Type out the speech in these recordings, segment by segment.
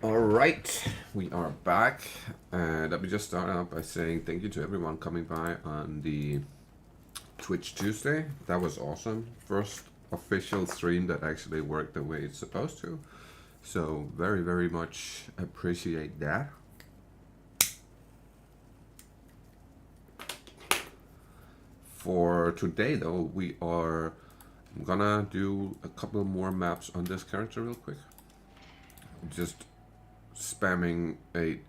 All right, we are back. Let me just start out by saying thank you to everyone coming by on the Twitch Tuesday. That was awesome. First official stream that actually worked the way it's supposed to. So, very, very much appreciate that. For today, though, I'm gonna do a couple more maps on this character real quick. Just spamming 8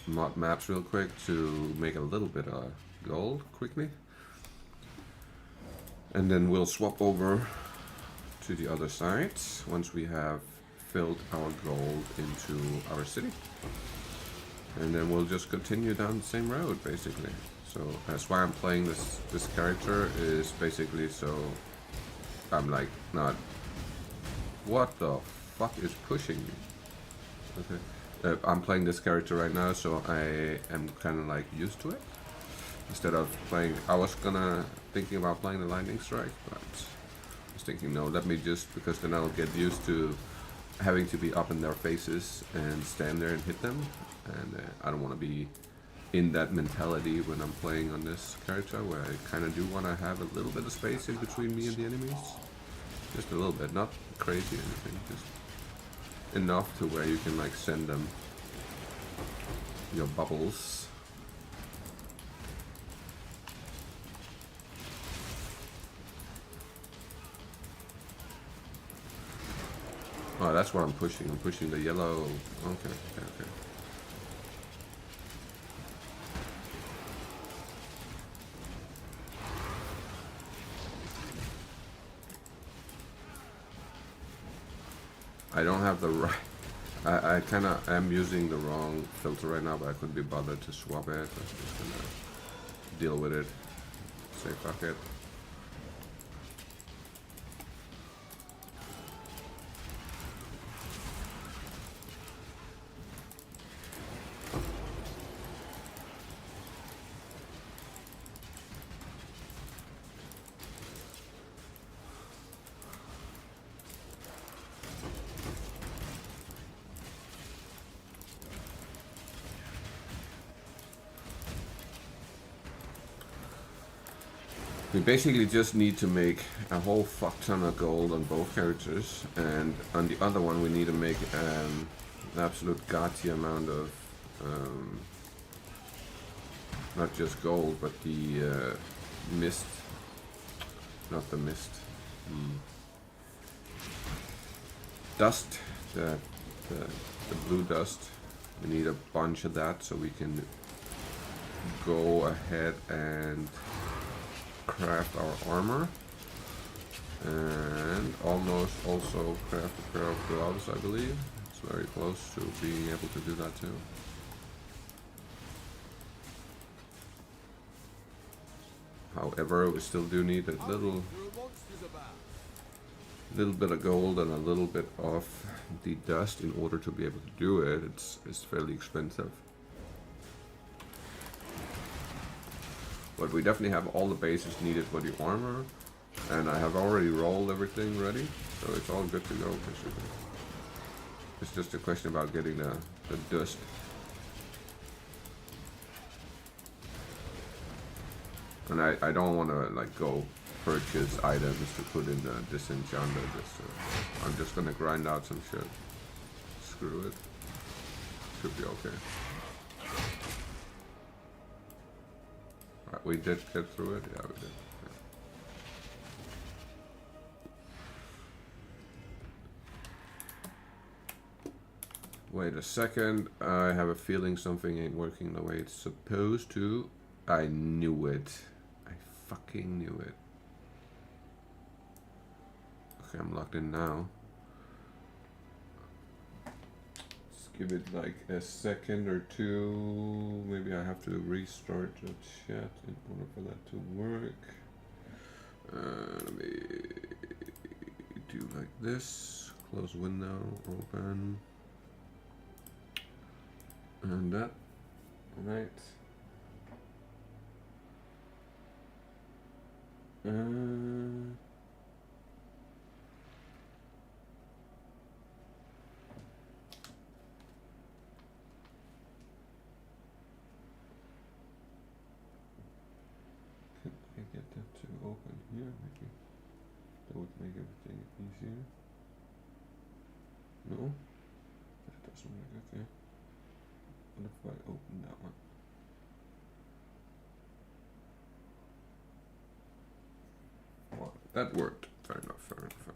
mod maps real quick to make a little bit of gold quickly. And then we'll swap over to the other side once we have filled our gold into our city. And then we'll just continue down the same road basically. So that's why I'm playing this character, is basically so I'm like not, what the fuck is pushing me? Okay. I'm playing this character right now, so I am kind of like used to it. Instead of playing, I was thinking about playing the lightning strike, but I was thinking no, let me just, because then I'll get used to having to be up in their faces and stand there and hit them, and I don't want to be in that mentality when I'm playing on this character, where I kind of do want to have a little bit of space in between me and the enemies. Just a little bit, not crazy or anything, just enough to where you can like send them your bubbles. Oh, that's what I'm pushing. I'm pushing the yellow. Okay. I don't have the right. I kind of am using the wrong filter right now, but I couldn't be bothered to swap it. I'm just gonna deal with it. Say fuck it. We basically just need to make a whole fuck ton of gold on both characters, and on the other one we need to make an absolute gotcha amount of not just gold, but the mist, not the mist, the dust, the blue dust. We need a bunch of that so we can go ahead and craft our armor, and almost also craft a pair of gloves, I believe. It's very close to being able to do that too. However, we still do need a little bit of gold and a little bit of the dust in order to be able to do it. It's fairly expensive. But we definitely have all the bases needed for the armor, and I have already rolled everything ready, so it's all good to go basically. It's just a question about getting the dust. And I don't want to like go purchase items to put in the disenchanted. I'm just gonna grind out some shit. Screw it. Should be okay. We did get through it? Yeah, we did. Yeah. Wait a second. I have a feeling something ain't working the way it's supposed to. I knew it. I fucking knew it. Okay, I'm locked in now. Give it like a second or two. Maybe I have to restart the chat in order for that to work. Let me do like this. Close window, open. And that. Alright. make everything easier? No? That doesn't work, okay. What if I open that one? Well, that worked. Fair enough, fair enough, fair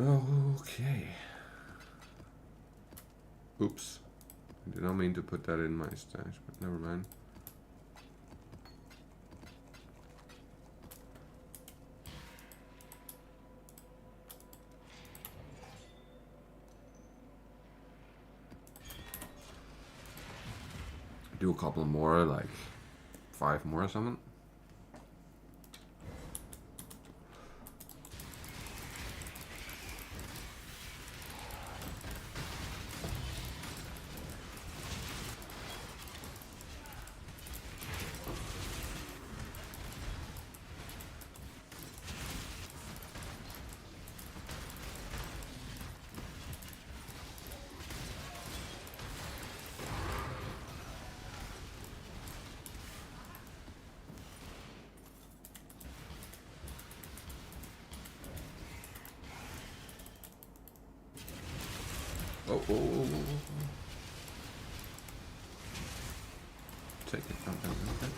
enough. Okay. Oops. I did not mean to put that in my stash, but never mind. Do a couple more, like 5 more or something. Oh. Take it. Okay.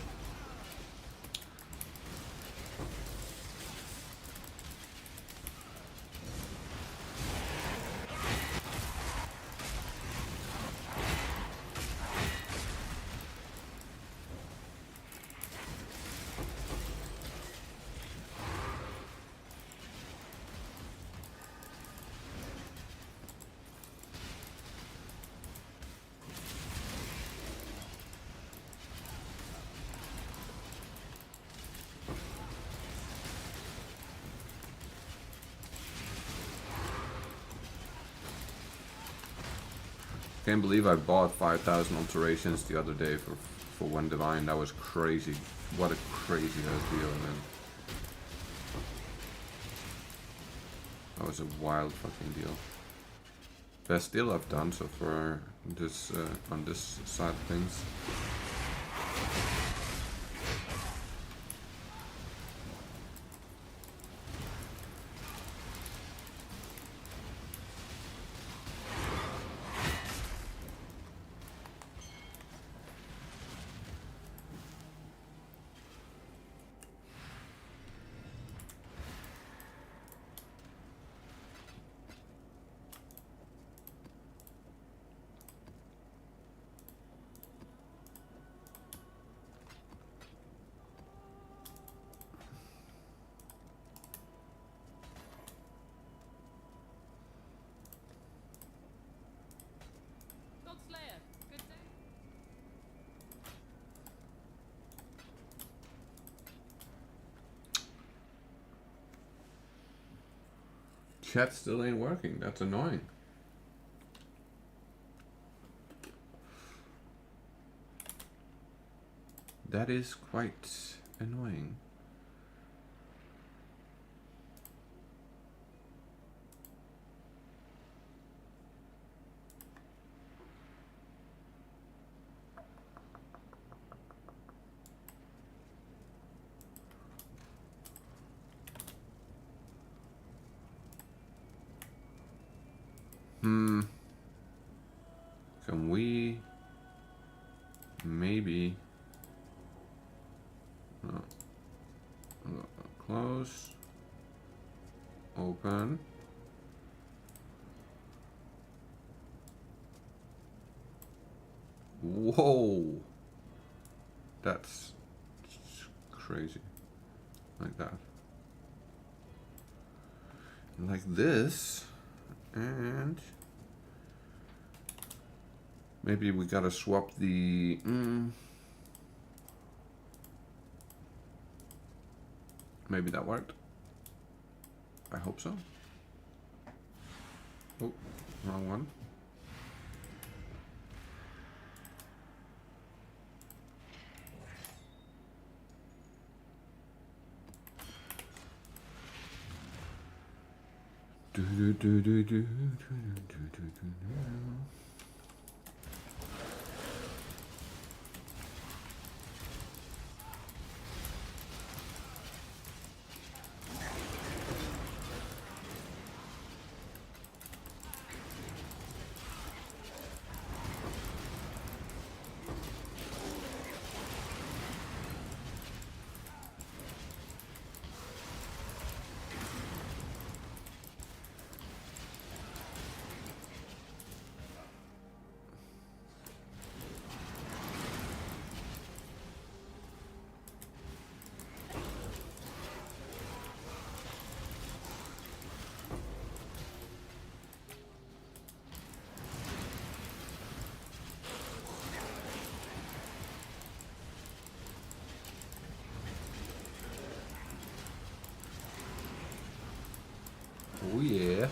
Can't believe I bought 5,000 alterations the other day for 1 divine. That was crazy. What a crazy deal, man. That was a wild fucking deal. Best deal I've done so far this on this side of things. Chat still ain't working. That's annoying. That is quite annoying. Can we maybe close, open, whoa, that's crazy, like that, like this, and maybe we gotta swap the maybe that worked. I hope so. Oh, wrong one. Oh yeah.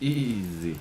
Easy.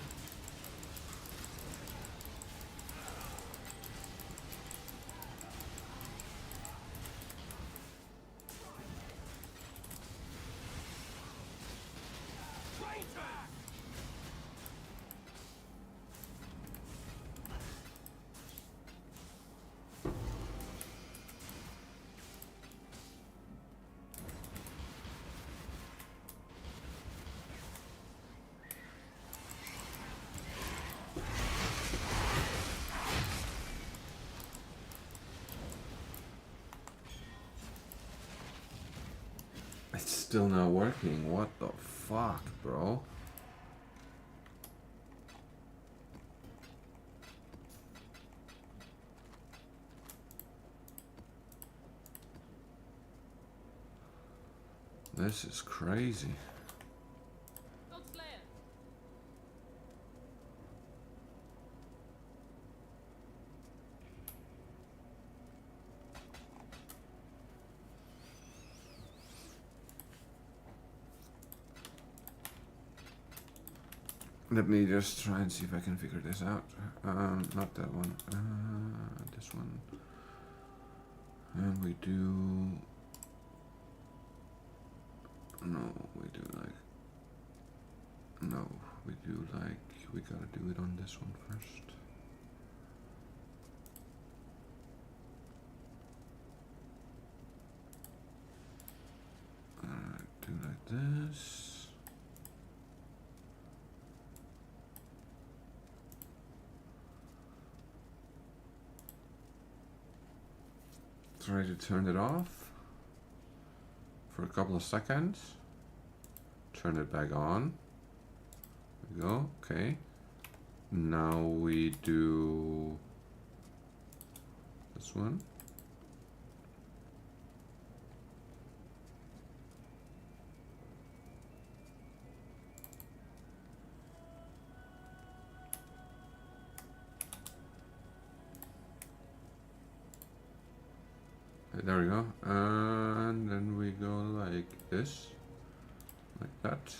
It's still not working. What the fuck, bro? This is crazy. Let me just try and see if I can figure this out. Not that one. This one. And we do... No, we do like... No, we do like... We gotta do it on this one first. Do like this. Try to turn it off for a couple of seconds. Turn it back on. There we go. Okay. Now we do this one. There we go. And then we go like this. Like that.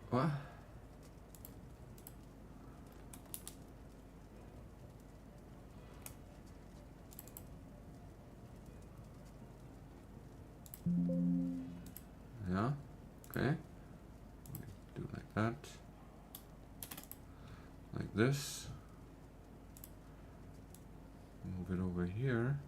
What? that. Like this. Move it over here.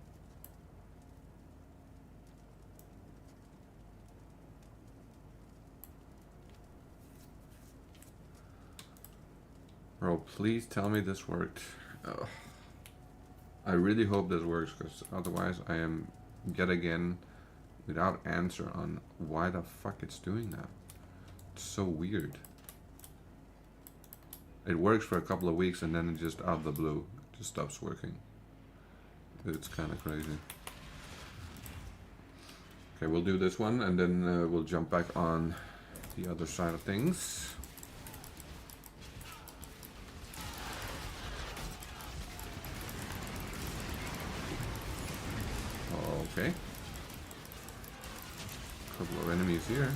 Bro, please tell me this worked. Ugh. I really hope this works, because otherwise I am yet again without answer on why the fuck it's doing that. It's so weird. It works for a couple of weeks and then it just out of the blue just stops working. It's kind of crazy. Okay, we'll do this one and then we'll jump back on the other side of things. Okay. Couple of enemies here.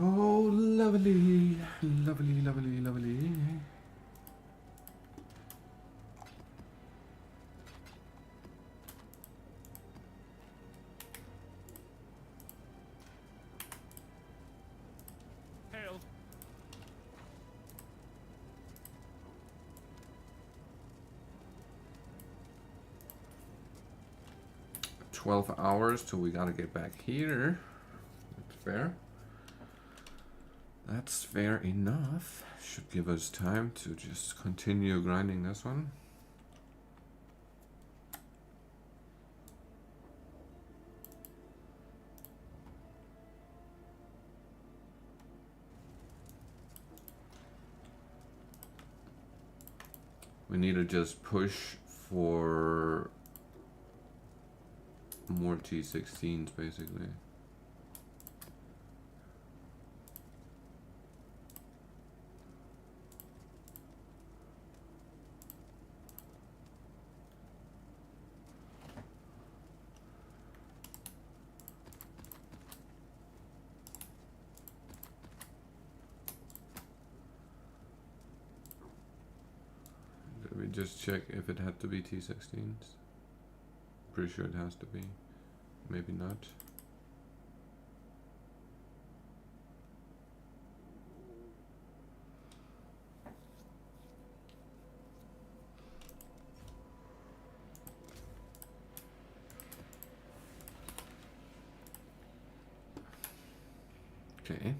Oh, lovely, lovely, lovely, lovely. Hail. 12 hours till we gotta get back here. That's fair. That's fair enough. Should give us time to just continue grinding this one. We need to just push for more T16s basically. Let me just check if it had to be T16s. Pretty sure it has to be. Maybe not. Okay.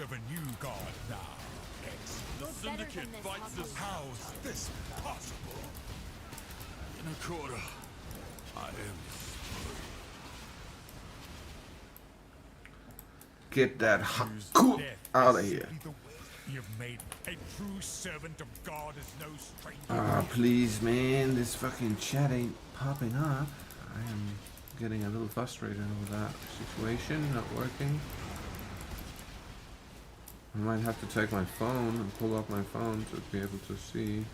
of a new god now. The Syndicate fights this. How's this possible? In a quarter. I am. Get that Whose cool death out is of here. simply the way. You've made a true servant of God is no stranger. Ah, please, man. This fucking chat ain't popping up. I am getting a little frustrated over that situation not working. I might have to take my phone and pull up my phone to be able to see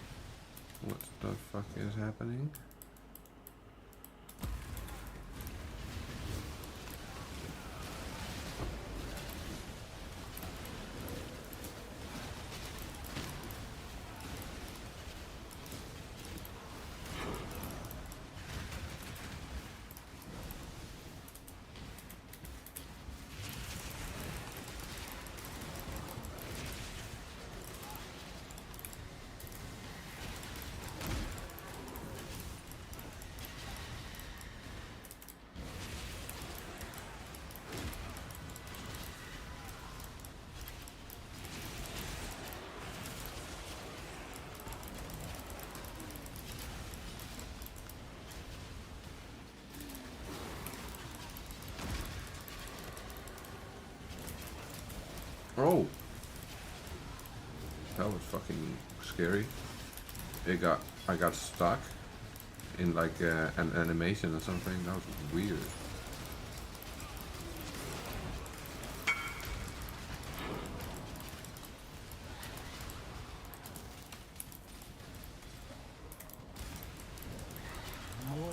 what the fuck is happening. Oh, that was fucking scary. I got stuck in like an animation or something. That was weird.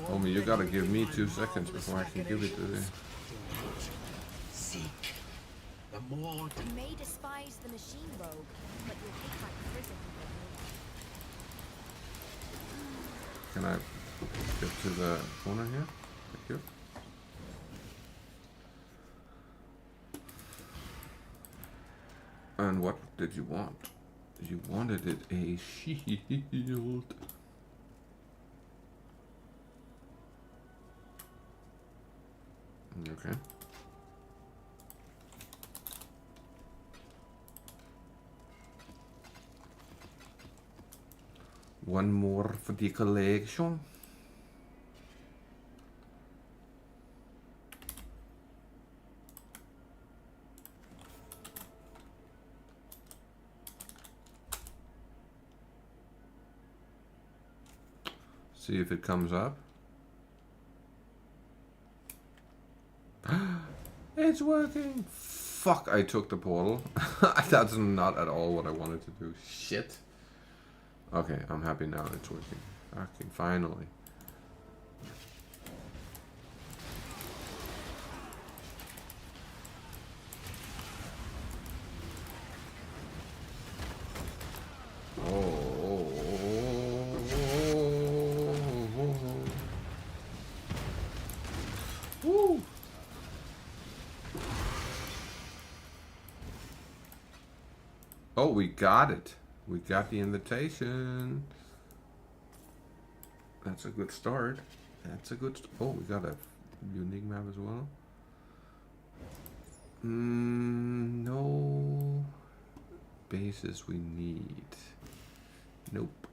Homie, you gotta give me 2 seconds before I can give it to you. Seek. The more You may despise the machine rogue, but you'll hate my prison when Can I get to the corner here? Thank you. And what did you want? You wanted it a shield. Okay. One more for the collection. See if it comes up. It's working! Fuck, I took the portal. That's not at all what I wanted to do. Shit. Okay, I'm happy now it's working. Fucking finally. Woo! Oh, we got it. We got the invitation. That's a good start. That's a good oh, we got a unique map as well. No bases we need. Nope.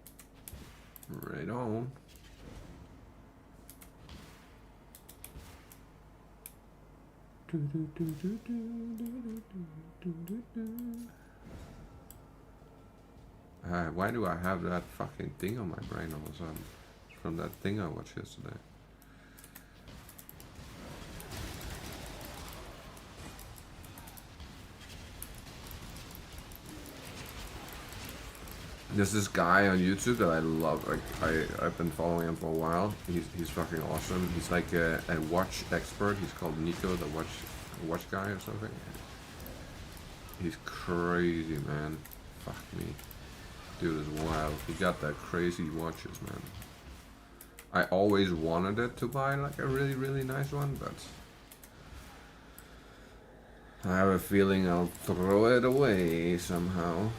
Right on. Why do I have that fucking thing on my brain all of a sudden? From that thing I watched yesterday. There's this guy on YouTube that I love. Like I've been following him for a while. He's fucking awesome. He's like a watch expert. He's called Nico, the watch guy or something. He's crazy, man. Fuck me. Dude is wild. He got that crazy watches, man. I always wanted it to buy like a really, really nice one, but I have a feeling I'll throw it away somehow.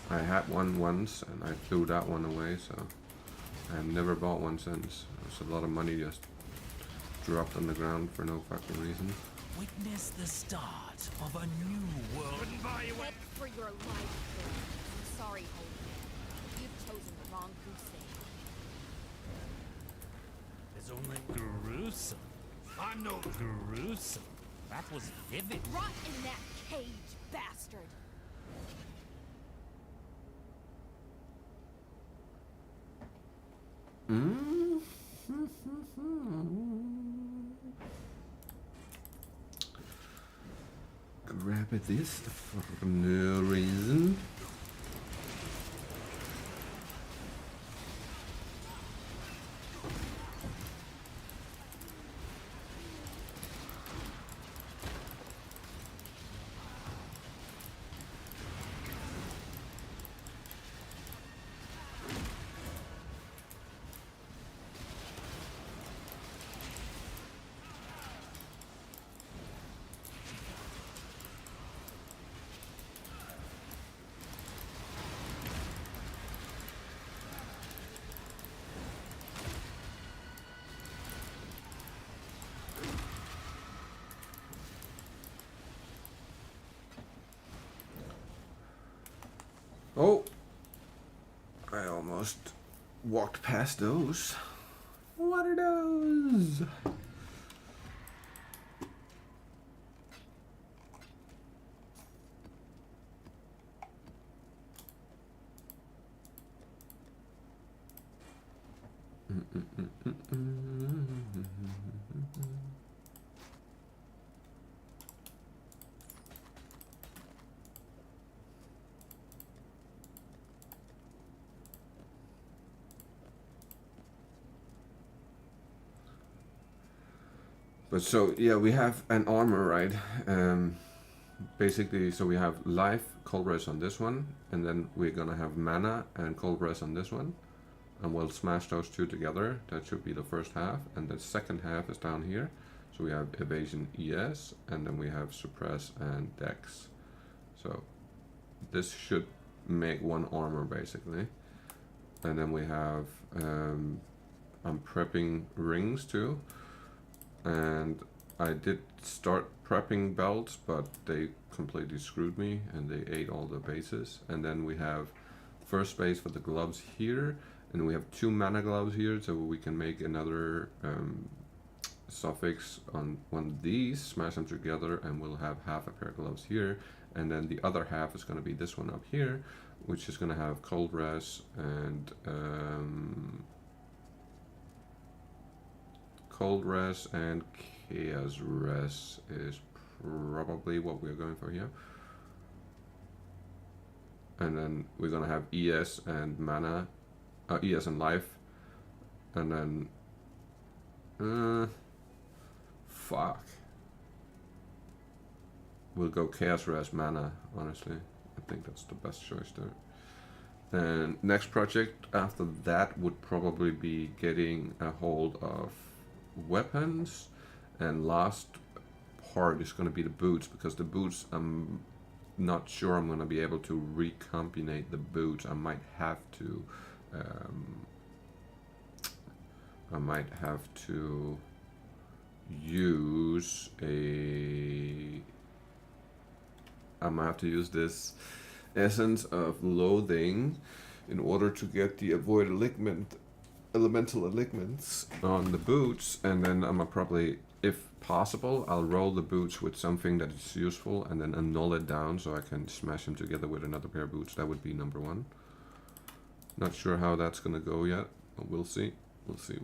I had one once and I threw that one away, so I've never bought one since. There's a lot of money just dropped on the ground for no fucking reason. Witness the start of a new world. Head for your life, Lord. I'm sorry, Holy Man. You've chosen the wrong crusade. There's only gruesome. I'm no gruesome. That was vivid. Rot in that cage, bastard! Grab this for no reason. Oh, I almost walked past those. What are those? But so yeah, we have an armor, right? Basically, so we have life, cold res on this one, and then we're gonna have mana and cold res on this one, and we'll smash those two together. That should be the first half, and the second half is down here. So we have evasion, ES, and then we have suppress and dex. So this should make one armor basically, and then we have I'm prepping rings too. And I did start prepping belts, but they completely screwed me and they ate all the bases. And then we have first base for the gloves here, and we have 2 mana gloves here, so we can make another suffix on one of these, smash them together, and we'll have half a pair of gloves here. And then the other half is going to be this one up here, which is going to have cold res and cold res and chaos res is probably what we're going for here. And then we're gonna have ES and mana, ES and life, and then fuck. We'll go chaos res mana. Honestly, I think that's the best choice there. And next project after that would probably be getting a hold of weapons, and last part is going to be the boots, because the boots I'm not sure I'm going to be able to recombinate the boots. I might have to use this essence of loathing in order to get the avoid elemental aligments on the boots, and then I'm gonna probably, if possible, I'll roll the boots with something that is useful and then annul it down so I can smash them together with another pair of boots. That would be number 1. Not sure how that's gonna go yet, but we'll see. We'll see.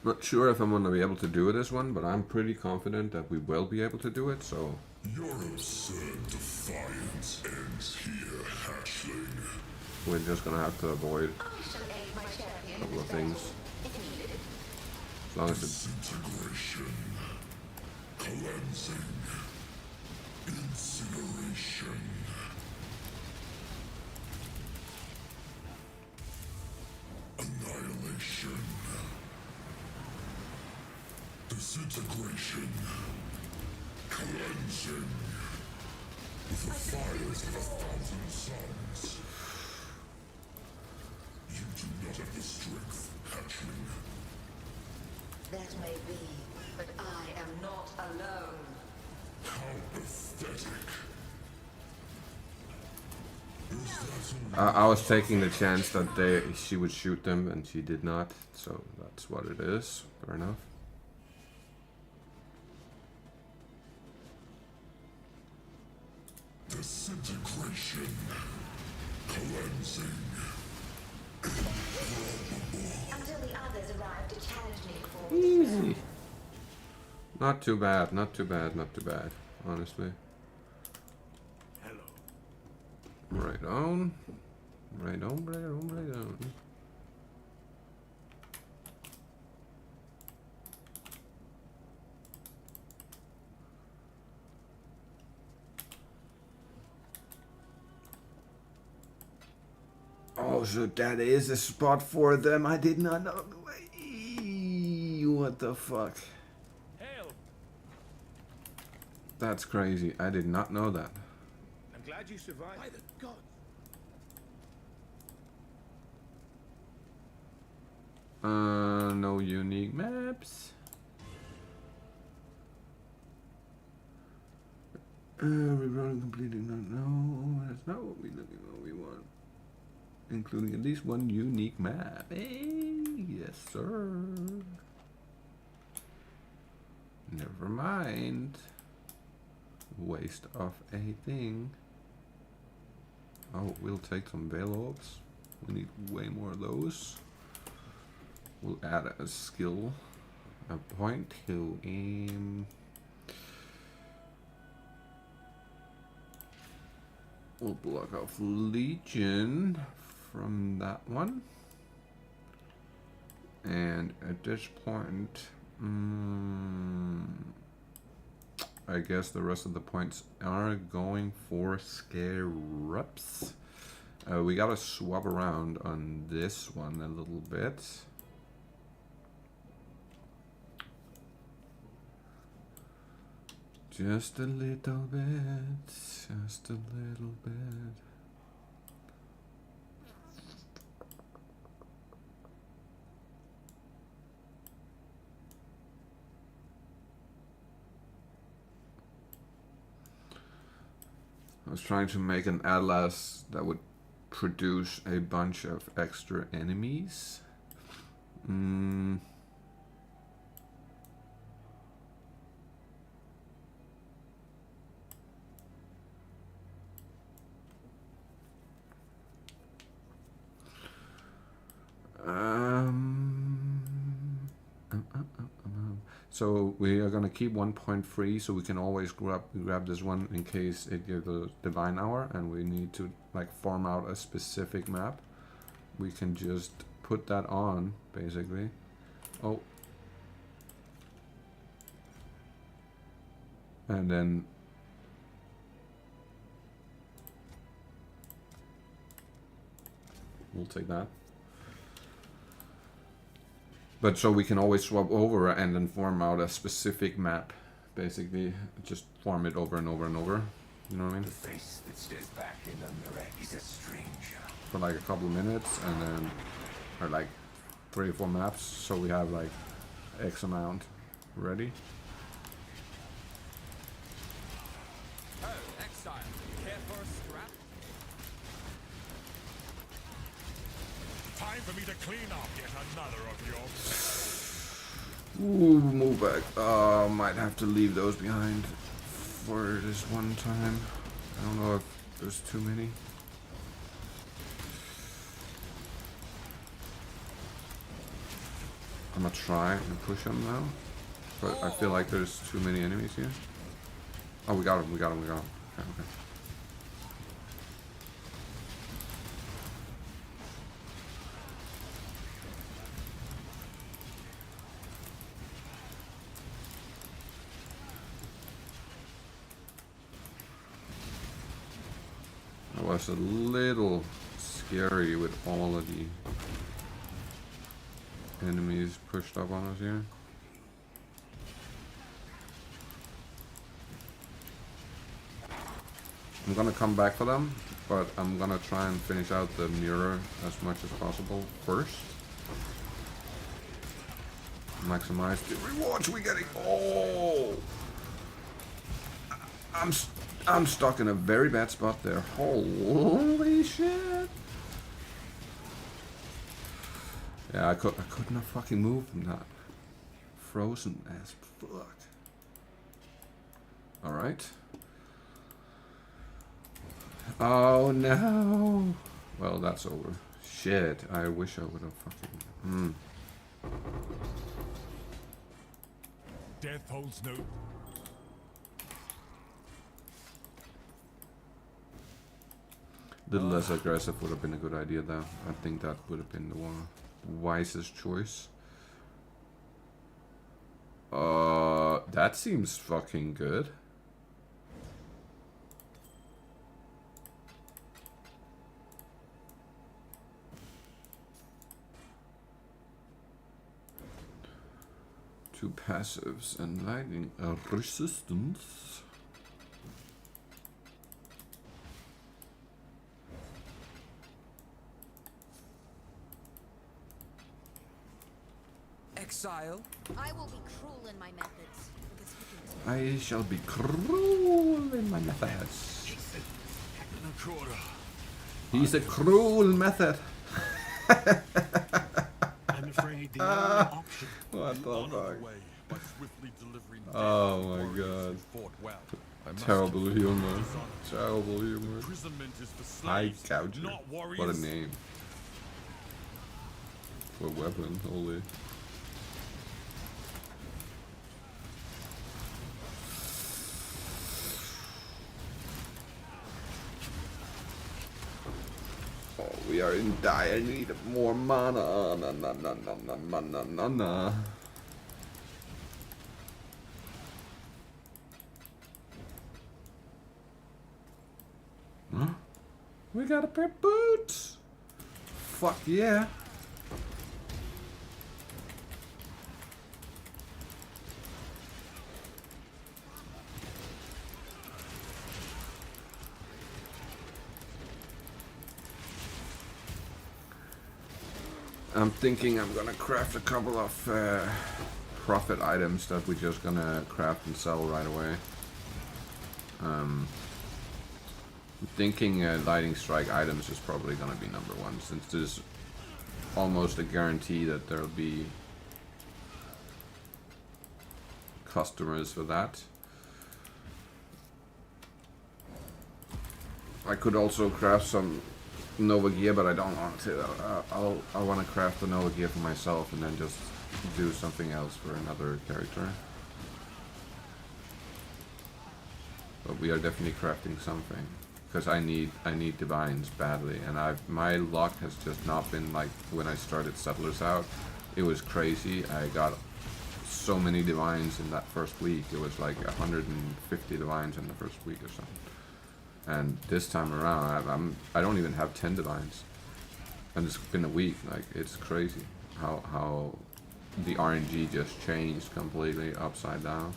Not sure if I'm going to be able to do this one, but I'm pretty confident that we will be able to do it, so... Your absurd defiance ends here, hatchling. We're just going to have to avoid a couple of things. As long as it's... Disintegration. Cleansing. Incineration. Annihilation. Disintegration. Cleansing. With the fires of 1,000 suns. You do not have the strength, hatchling. That may be, but I am not alone. How pathetic. I was taking the chance that she would shoot them, and she did not. So that's what it is. Fair enough. Disintegration. Cleansing. Until the others arrive to challenge me for Easy. Not too bad, not too bad, not too bad, honestly. Hello. Right on. Right on, right on, right on. Oh, so that is a spot for them. I did not know. What the fuck? Hail! That's crazy. I did not know that. I'm glad you survived. By the gods. No unique maps. Rerun completing not no. That's not what we want. Including at least one unique map. Hey, yes sir. Never mind. Waste of a thing. Oh, we'll take some veil orbs. We need way more of those. We'll add a skill, a point to aim. We'll block off Legion from that one. And at this point, I guess the rest of the points are going for Scarabs. We gotta swap around on this one a little bit. Just a little bit, just a little bit. I was trying to make an atlas that would produce a bunch of extra enemies. So we are gonna keep 1 point free, so we can always grab this one in case it gives a divine hour, and we need to like farm out a specific map. We can just put that on, basically. Oh, and then we'll take that. But so we can always swap over and then form out a specific map. Basically, just form it over and over and over. You know what I mean? The face that stares back in the mirror is a stranger. For like a couple of minutes, and then, or like 3 or 4 maps, so we have like X amount ready. Oh, exile. Care for a scrap? Time for me to clean up yet another of your... Ooh, move back. Might have to leave those behind for this one time. I don't know if there's too many. I'm gonna try and push them now, but I feel like there's too many enemies here. Oh, we got him, we got him, we got him. Okay, okay. just a little scary with all of the enemies pushed up on us here. I'm gonna come back for them, but I'm gonna try and finish out the mirror as much as possible first. Maximize the rewards we're getting. Oh! I'm stuck in a very bad spot there. Holy shit! Yeah, I couldn't have fucking moved from that. Frozen as fuck. Alright. Oh no! Well, that's over. Shit, I wish I would have fucking... Death holds no... A little less aggressive would have been a good idea though. I think that would have been the wisest choice. That seems fucking good. Two passives and lightning resistance. Exile. I will be cruel in my methods. Because you can I shall be cruel in my methods. He's a cruel method. I'm afraid the only option. What the fuck? way by swiftly delivering Oh my god. fought well. I must Terrible keep humor. dishonor. Terrible humor. Imprisonment is for Eye slaves, gouger. not warriors. What a name. For a weapon, holy. Oh, we are in dire need of more mana. Na na na na na na na na na. Huh? We got a pair of boots. Fuck yeah. I'm thinking I'm gonna craft a couple of profit items that we're just gonna craft and sell right away. I'm thinking lightning strike items is probably gonna be number one, since there's almost a guarantee that there'll be customers for that. I could also craft some Nova gear, but I don't want to. I want to craft the Nova gear for myself and then just do something else for another character. But we are definitely crafting something, because I need divines badly, and my luck has just not been like when I started Settlers out. It was crazy. I got so many divines in that first week. It was like 150 divines in the first week or something. And this time around, I don't even have 10 divines, and it's been a week. Like, it's crazy how the RNG just changed completely upside down.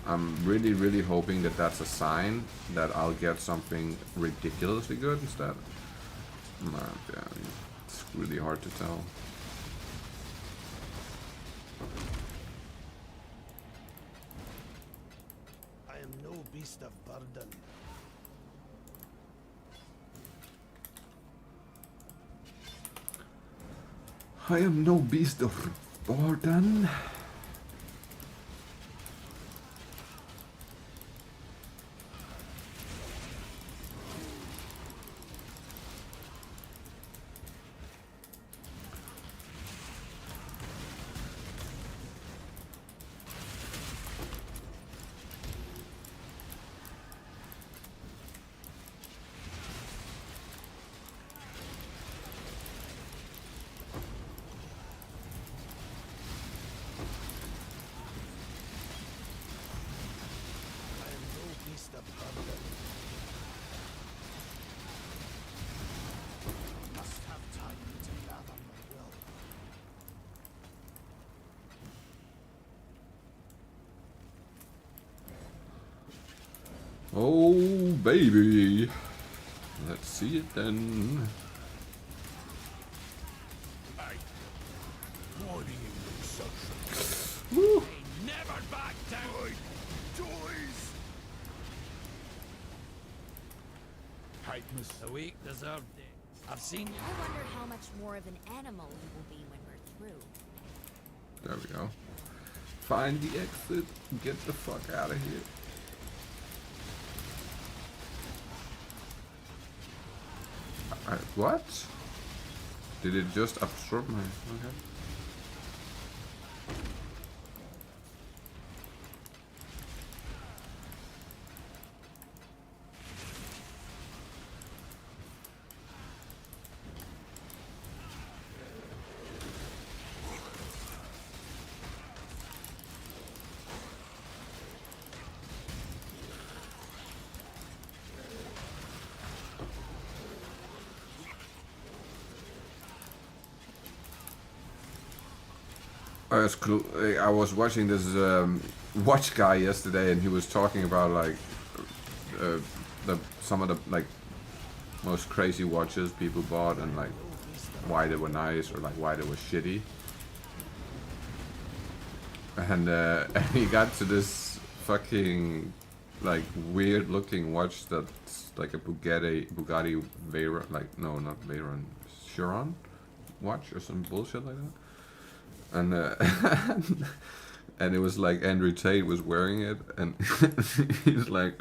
I'm really hoping that that's a sign that I'll get something ridiculously good instead. Yeah, it's really hard to tell. I am no beast of burden. I am no beast of burden. Oh, baby. Let's see it then. Hey, why do you look so Woo. They never back down. toys? Tightness. The weak deserve it. I've seen you. I wonder how much more of an animal we will be when we're through. There we go. Find the exit. Get the fuck out of here. What? Did it just absorb my... Okay. That's cool. I was watching this watch guy yesterday, and he was talking about like some of the like most crazy watches people bought, and like why they were nice or like why they were shitty. And he got to this fucking like weird looking watch that's like a Bugatti Veyron, like no, not Veyron, Chiron watch or some bullshit like that. And and it was like Andrew Tate was wearing it, and he's like,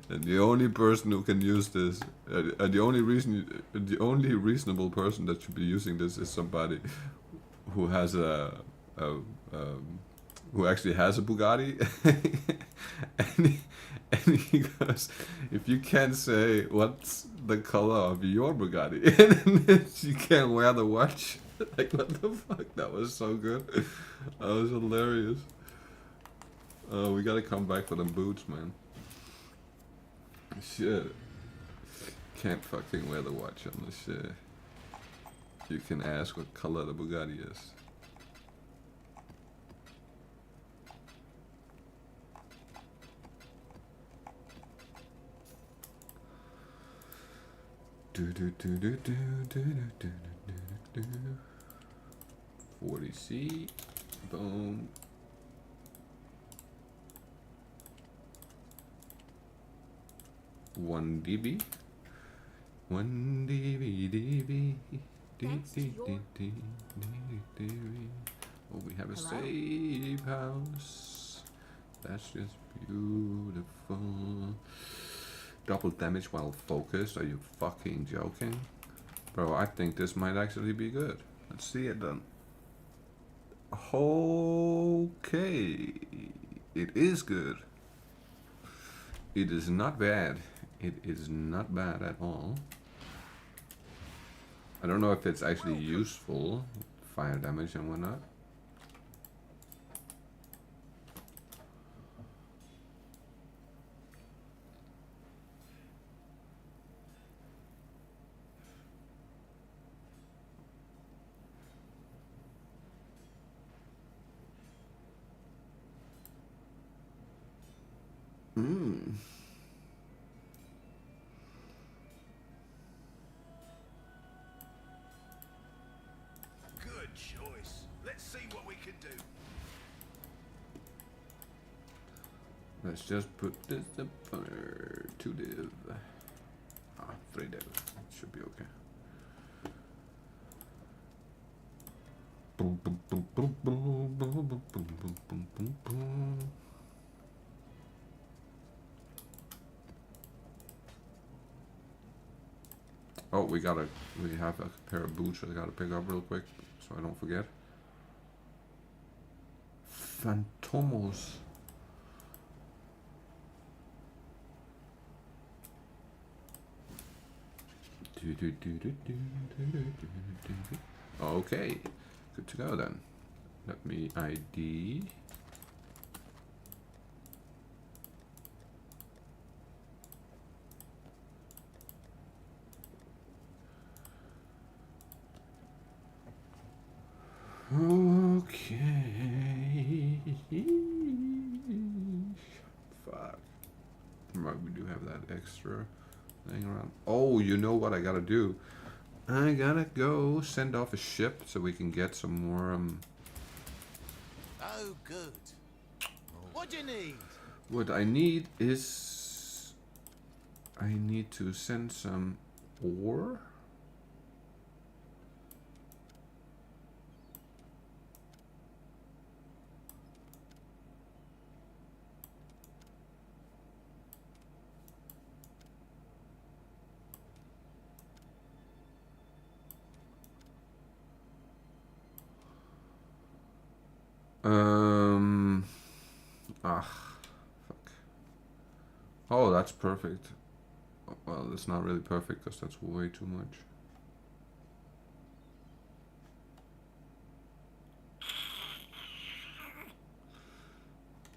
the only person who can use this, the only reasonable person that should be using this is somebody who has who actually has a Bugatti. and he goes, if you can't say what's the color of your Bugatti, you can't wear the watch. Like, what the fuck? That was so good. That was hilarious. We gotta come back for them boots, man. Shit. Can't fucking wear the watch on the shit. You can ask what color the Bugatti is. Do do do do do do do do do. 40C. Boom. One dB. 1 dB dB. Thanks to your- Oh, we have a Hello? safe house. That's just beautiful. Double damage while focused. Are you fucking joking? Bro, I think this might actually be good. Let's see it then. Okay. It is good. It is not bad. It is not bad at all. I don't know if it's actually useful. Fire damage and whatnot. Good choice. Let's see what we can do. Let's just put this up for 2 div. 3 div. Should be okay. Boom, boom, boom, boom, boom, boom, boom, boom, boom, boom, boom. Oh, we have a pair of boots I gotta pick up real quick so I don't forget. Phantomos. Okay, good to go then. Let me ID. Okay. Fuck. Right, we do have that. extra laying around. Oh, you know what I gotta do? I gotta go send off a ship so we can get some more. Oh, good. What do you need? What I need is I need to send some ore. Fuck. Oh, that's perfect. Well, it's not really perfect because that's way too much.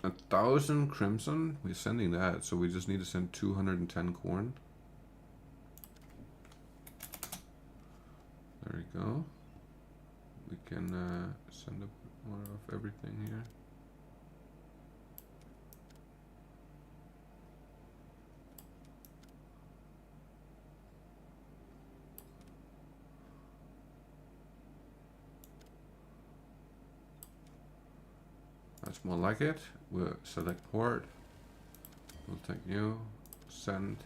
A 1,000 crimson? We're sending that, so we just need to send 210 corn. There we go. We can send up more of everything here. That's more like it. We'll select port. We'll take new. Send.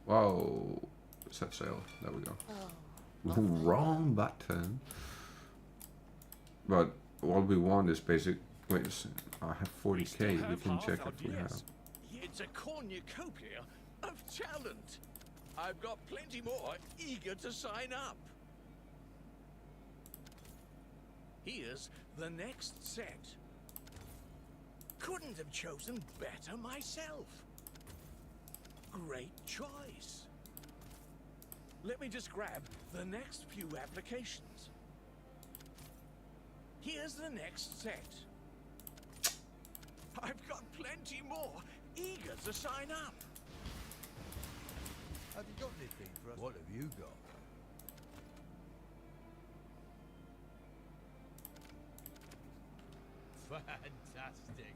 Whoa. Set sail. There we go. Wrong button. But what we want is basic. Wait a second. I have 40k. We can check if we have. It's a cornucopia of talent. I've got plenty more eager to sign up. Here's the next set. Couldn't have chosen better myself. Great choice. Let me just grab the next few applications. Here's the next set. I've got plenty more eager to sign up. Have you got anything for us? What have you got? Fantastic.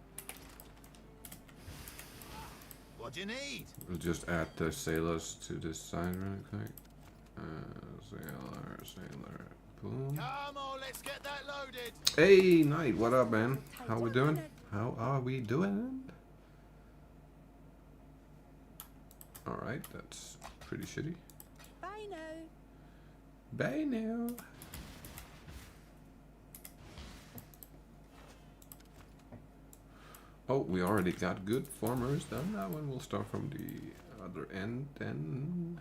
What do you need? We'll just add the sailors to this side really quick. Sailor, boom. Come on, let's get that loaded. Hey, Knight, what up, man? How we doing? How are we doing? Alright, that's pretty shitty. Bye now. Bye now. Oh, we already got good farmers done. Now one will start from the other end then.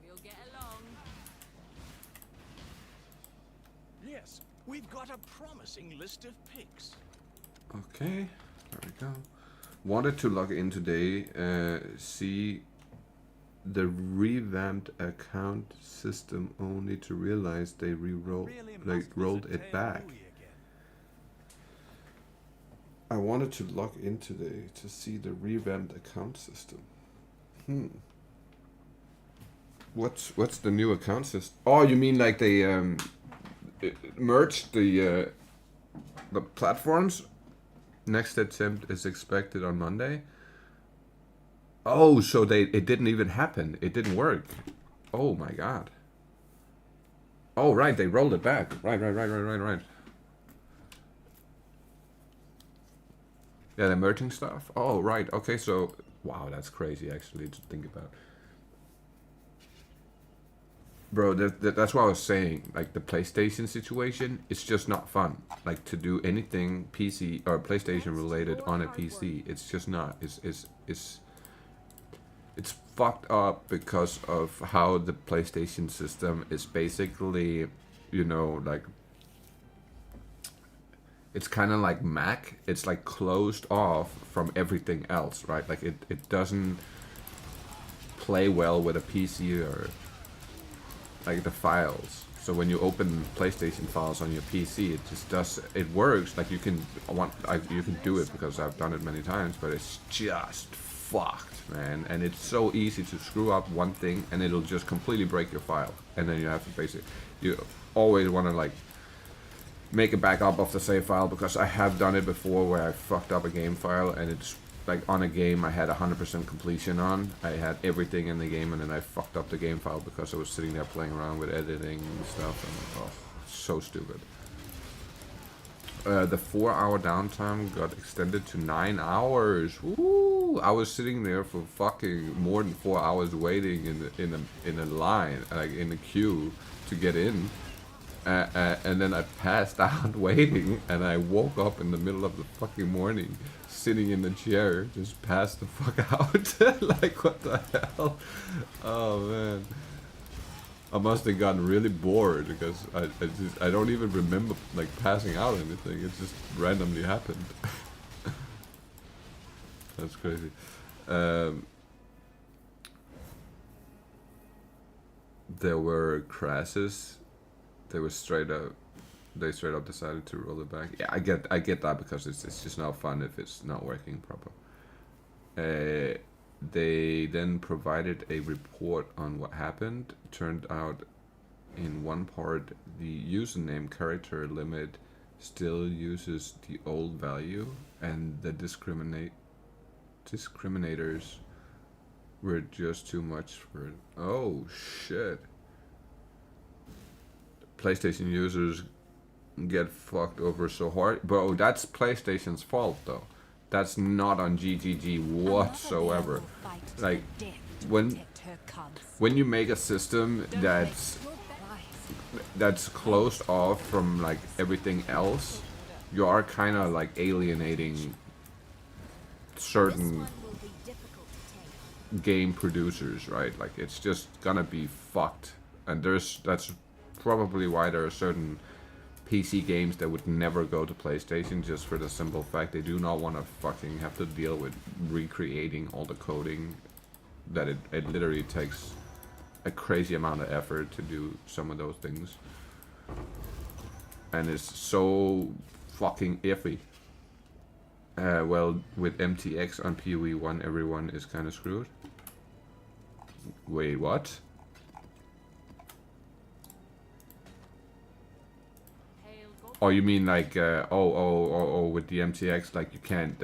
We'll get along. Yes, we've got a promising list of picks. Okay, there we go. Wanted to log in today, see the revamped account system only to realize they rolled it back. I wanted to log in today to see the revamped account system. What's the new account system? Oh, you mean like they merged the platforms? Next attempt is expected on Monday. Oh, so it didn't even happen. It didn't work. Oh my god. Oh right, they rolled it back. Right. Yeah, the merging stuff. Oh right. Okay, so wow, that's crazy actually to think about. Bro, that's what I was saying. Like the PlayStation situation, it's just not fun. Like to do anything PC or PlayStation related on a PC, it's just not. It's fucked up because of how the PlayStation system is basically, you know, like it's kind of like Mac. It's like closed off from everything else, right? Like it doesn't play well with a PC or like the files. So when you open PlayStation files on your PC, it just does. It works. Like you can do it because I've done it many times, but it's just fucked, man. And it's so easy to screw up one thing, and it'll just completely break your file. And then you have to you always want to like make a backup of the save file, because I have done it before where I fucked up a game file and it's like on a game I had 100% completion on. I had everything in the game, and then I fucked up the game file because I was sitting there playing around with editing and stuff, and oh, so stupid. The 4-hour downtime got extended to 9 hours. Woo! I was sitting there for fucking more than 4 hours waiting in a line, like in a queue to get in. And then I passed out waiting, and I woke up in the middle of the fucking morning, sitting in the chair, just passed the fuck out. Like, what the hell? Oh man. I must have gotten really bored because I don't even remember like passing out or anything. It just randomly happened. That's crazy. There were crashes. They straight up decided to roll it back. Yeah, I get that because it's just not fun if it's not working proper. They then provided a report on what happened. Turned out, in one part, the username character limit still uses the old value, and the discriminators were just too much for it. Oh shit. PlayStation users get fucked over so hard. Bro, that's PlayStation's fault though. That's not on GGG whatsoever. Like, when you make a system that's closed off from like everything else, you are kind of like alienating certain game producers, right? Like, it's just gonna be fucked. And that's probably why there are certain PC games that would never go to PlayStation, just for the simple fact they do not want to fucking have to deal with recreating all the coding. That it literally takes a crazy amount of effort to do some of those things. And it's so fucking iffy. Well, with MTX on PoE 1, everyone is kind of screwed. Wait, what? Oh, you mean like, with the MTX, like you can't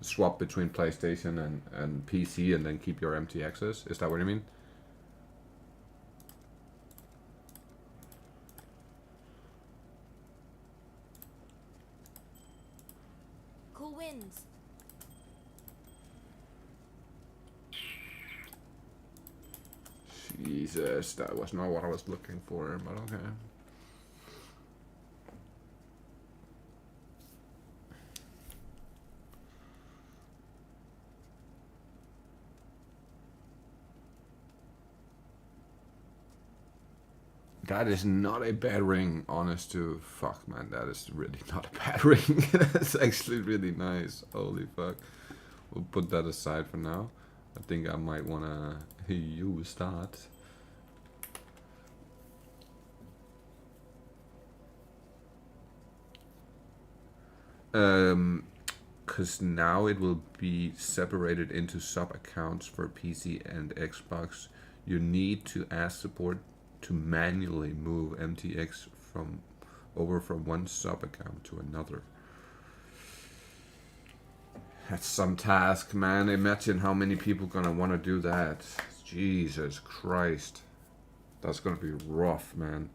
swap between PlayStation and PC and then keep your MTXs? Is that what you mean? Cool winds. Jesus, that was not what I was looking for, but okay. That is not a bad ring, honest to fuck, man. That is really not a bad ring. That's actually really nice. Holy fuck. We'll put that aside for now. I think I might wanna use that. Because now it will be separated into sub accounts for PC and Xbox. You need to ask support to manually move MTX over from one sub account to another. That's some task, man. Imagine how many people gonna want to do that. Jesus Christ. That's gonna be rough, man.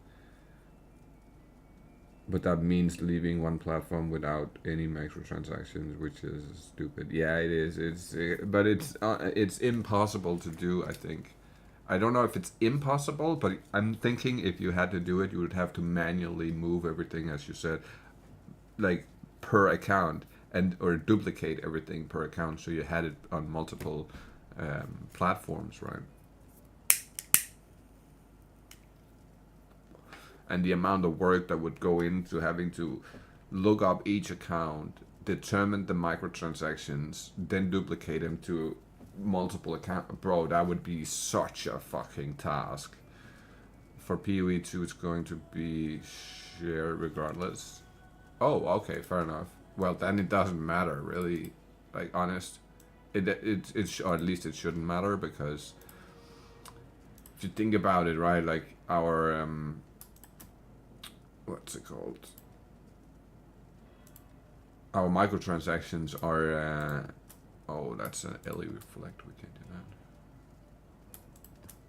But that means leaving one platform without any microtransactions, which is stupid. Yeah, it is. But it's impossible to do, I think. I don't know if it's impossible, but I'm thinking if you had to do it, you would have to manually move everything, as you said, like per account, or duplicate everything per account, so you had it on multiple platforms, right? And the amount of work that would go into having to look up each account, determine the microtransactions, then duplicate them to multiple accounts. Bro, that would be such a fucking task. For PoE 2, it's going to be shared regardless. Oh, okay, fair enough. Well, then it doesn't matter, really. Like, honest. Or at least it shouldn't matter, because if you think about it, right, like our what's it called? Our microtransactions are Oh, that's an LE reflect. We can't do that.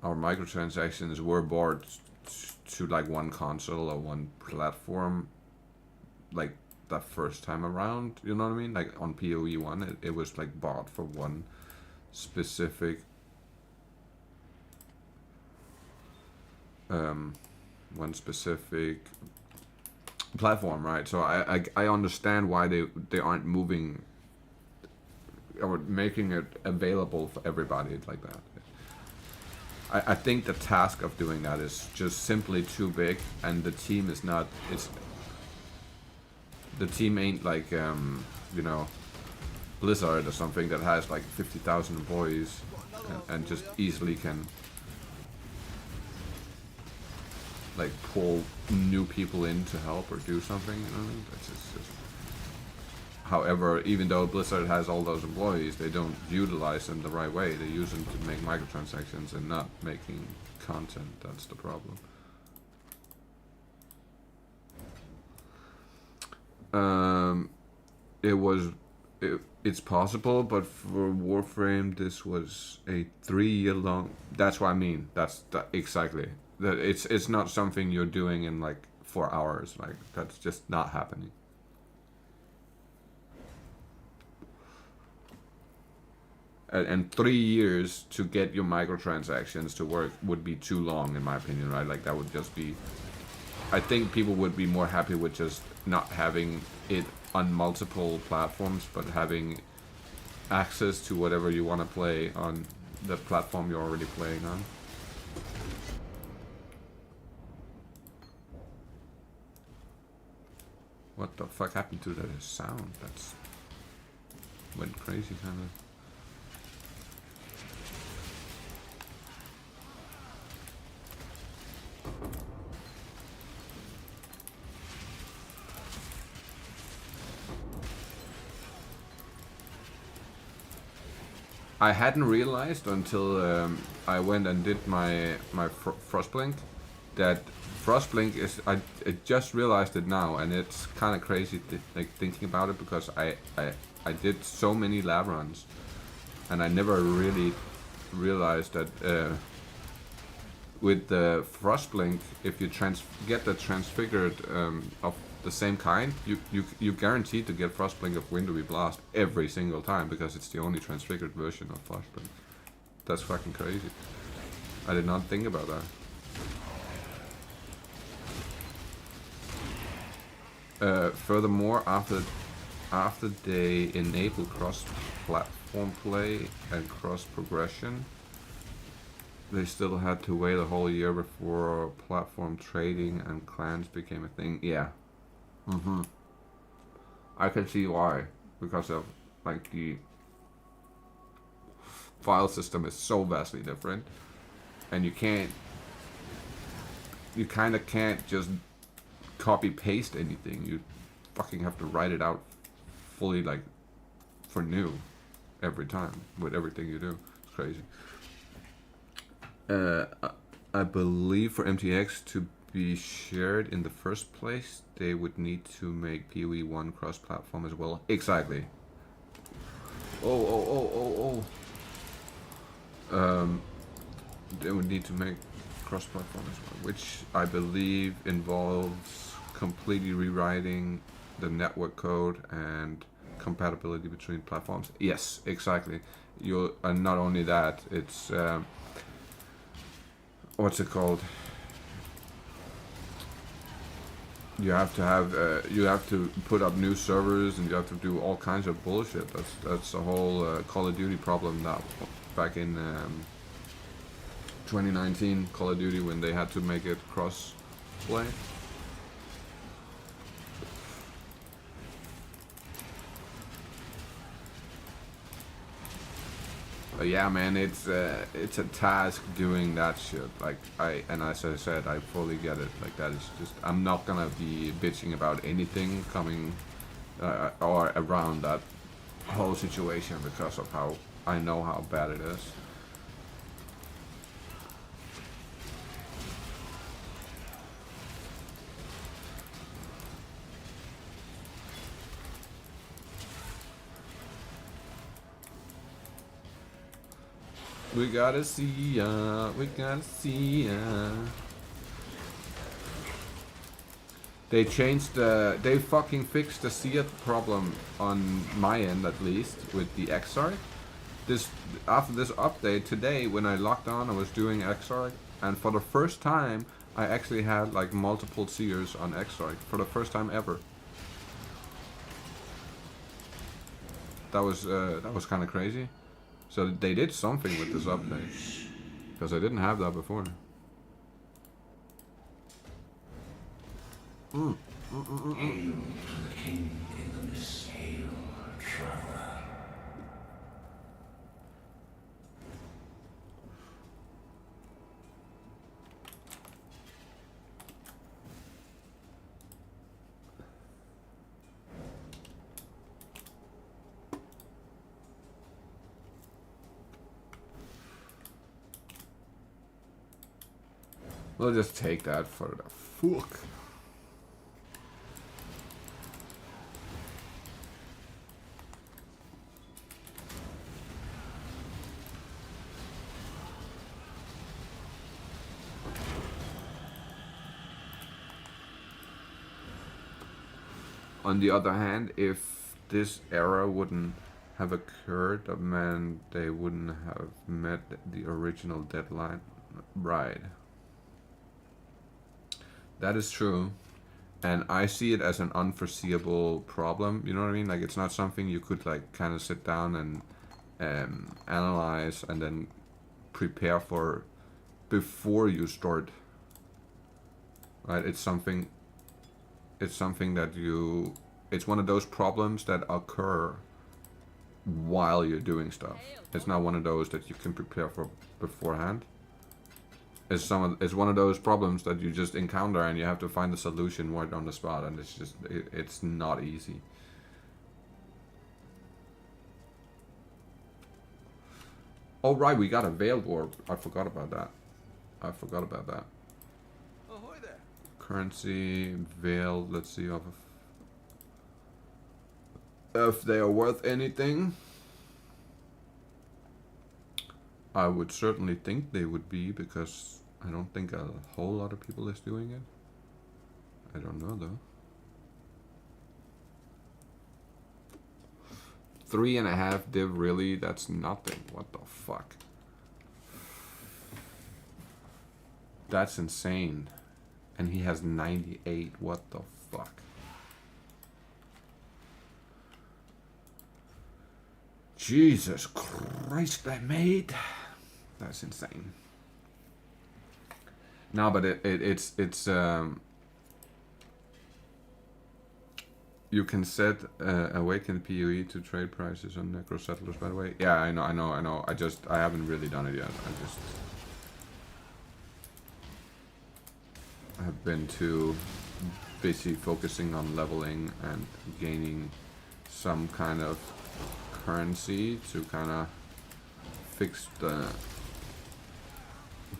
Our microtransactions were bought to like one console or one platform, like that first time around. You know what I mean? Like on PoE 1, it was like bought for one specific platform, right? So I understand why they aren't moving or making it available for everybody like that. I think the task of doing that is just simply too big, and the team is not. The team ain't like you know, Blizzard or something that has like 50,000 employees and just easily can like pull new people in to help or do something. You know, that's just. However, even though Blizzard has all those employees, they don't utilize them the right way. They use them to make microtransactions and not making content. That's the problem. It's possible, but for Warframe, this was a 3-year long. That's what I mean. Exactly. That it's not something you're doing in like 4 hours. Like that's just not happening. And 3 years to get your microtransactions to work would be too long, in my opinion, right? Like that would just be. I think people would be more happy with just not having it on multiple platforms, but having access to whatever you want to play on the platform you're already playing on. What the fuck happened to the sound? That's went crazy, kind of. I hadn't realized until I went and did my Frostblink that Frostblink is. I just realized it now, and it's kind of crazy like thinking about it, because I did so many lab runs, and I never really realized that with the Frostblink, if you get the transfigured of the same kind, you guaranteed to get Frostblink of Windowy Blast every single time, because it's the only transfigured version of Frostblink. That's fucking crazy. I did not think about that. Furthermore, after they enable cross-platform play and cross-progression, they still had to wait a whole year before platform trading and clans became a thing. Yeah. I can see why, because of like the file system is so vastly different, and you kind of can't just copy paste anything. You fucking have to write it out fully, like for new every time with everything you do. It's crazy. I believe for MTX to be shared in the first place, they would need to make PoE 1 cross-platform as well. Exactly. They would need to make cross-platform as well, which I believe involves completely rewriting the network code and compatibility between platforms. Yes, exactly. And not only that, it's what's it called? You have to put up new servers, and you have to do all kinds of bullshit. That's the whole Call of Duty problem now. Back in 2019, Call of Duty, when they had to make it cross-play. But yeah, man, it's a task doing that shit. Like and as I said, I fully get it. Like that is just, I'm not gonna be bitching about anything coming or around that whole situation, because of how I know how bad it is. We gotta see ya. We gotta see ya. They changed the. They fucking fixed the Seat problem on my end, at least, with the Exarch. After this update today, when I logged on, I was doing Exarch, and for the first time, I actually had like multiple seers on Exarch for the first time ever. That was kind of crazy. So they did something with this update, because I didn't have that before. Hail to the king in the mist. Hail, traveler. We'll just take that for the fuck. On the other hand, if this error wouldn't have occurred, then they wouldn't have met the original deadline. Right. That is true. And I see it as an unforeseeable problem, you know what I mean? Like, it's not something you could, like, kind of sit down and analyze and then prepare for before you start. Right? It's something that it's one of those problems that occur while you're doing stuff. It's not one of those that you can prepare for beforehand. It's one of those problems that you just encounter and you have to find the solution right on the spot, and it's not easy. Oh right, we got a Veiled Orb. I forgot about that. Ahoy there. Currency, Veiled, let's see if they are worth anything. I would certainly think they would be, because I don't think a whole lot of people is doing it. I don't know though. 3.5 div, really? That's nothing. What the fuck? That's insane. And he has 98. What the fuck? Jesus Christ, that made. That's insane. No, but it's you can set awakened PoE to trade prices on Necro Settlers, by the way. Yeah, I know. I haven't really done it yet. I have been too busy focusing on leveling and gaining some kind of currency to kind of fix the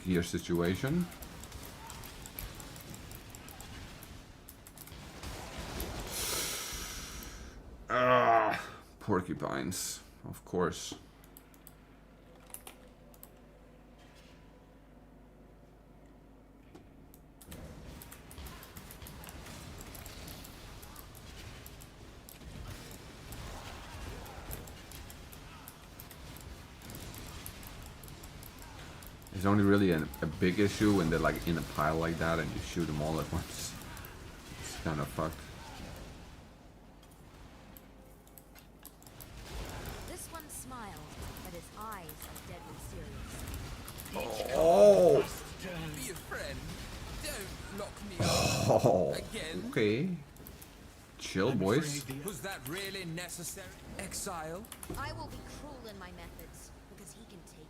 gear situation. Porcupines, of course. It's only really a big issue when they're like in a pile like that and you shoot them all at once. It's kind of fucked. This one smiled, but his eyes are deadly serious. Oh! Be a friend. Don't lock me Oh! up again. Okay. Chill, boys. Was that really necessary? Exile? I will be cruel in my methods, because he can take it.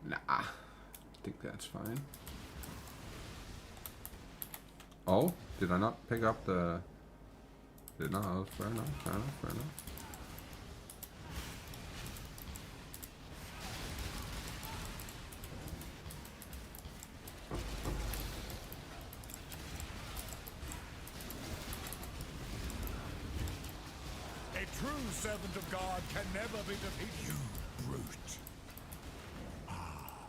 Nah. I think that's fine. Oh, did I not pick up the... Did not? Oh, fair enough. servant of God can never be defeated. You brute. Ah,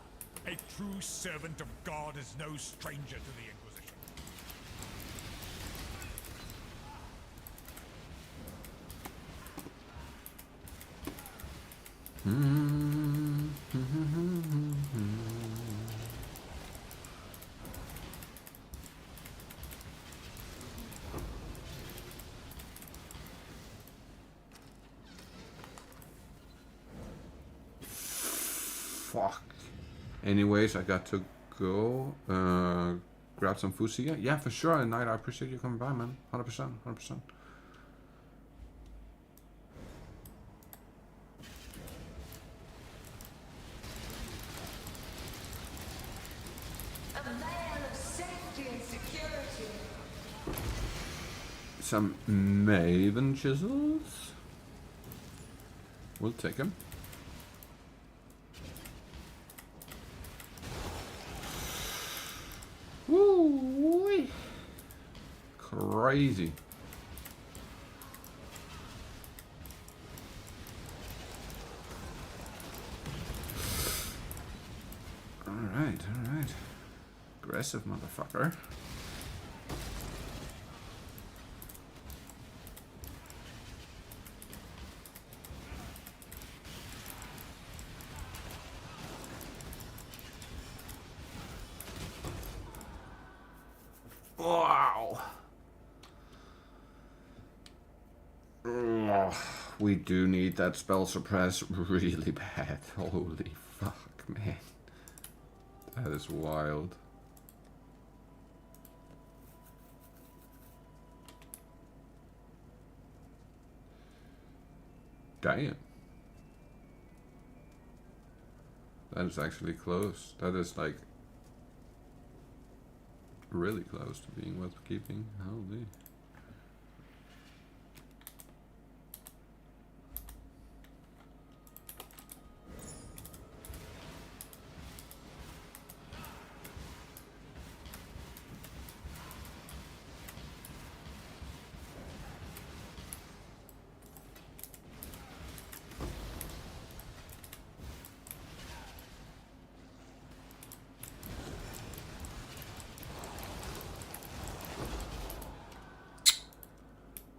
a true servant of God is no stranger to the Inquisition. Fuck. Anyways, I got to go grab some food. See ya. Yeah, for sure. Knight, I appreciate you coming by, man. 100%. 100%. A man of safety and security. Some Maven chisels. We'll take them. Woo! Crazy. Alright. Aggressive motherfucker. Wow. Oh, we do need that spell suppress really bad. Holy fuck, man. That is wild. Damn. That is actually close. That is like really close to being worth keeping. Holy.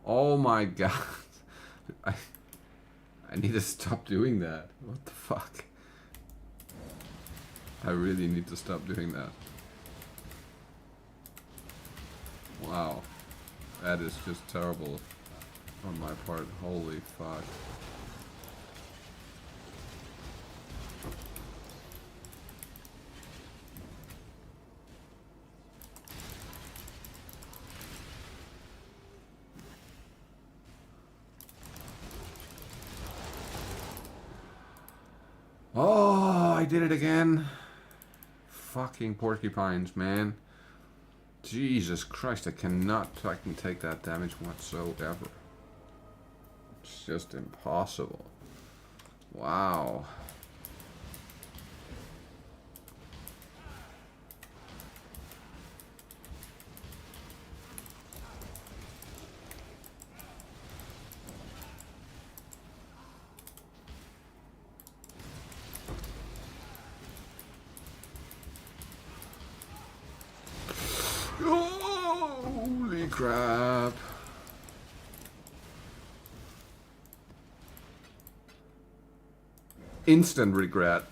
Oh my god. I need to stop doing that. What the fuck? I really need to stop doing that. Wow. That is just terrible on my part. Holy fuck. Oh, I did it again. Fucking porcupines, man. Jesus Christ, I cannot fucking take that damage whatsoever. It's just impossible. Wow. Holy crap. Instant regret.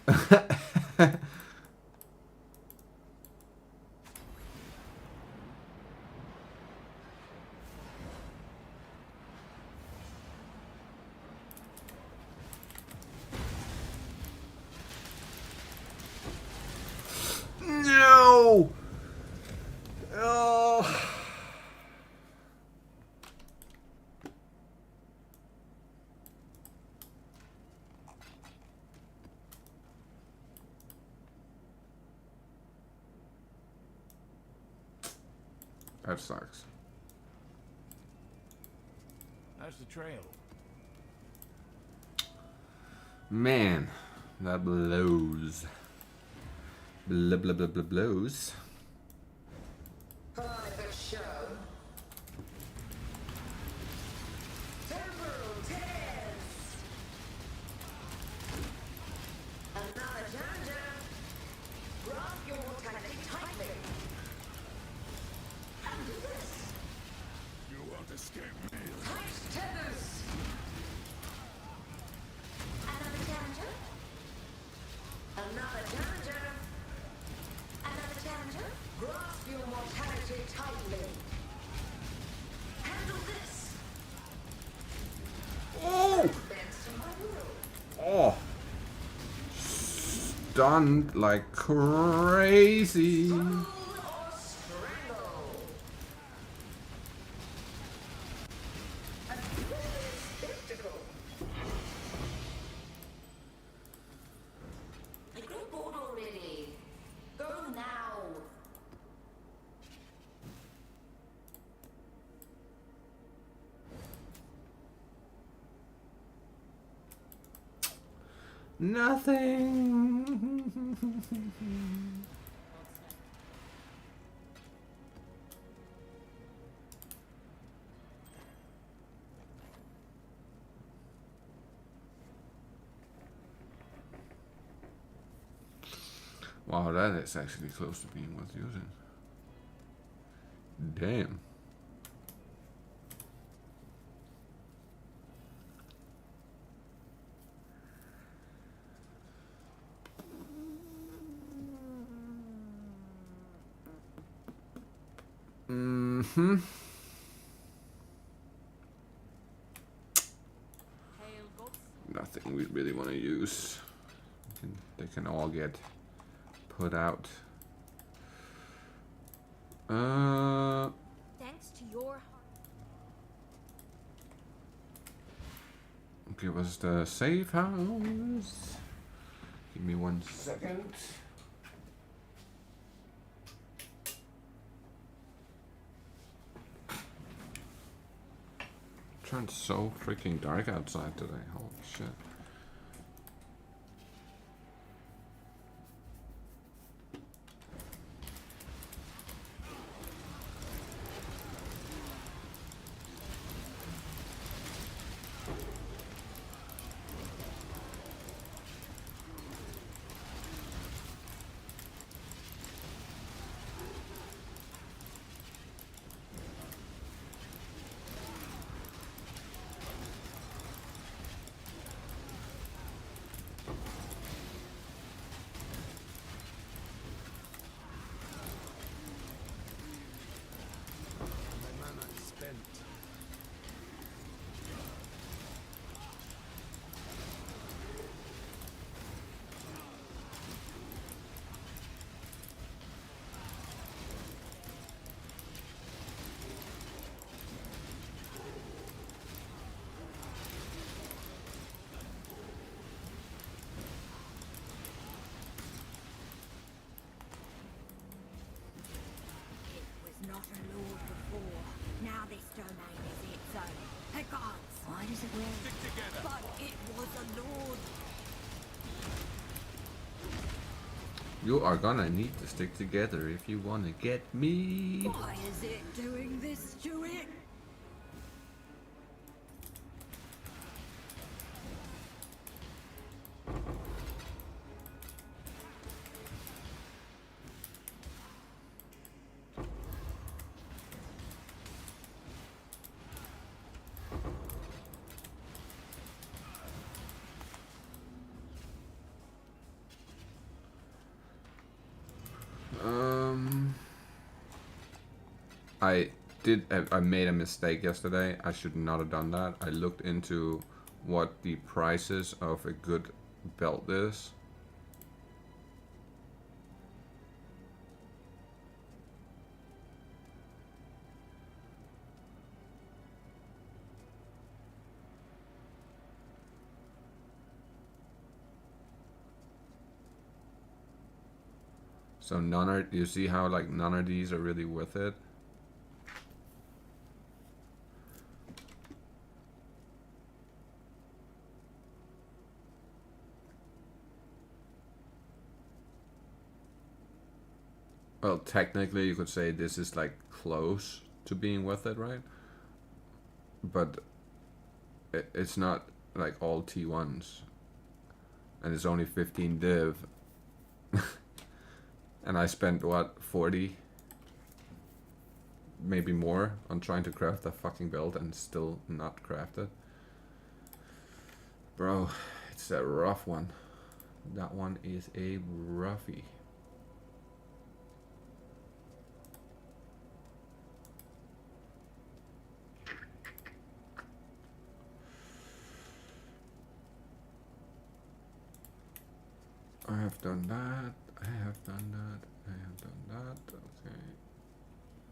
No! Oh. That sucks. How's the trail? Man, that blows. Blah blah blah blah blows. Private show. Temporal 10. escape me. Tennis! Another challenger? Another challenger? Another challenger? Grasp your mortality tightly. Handle this! Oh! Bends to my will. Oh! Stunned like crazy. Struggle or strangle. A thrilling spectacle. I grew bored already. Go now. Nothing. Wow, that is actually close to being worth using. Damn. Mm-hmm. Hail gods. Nothing we really want to use. They can all get put out. Thanks to your Give us the safe house. Give me 1 second. Turned so freaking dark outside today. Holy shit. not a lord before. Now this domain is its own. Hey gods! Why does it wear? Stick together. But it was a lord. You are gonna need to stick together if you wanna get me. Why is it doing this to it? I made a mistake yesterday. I should not have done that. I looked into what the prices of a good belt is. So none are, you see how like none of these are really worth it? Well, technically you could say this is like close to being worth it, right? But it's not like all T1s. And it's only 15 div. And I spent what, 40 maybe more on trying to craft that fucking build and still not craft it. Bro, it's a rough one. That one is a roughie. I have done that. I have done that. I have done that. Okay.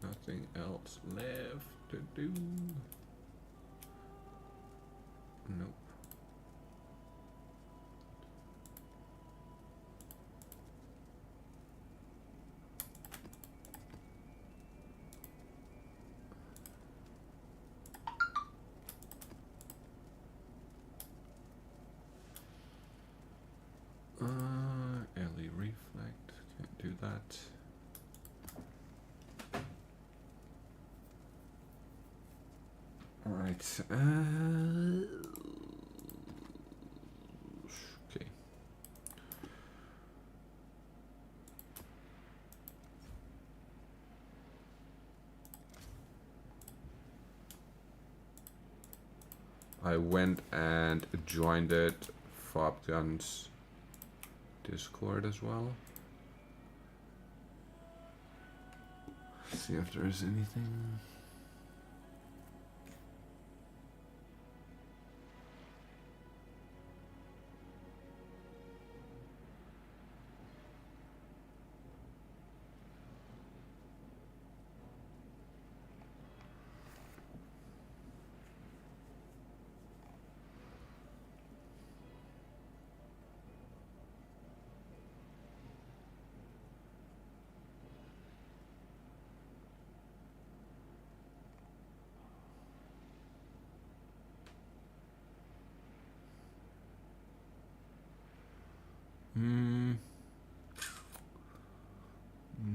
Nothing else left to do. Nope. LE reflect, can't do that. Alright, okay. I went and joined it, Fobgun's Discord as well. See if there's anything.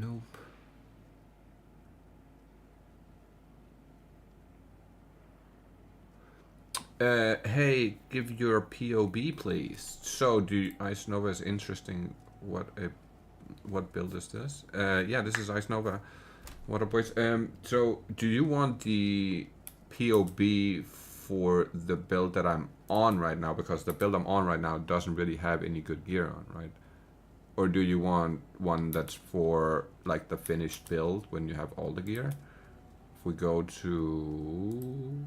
Nope. Hey, give your POB please. So, Ice Nova is interesting. What build is this? Yeah, this is Ice Nova. What up, boys? So do you want the POB for the build that I'm on right now? Because the build I'm on right now doesn't really have any good gear on, right? Or do you want one that's for like the finished build when you have all the gear? If we go to...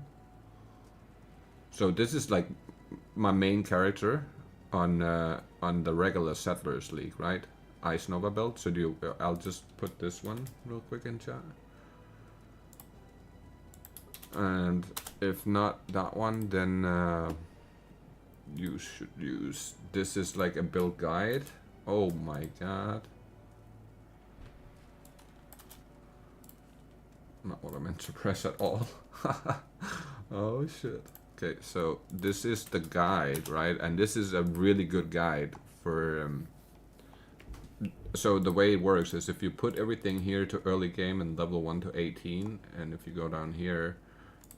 So this is like my main character on the regular Settlers League, right? Ice Nova build. So I'll just put this one real quick in chat. And if not that one, then you should use... This is like a build guide. Oh my god. Not what I meant to press at all. Oh shit. Okay, so this is the guide, right? And this is a really good guide for... so the way it works is if you put everything here to early game and level 1 to 18, and if you go down here,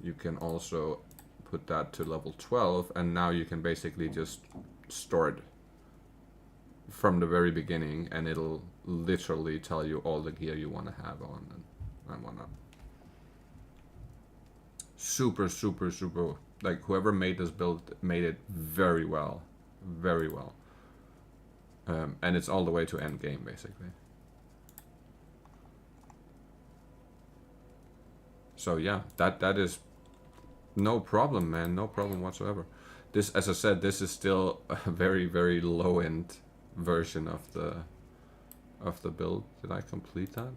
you can also put that to level 12, and now you can basically just store it from the very beginning, and it'll literally tell you all the gear you want to have on and whatnot. Super, super, super... Like, whoever made this build made it very well. Very well. And it's all the way to end game, basically. So yeah, that is no problem, man. No problem whatsoever. This, as I said, this is still a very, very low-end version of the build. Did I complete that?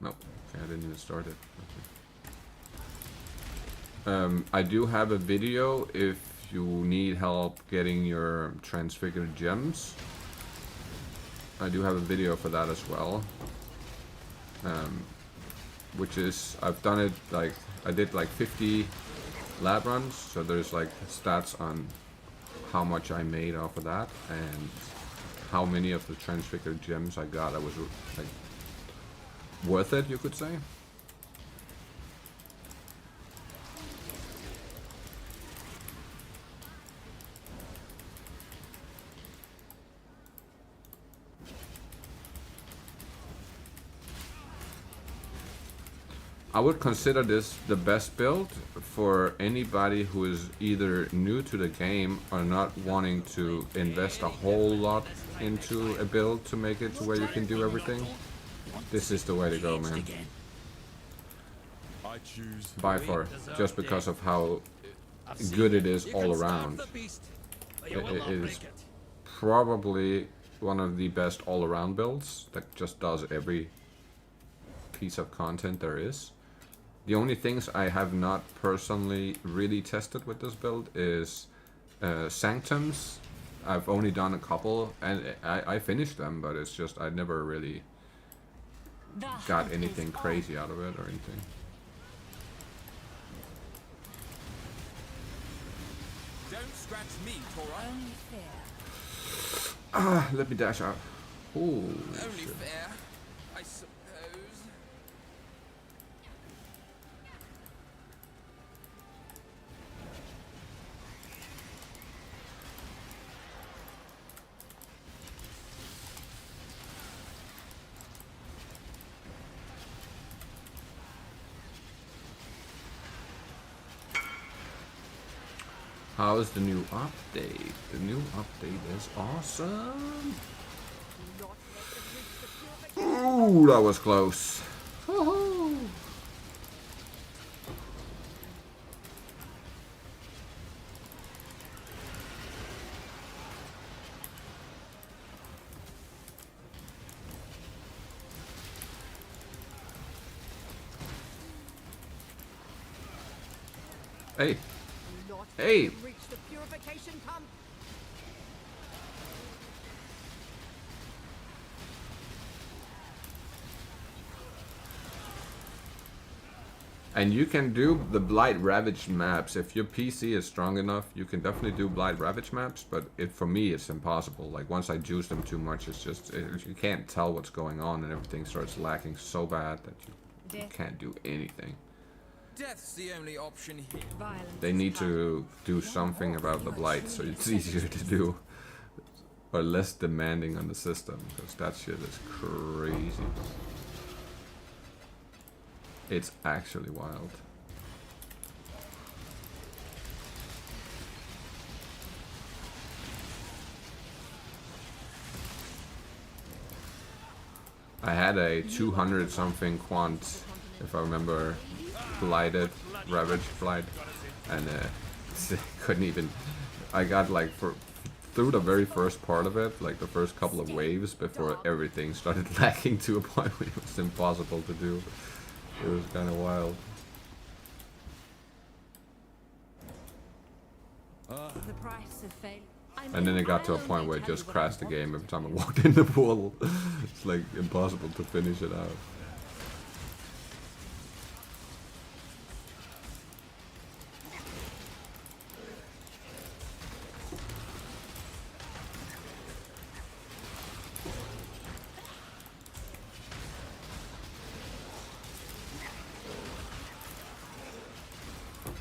No, okay, I didn't even start it. Okay. I do have a video if you need help getting your transfigured gems. I do have a video for that as well. Which is, I've done it like, I did like 50 lab runs, so there's like stats on how much I made off of that and how many of the transfigured gems I got. I was like worth it, you could say. I would consider this the best build for anybody who is either new to the game or not wanting to invest a whole lot into a build to make it to where you can do everything. This is the way to go, man. I choose. By far, just because of how good it is all around. It is probably one of the best all-around builds that just does every piece of content there is. The only things I have not personally really tested with this build is Sanctums. I've only done a couple, and I finished them, but it's just I never really got anything crazy out of it or anything. Don't scratch me, Tora. Only fair. Ah, let me dash out. Ooh, Only shit. fair, I suppose. How's the new update? The new update is awesome. Ooh, that was close. Woohoo. Hey. Hey. Reach the purification pump. And you can do the Blight Ravaged maps. If your PC is strong enough, you can definitely do Blight Ravaged maps, but for me, it's impossible. Like, once I juice them too much, it's just, you can't tell what's going on, and everything starts lacking so bad that you can't do anything. Death's the only option here. They need to do something about the Blight so it's easier to do. Or less demanding on the system, because that shit is crazy. It's actually wild. I had a 200 something quant, if I remember, blighted, ravaged blight, and couldn't even. I got like through the very first part of it, like the first couple of waves before everything started lacking to a point where it was impossible to do. It was kind of wild. The price of failure. And then it got to a point where it just crashed the game every time I walked in the portal. It's like impossible to finish it out.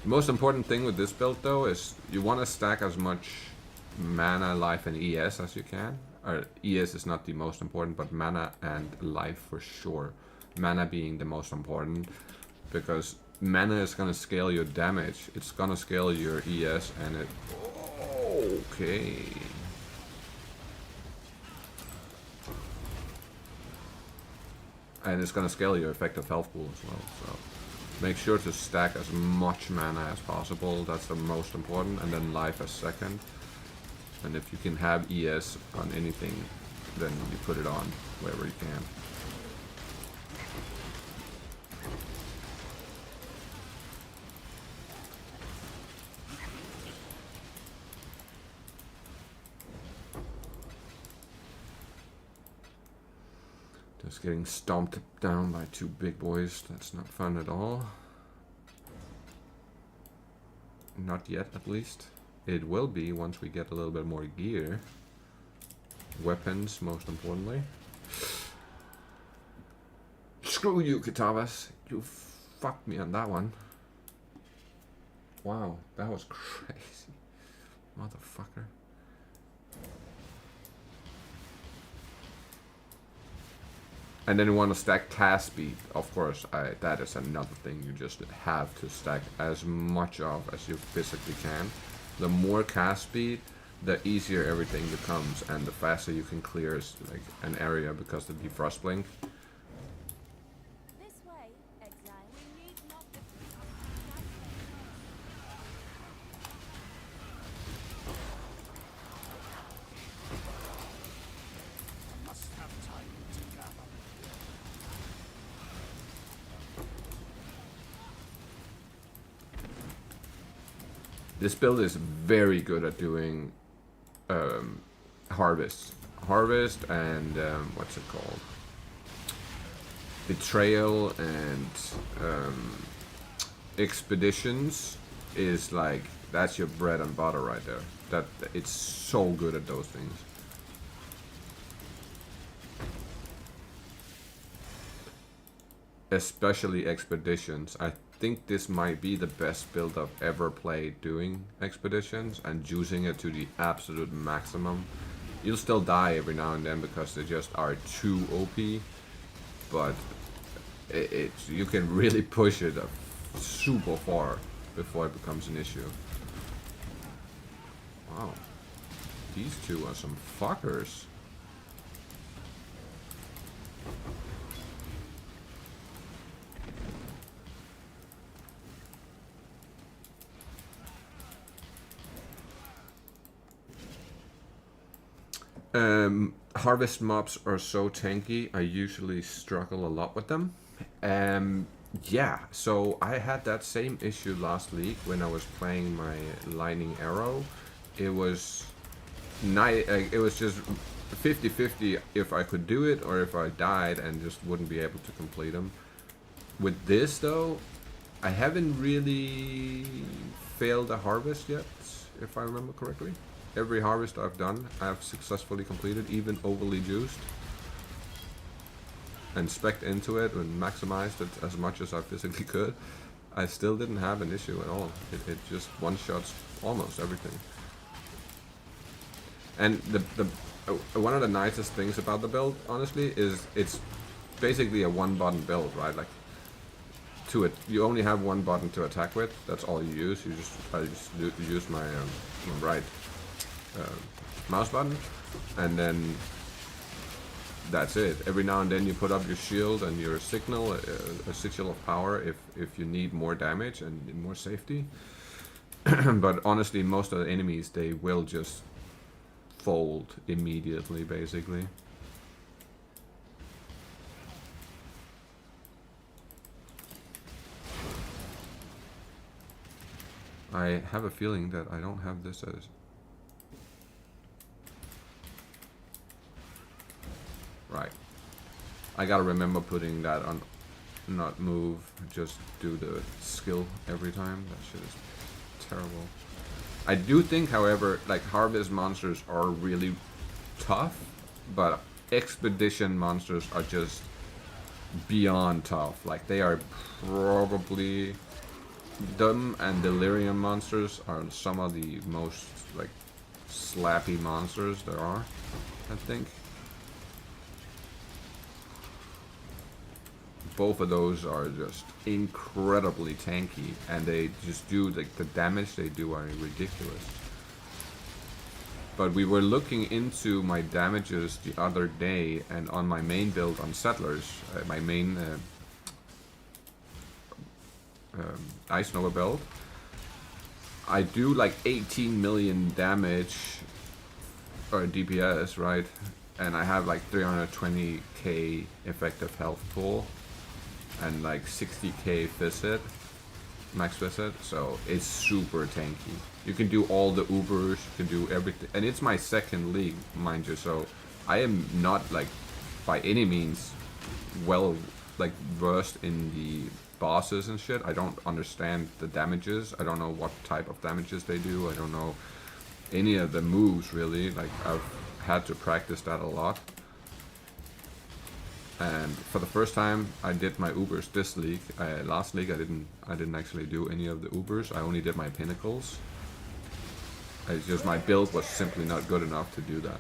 The most important thing with this build though is you want to stack as much mana, life and ES as you can. Or ES is not the most important, but mana and life for sure. Mana being the most important, because mana is going to scale your damage, it's going to scale your ES, and it... Okay. And it's going to scale your effective health pool as well, so... Make sure to stack as much mana as possible, that's the most important, and then life as second. And if you can have ES on anything, then you put it on wherever you can. Just getting stomped down by two big boys, that's not fun at all. Not yet, at least. It will be once we get a little bit more gear. Weapons, most importantly. Screw you, Kitavas. You fucked me on that one. Wow, that was crazy. Motherfucker. And then you want to stack cast speed. Of course, that is another thing you just have to stack as much of as you physically can. The more cast speed, the easier everything becomes, and the faster you can clear like an area because of the defrost blink. This way, exile. We need not the Must have time to gather. This build is very good at doing harvest and what's it called? Betrayal and expeditions is like, that's your bread and butter right there. That it's so good at those things. Especially expeditions. I think this might be the best build I've ever played doing expeditions and using it to the absolute maximum. You'll still die every now and then because they just are too OP, but you can really push it super far before it becomes an issue. Wow, these two are some fuckers. Harvest mobs are so tanky, I usually struggle a lot with them. Yeah, so I had that same issue last league when I was playing my lightning arrow. It was it was just 50-50 if I could do it or if I died and just wouldn't be able to complete them. With this though, I haven't really failed a harvest yet, if I remember correctly. Every harvest I've done, I've successfully completed, even overly juiced. And spec'd into it and maximized it as much as I physically could. I still didn't have an issue at all. It just one-shots almost everything. And one of the nicest things about the build, honestly, is it's basically a one-button build, right? Like, you only have one button to attack with. That's all you use. I just use my right mouse button, and then that's it. Every now and then you put up your shield and your signal, a sigil of power if you need more damage and more safety. But honestly, most of the enemies, they will just fold immediately, basically. I have a feeling that I don't have this as... Right. I gotta remember putting that on not move, just do the skill every time. That shit is terrible. I do think, however, like harvest monsters are really tough, but expedition monsters are just beyond tough. Like they are probably... them and delirium monsters are some of the most like slappy monsters there are, I think. Both of those are just incredibly tanky, and they just do like the damage they do are ridiculous. But we were looking into my damages the other day, and on my main build on Settlers, my main Ice Nova build, I do like 18 million damage or DPS, right? And I have like 320k effective health pool and like 60k visit, max visit, so it's super tanky. You can do all the Ubers, you can do everything, and it's my second league, mind you, so I am not like by any means well like versed in the bosses and shit. I don't understand the damages. I don't know what type of damages they do. I don't know any of the moves really. Like I've had to practice that a lot. And for the first time I did my Ubers this league. Last league I didn't actually do any of the Ubers. I only did my pinnacles. It's just my build was simply not good enough to do that.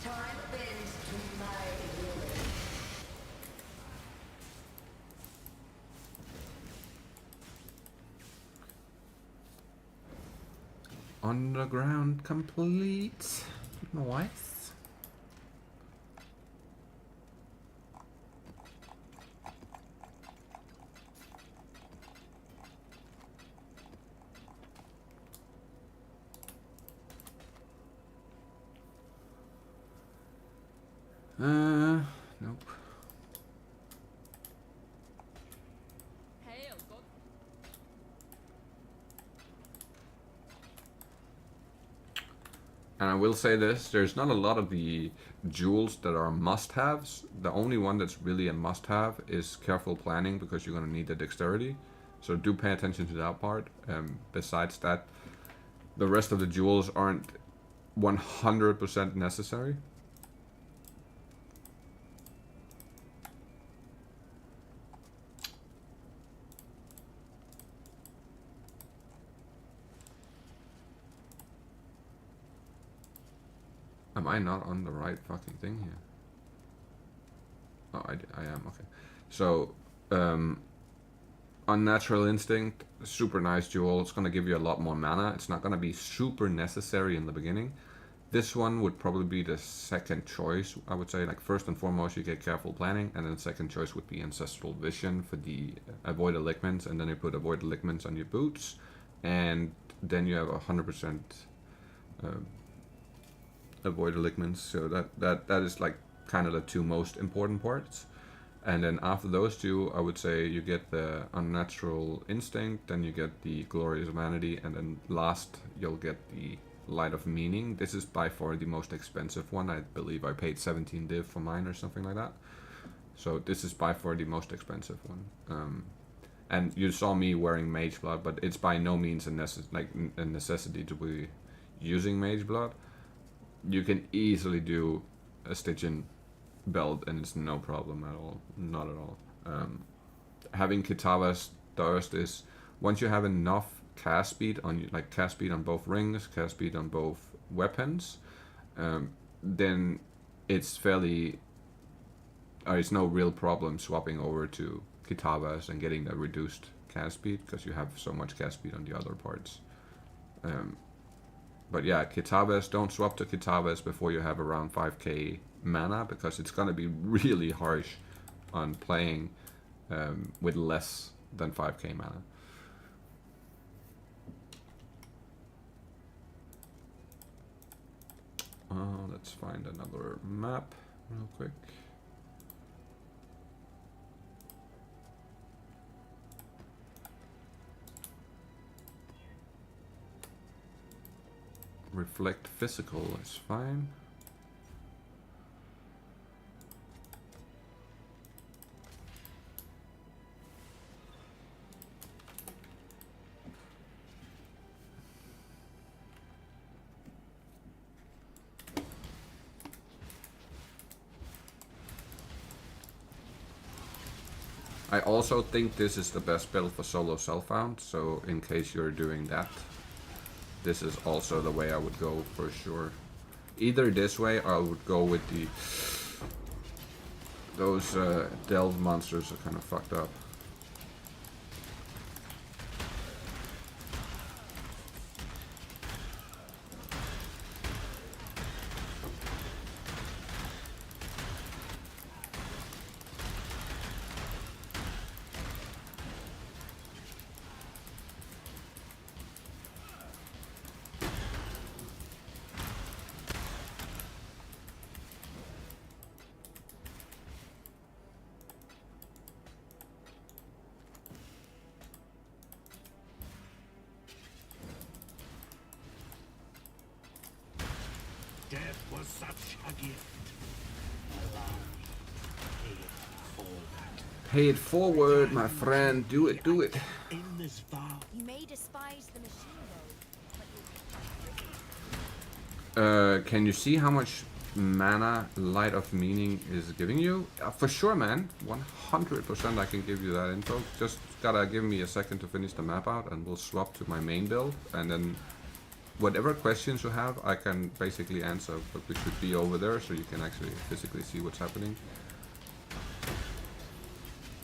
Time bends to my will. Underground complete. Nice. Nope. Hail, God. And I will say this, there's not a lot of the jewels that are must-haves. The only one that's really a must-have is careful planning, because you're going to need the dexterity. So do pay attention to that part. Besides that, the rest of the jewels aren't 100% necessary. Am I not on the right fucking thing here? Oh, I am, okay. So, Unnatural Instinct, super nice jewel. It's going to give you a lot more mana. It's not going to be super necessary in the beginning. This one would probably be the second choice, I would say. Like, first and foremost, you get Careful Planning, and then second choice would be Ancestral Vision for the Avoid Aligments, and then you put Avoid Aligments on your boots, and then you have 100% Avoid Aligments. So that is like kind of the two most important parts. And then after those two, I would say you get the Unnatural Instinct, then you get the Glorious Vanity, and then last you'll get the Light of Meaning. This is by far the most expensive one. I believe I paid 17 div for mine or something like that. So this is by far the most expensive one. And you saw me wearing Mage Blood, but it's by no means a necessity to be using Mage Blood. You can easily do a Stygian belt and it's no problem at all. Not at all. Having Kitava's Thirst is, once you have enough cast speed on like cast speed on both rings, cast speed on both weapons, then it's fairly it's no real problem swapping over to Kitava's and getting the reduced cast speed, because you have so much cast speed on the other parts. But yeah, Kitava's, don't swap to Kitava's before you have around 5k mana, because it's gonna be really harsh on playing with less than 5k mana. Let's find another map real quick. Reflect Physical is fine. I also think this is the best build for solo Self-Found, so in case you're doing that, this is also the way I would go for sure. Either this way, or I would go with the those delve monsters are kind of fucked up. Death was such a gift. Allow me to pay it forward. Pay it forward, my friend. Do it, do it. In this vow, You may despise the machine, though. Can you see how much mana Light of Meaning is giving you? For sure, man. 100% I can give you that info. Just gotta give me a second to finish the map out, and we'll swap to my main build, and then whatever questions you have, I can basically answer, but we should be over there so you can actually physically see what's happening.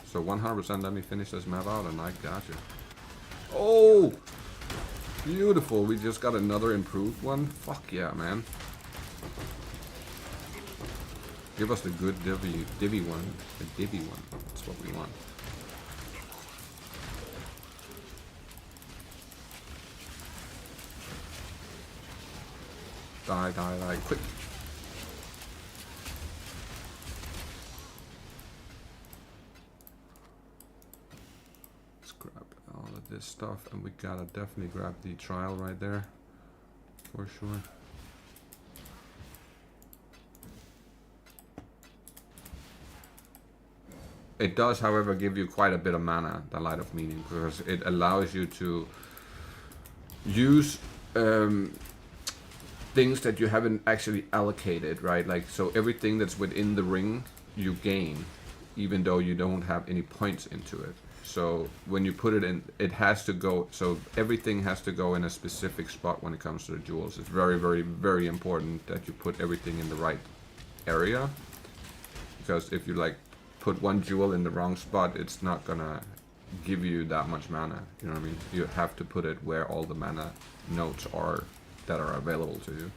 So 100% let me finish this map out and I got you. Oh! Beautiful, we just got another improved one. Fuck yeah, man. Give us the good divvy one. The divvy one. That's what we want. Die, die, die, quick. Let's grab all of this stuff, and we gotta definitely grab the trial right there. For sure. It does, however, give you quite a bit of mana, the Light of Meaning, because it allows you to use things that you haven't actually allocated, right? Like, so everything that's within the ring, you gain, even though you don't have any points into it. So when you put it in, it has to go, so everything has to go in a specific spot when it comes to the jewels. It's very, very, very important that you put everything in the right area, because if you like put one jewel in the wrong spot, it's not gonna give you that much mana, you know what I mean? You have to put it where all the mana nodes are that are available to you.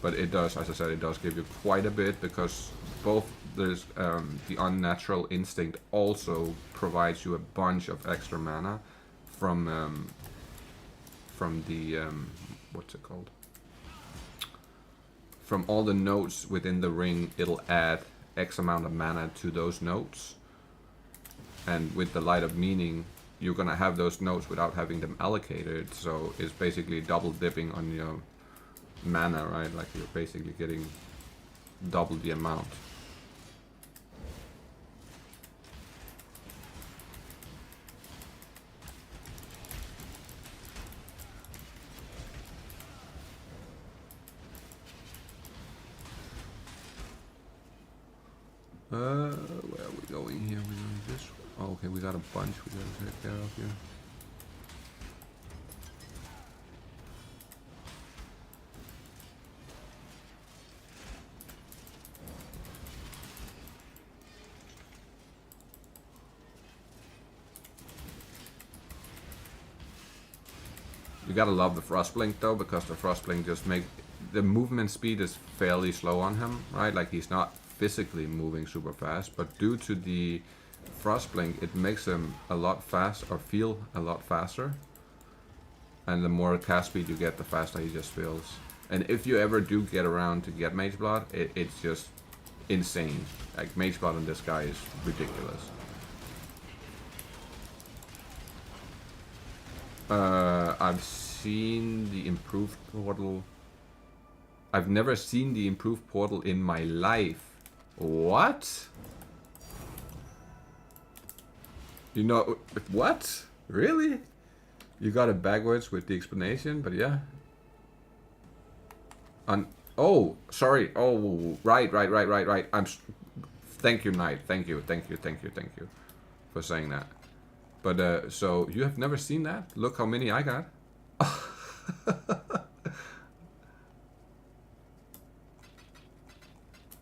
But it does, as I said, it does give you quite a bit, because both there's the Unnatural Instinct also provides you a bunch of extra mana from the what's it called? From all the nodes within the ring, it'll add X amount of mana to those nodes. And with the Light of Meaning, you're gonna have those nodes without having them allocated, so it's basically double dipping on your mana, right? Like you're basically getting double the amount. Where are we going here? We're going this way. Oh, okay, we got a bunch we gotta take care of here. You gotta love the Frostblink though, because the Frostblink just make the movement speed is fairly slow on him, right? Like he's not physically moving super fast, but due to the Frostblink, it makes him a lot fast, or feel a lot faster. And the more cast speed you get, the faster he just feels. And if you ever do get around to get Mage Blood, it's just insane. Like Mage Blood on this guy is ridiculous. I've seen the improved portal. I've never seen the improved portal in my life. What? You know, what? Really? You got it backwards with the explanation, but yeah. Oh, sorry. Oh, right. Thank you, Knight. Thank you for saying that. But, so, you have never seen that? Look how many I got.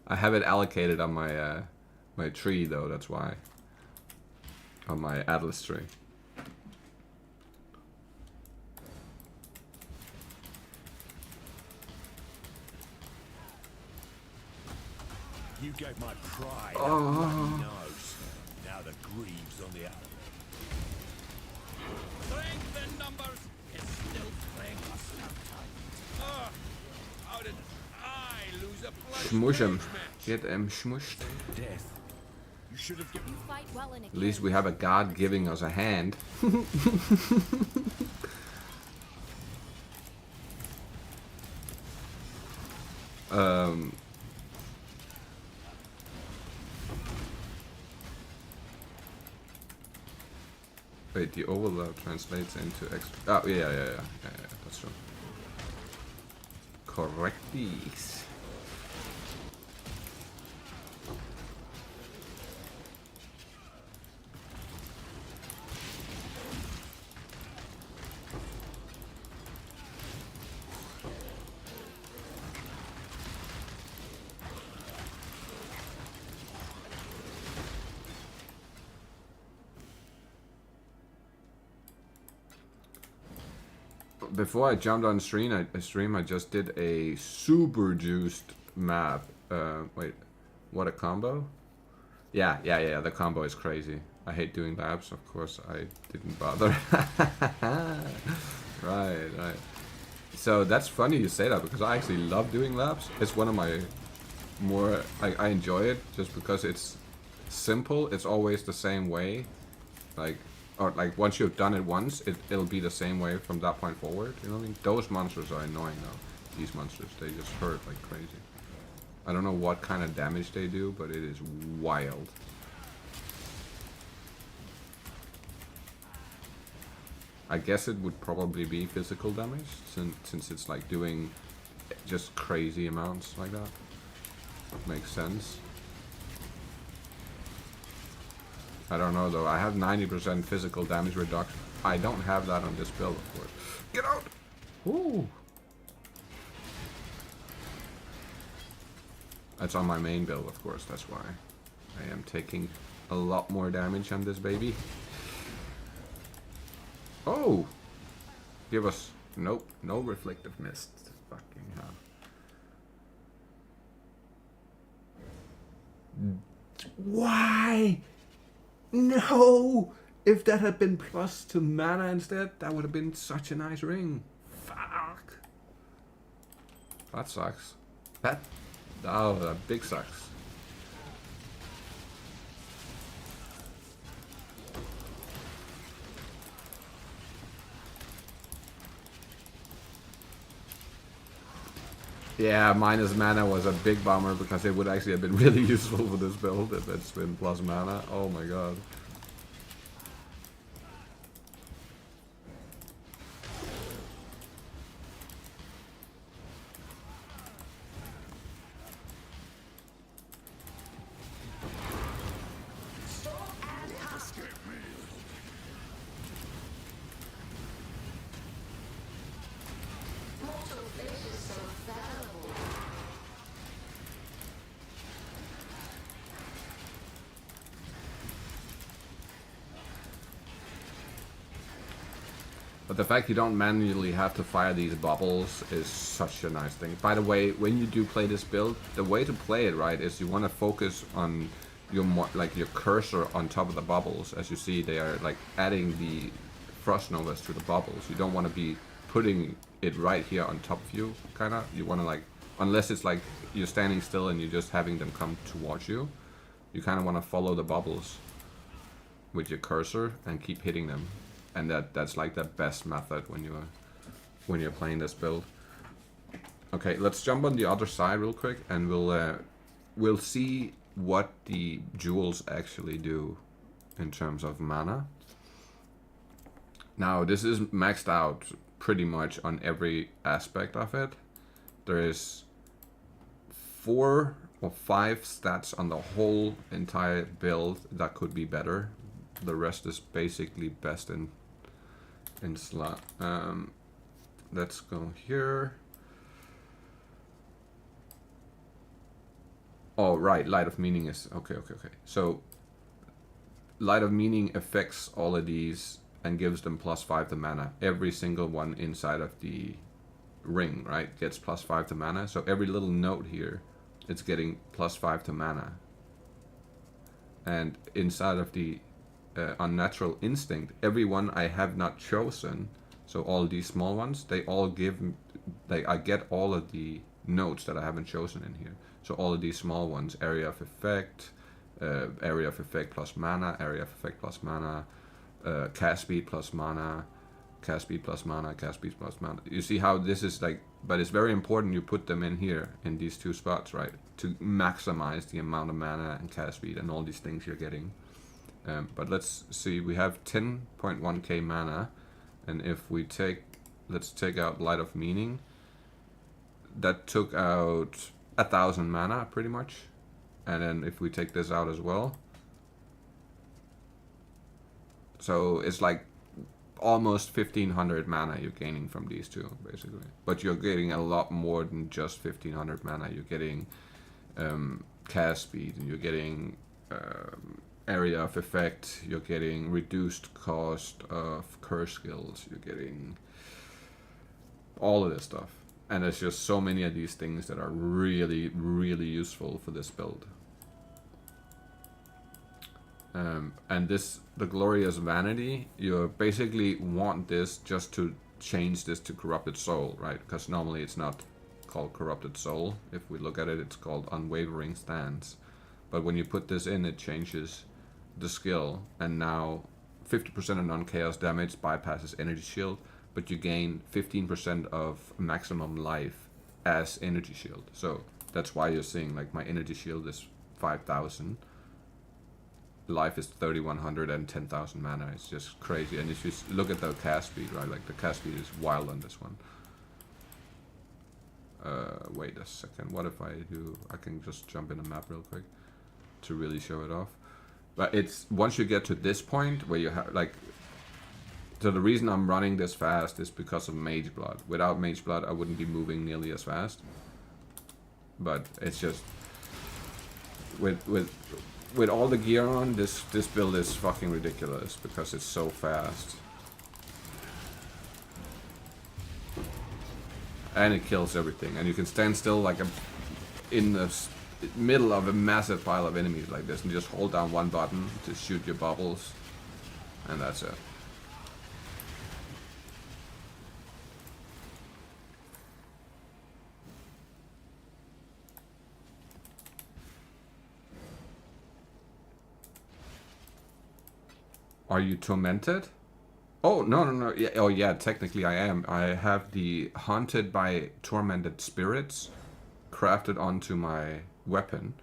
I have it allocated on my, my tree, though, that's why. On my Atlas tree. You gave my pride a bloody nose. Now the greaves on the other. Strength in numbers is still strength. How did I lose a bloody Smush him. rage match? Get him smushed. Death. You should have given. You fight well in a At least game. we have a god giving us a hand. Wait, the overlap translates into extra. Oh, yeah, that's true. Correcties. before I jumped on stream, I just did a super juiced map. Wait, what a combo? Yeah. The combo is crazy. I hate doing labs, of course. I didn't bother. Right. So that's funny you say that because I actually love doing labs. It's one of my more. I enjoy it just because it's simple. It's always the same way. Or once you've done it once, it'll be the same way from that point forward. You know what I mean? Those monsters are annoying though. These monsters, they just hurt like crazy. I don't know what kind of damage they do, but it is wild. I guess it would probably be physical damage, since it's like doing just crazy amounts like that. Makes sense. I don't know though, I have 90% physical damage reduction. I don't have that on this build, of course. Get out! Woo! That's on my main build, of course, that's why. I am taking a lot more damage on this baby. Oh! Give us... Nope, no reflective mist. Fucking hell. Why? No! If that had been plus to mana instead, that would have been such a nice ring. Fuck. That sucks. Oh, that big sucks. Yeah, minus mana was a big bummer because it would actually have been really useful for this build if it's been plus mana. Oh my god. But the fact you don't manually have to fire these bubbles is such a nice thing. By the way, when you do play this build, the way to play it right is you want to focus on your your cursor on top of the bubbles. As you see, they are like adding the frost novas to the bubbles. You don't want to be putting it right here on top of you, kind of. You want to like, unless it's like you're standing still and you're just having them come towards you, you kind of want to follow the bubbles with your cursor and keep hitting them. And that's like the best method when you're playing this build. Okay, let's jump on the other side real quick, and we'll see what the jewels actually do in terms of mana. Now this is maxed out pretty much on every aspect of it. There is 4 or 5 stats on the whole entire build that could be better. The rest is basically best in slot. Let's go here. Oh right, Light of Meaning is okay. So Light of Meaning affects all of these and gives them +5 to mana. Every single one inside of the ring, right, gets +5 to mana. So every little note here, it's getting +5 to mana. And inside of the Unnatural Instinct, every one I have not chosen, so all these small ones, they all give, like, I get all of the notes that I haven't chosen in here. So all of these small ones, Area of Effect plus mana, Area of Effect plus mana, Cast Speed plus mana, Cast Speed plus mana, Cast Speed plus mana. You see how this is like, but it's very important you put them in here, in these 2 spots, right, to maximize the amount of mana and Cast Speed and all these things you're getting. But let's see, we have 10.1k mana, and if we let's take out Light of Meaning, that took out 1,000 mana pretty much. And then if we take this out as well, so it's like almost 1,500 mana you're gaining from these 2 basically. But you're getting a lot more than just 1,500 mana. You're getting Cast Speed, and you're getting Area of Effect, you're getting reduced cost of curse skills, you're getting all of this stuff. And there's just so many of these things that are really, really useful for this build. And this, the Glorious Vanity, you basically want this just to change this to Corrupted Soul, right? Because normally it's not called Corrupted Soul. If we look at it, it's called Unwavering Stance. But when you put this in, it changes the skill, and now 50% of non-chaos damage bypasses energy shield, but you gain 15% of maximum life as energy shield. So that's why you're seeing like my energy shield is 5,000, life is 3,100, and 10,000 mana. It's just crazy. And if you look at the cast speed, right, like the cast speed is wild on this one. Wait a second, what if I do, I can just jump in the map real quick to really show it off. But it's, once you get to this point where you have like, so the reason I'm running this fast is because of Mage Blood. Without Mage Blood I wouldn't be moving nearly as fast. But it's just, with all the gear on, this build is fucking ridiculous because it's so fast. And it kills everything, and you can stand still like in the middle of a massive pile of enemies like this and just hold down one button to shoot your bubbles, and that's it. Are you tormented? Oh, no. Yeah, oh, yeah, technically I am. I have the Haunted by Tormented Spirits crafted onto my weapon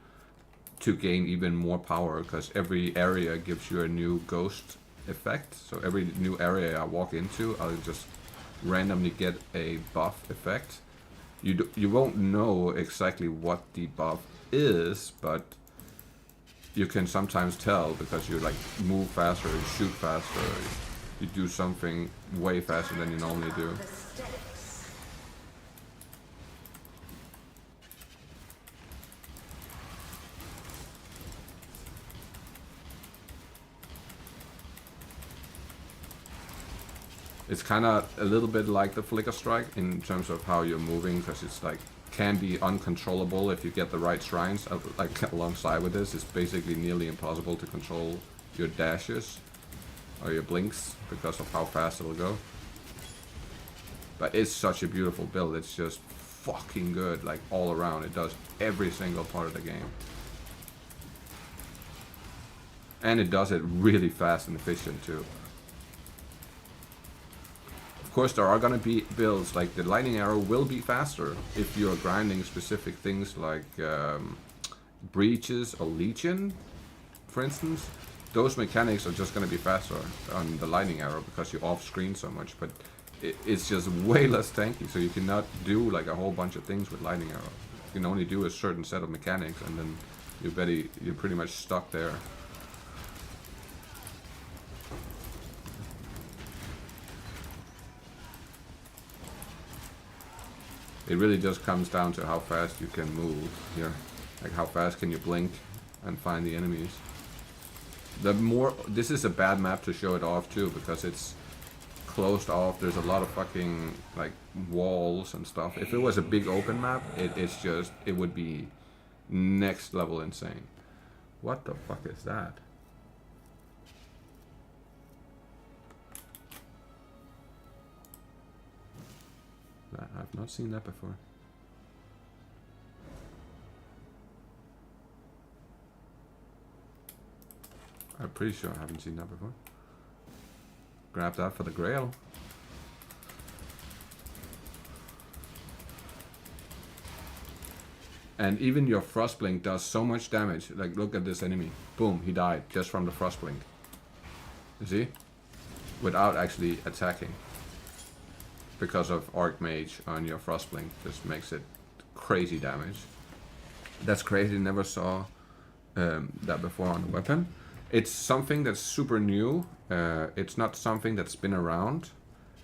to gain even more power, because every area gives you a new ghost effect. So every new area I walk into, I'll just randomly get a buff effect. You won't know exactly what the buff is, but you can sometimes tell because you like move faster, you shoot faster, you do something way faster than you normally do. It's kind of a little bit like the Flicker Strike in terms of how you're moving, because it's like can be uncontrollable if you get the right shrines. Like alongside with this, it's basically nearly impossible to control your dashes or your blinks because of how fast it'll go. But it's such a beautiful build. It's just fucking good, like all around. It does every single part of the game. And it does it really fast and efficient too. Of course, there are gonna be builds like the Lightning Arrow will be faster if you're grinding specific things like Breaches or Legion, for instance. Those mechanics are just gonna be faster on the Lightning Arrow because you're off screen so much, but it's just way less tanky, so you cannot do like a whole bunch of things with Lightning Arrow. You can only do a certain set of mechanics, and then you're pretty much stuck there. It really just comes down to how fast you can move here. Like how fast can you blink and find the enemies. This is a bad map to show it off too, because it's closed off. There's a lot of fucking like walls and stuff. If it was a big open map, it would be next level insane. What the fuck is that? I've not seen that before. I'm pretty sure I haven't seen that before. Grab that for the Grail. And even your Frostblink does so much damage. Like, look at this enemy. Boom, he died just from the Frostblink. You see? Without actually attacking. Because of Archmage on your Frostblink just makes it crazy damage. That's crazy, never saw that before on the weapon. It's something that's super new. It's not something that's been around.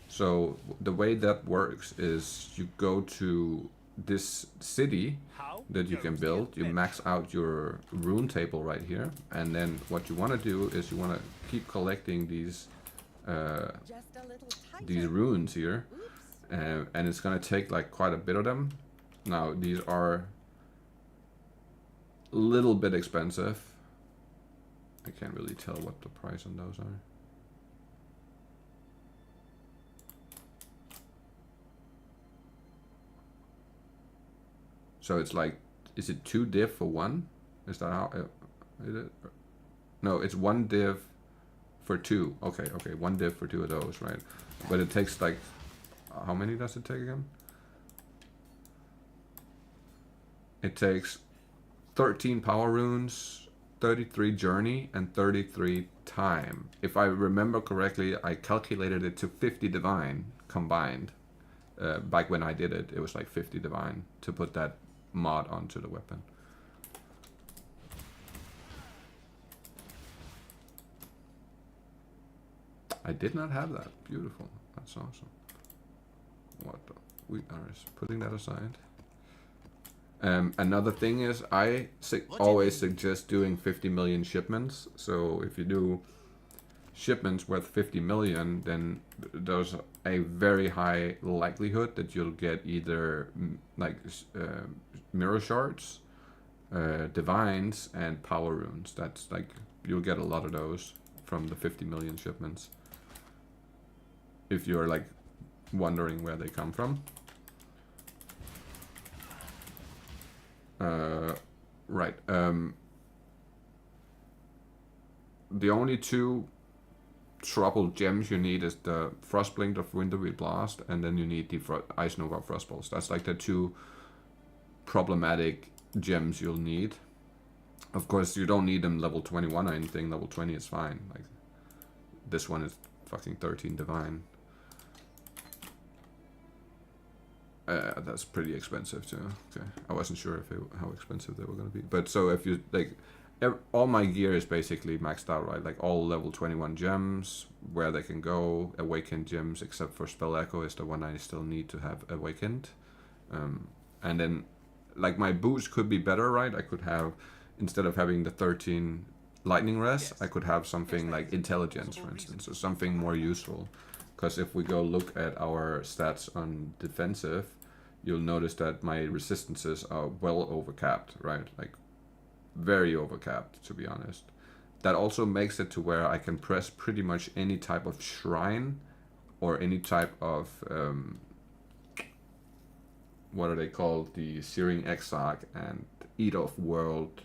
So the way that works is you go to this city that you can build. You max out your rune table right here. And then what you want to do is you want to keep collecting these runes here. and it's gonna take like quite a bit of them. Now these are a little bit expensive. I can't really tell what the price on those are. So it's like, is it 2 div for 1? Is that how is it? No, it's 1 div for 2. Okay, 1 div for 2 of those, right? But it takes like, how many does it take again? It takes 13 power runes, 33 journey, and 33 time. If I remember correctly, I calculated it to 50 divine combined. Back when I did it, it was like 50 divine to put that mod onto the weapon. I did not have that. Beautiful. That's awesome. What the? We are putting that aside. Another thing is I always suggest doing 50 million shipments. So if you do shipments worth 50 million, then there's a very high likelihood that you'll get either like mirror shards, divines, and power runes. That's like, you'll get a lot of those from the 50 million shipments, if you're like wondering where they come from. Right. The only 2 troubled gems you need is the Frostblink of Winterweed Blast, and then you need the Ice Nova Frostballs. That's like the 2 problematic gems you'll need. Of course, you don't need them level 21 or anything. Level 20 is fine. Like, this one is fucking 13 divine. That's pretty expensive too. Okay, I wasn't sure how expensive they were gonna be. But so if you like, all my gear is basically maxed out, right? Like all level 21 gems, where they can go, awakened gems, except for Spell Echo is the one I still need to have awakened. And then, like, my boots could be better, right? I could have, instead of having the 13 lightning res, I could have something like intelligence, for instance, or something more useful. Because if we go look at our stats on defensive, you'll notice that my resistances are well overcapped, right? Like, very overcapped, to be honest. That also makes it to where I can press pretty much any type of shrine or any type of what are they called? The Searing Exarch and Eat of World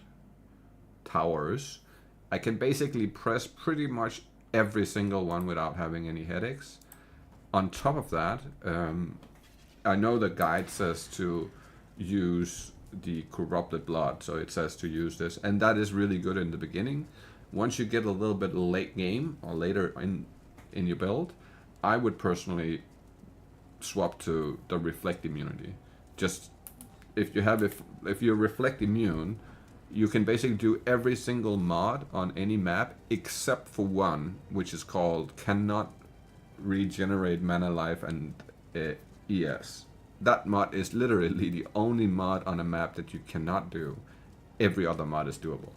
towers. I can basically press pretty much every single one without having any headaches. On top of that, I know the guide says to use the Corrupted Blood, so it says to use this, and that is really good in the beginning. Once you get a little bit late game or later in your build, I would personally swap to the Reflect Immunity. Just if you're Reflect Immune, you can basically do every single mod on any map except for one, which is called Cannot Regenerate Mana Life and ES. That mod is literally the only mod on a map that you cannot do. Every other mod is doable.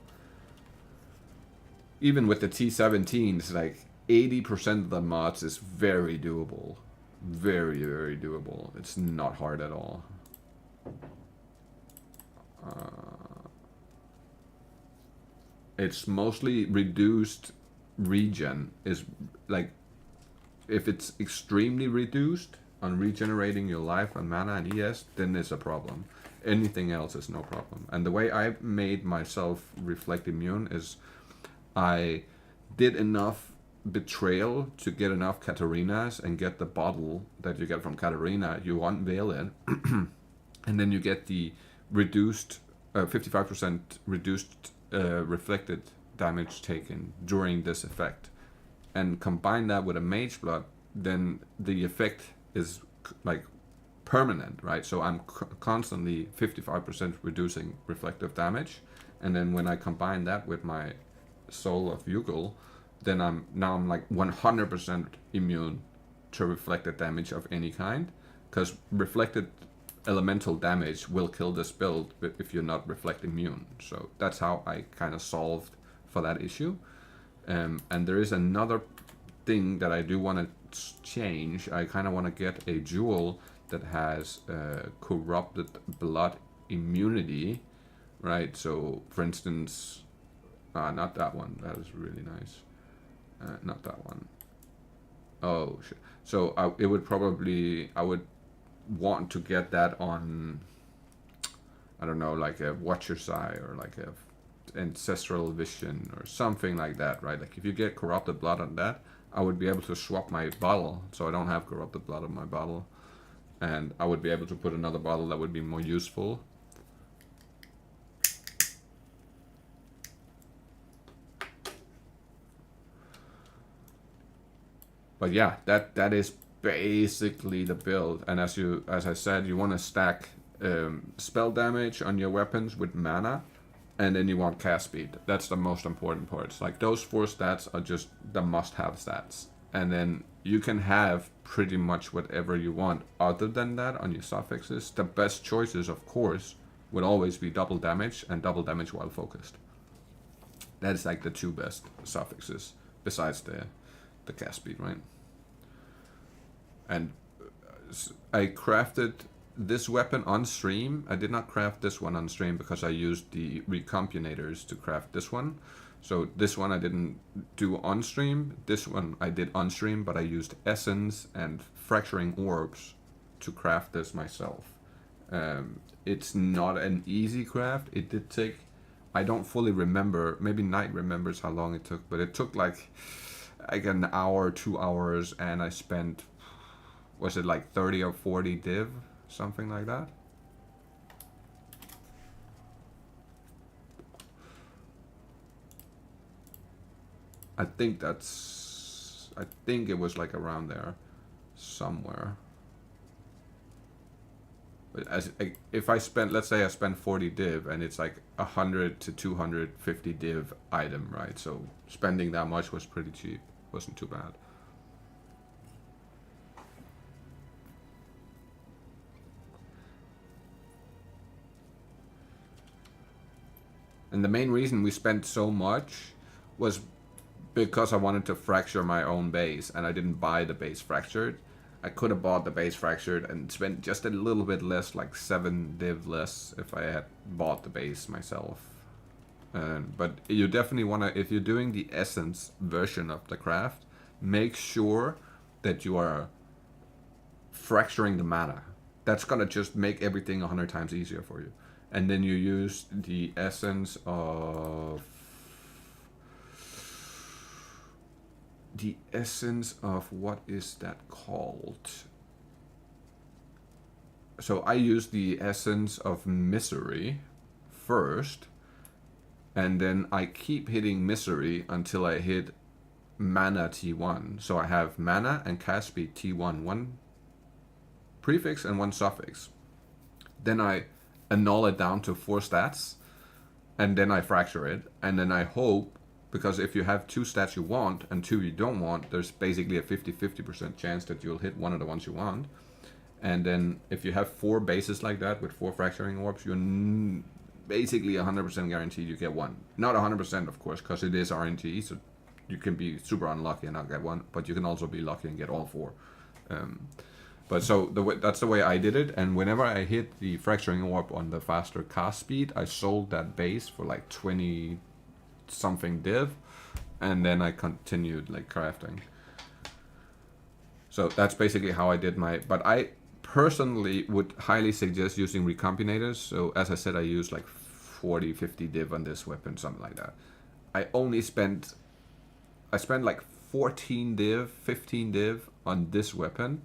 Even with the T17, it's like 80% of the mods is very doable. Very, very doable. It's not hard at all. It's mostly reduced regen. Is like, if it's extremely reduced on regenerating your life and mana and ES, then it's a problem. Anything else is no problem. And the way I made myself Reflect Immune is I did enough betrayal to get enough Katarinas and get the bottle that you get from Katarina. You unveil it, and then you get the reduced 55% reduced reflected damage taken during this effect, and combine that with a Mage Blood, then the effect is like permanent, right? So I'm constantly 55% reducing reflective damage, and then when I combine that with my Soul of Yugel, then I'm like 100% immune to reflected damage of any kind, because reflected elemental damage will kill this build if you're not reflect immune. So that's how I kind of solved for that issue. And there is another thing that I do want to change. I kind of want to get a jewel that has corrupted blood immunity, right? So, for instance, not that one. That is really nice. Not that one. Oh, shit. So it would probably, I would want to get that on, I don't know, like a Watcher's Eye or like a Ancestral Vision or something like that, right? Like if you get corrupted blood on that, I would be able to swap my bottle, so I don't have corrupted blood on my bottle, and I would be able to put another bottle that would be more useful. But yeah, that is basically the build. And as I said, you want to stack spell damage on your weapons with mana, and then you want cast speed. That's the most important parts. Like those 4 stats are just the must-have stats, and then you can have pretty much whatever you want other than that on your suffixes. The best choices, of course, would always be double damage and double damage while focused. That's like the 2 best suffixes besides the cast speed, right? And I crafted this weapon on stream. I did not craft this one on stream because I used the recombinators to craft this one. So this one I didn't do on stream. This one I did on stream, but I used essence and fracturing orbs to craft this myself. It's not an easy craft. It did take, I don't fully remember, maybe Knight remembers how long it took, but it took like an hour, 2 hours, and I spent, was it like 30 or 40 div? Something like that. I think it was like around there somewhere. But if I spent, let's say I spent 40 div and it's like 100 to 250 div item, right? So spending that much was pretty cheap. Wasn't too bad. And the main reason we spent so much was because I wanted to fracture my own base, and I didn't buy the base fractured. I could have bought the base fractured and spent just a little bit less, like 7 div less, if I had bought the base myself. But you definitely want to, if you're doing the essence version of the craft, make sure that you are fracturing the mana. That's gonna just make everything 100 times easier for you. And then you use the essence of what is that called? So I use the essence of misery first, and then I keep hitting misery until I hit mana T1. So I have mana and cast speed T1, 1 prefix and 1 suffix. Then I annul it down to 4 stats, and then I fracture it, and then I hope, because if you have 2 stats you want and 2 you don't want, there's basically a 50% chance that you'll hit one of the ones you want. And then if you have 4 bases like that with 4 fracturing orbs, you're basically 100% guaranteed you get one. Not 100%, of course, because it is RNG, so you can be super unlucky and not get one, but you can also be lucky and get all 4. But so that's the way I did it, and whenever I hit the fracturing orb on the faster cast speed, I sold that base for like 20 something div, and then I continued like crafting. So that's basically how I did my, but I personally would highly suggest using recombinators. So as I said, I used like 40-50 div on this weapon, something like that. I spent like 14 div, 15 div on this weapon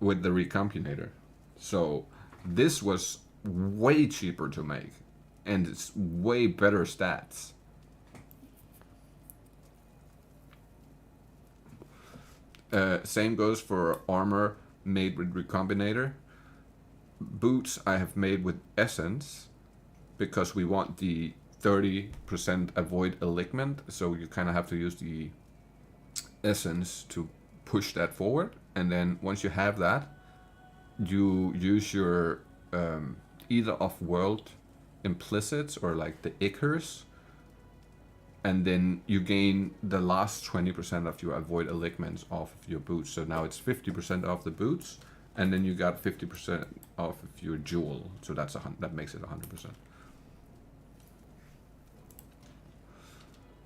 with the recombinator. So this was way cheaper to make, and it's way better stats. Same goes for armor made with recombinator. Boots I have made with essence, because we want the 30% avoid alignment, so you kind of have to use the essence to push that forward. And then once you have that, you use your either off-world implicits or like the Ichors and then you gain the last 20% of your avoid aligments off of your boots. So now it's 50% off the boots, and then you got 50% off of your jewel. So that makes it 100%.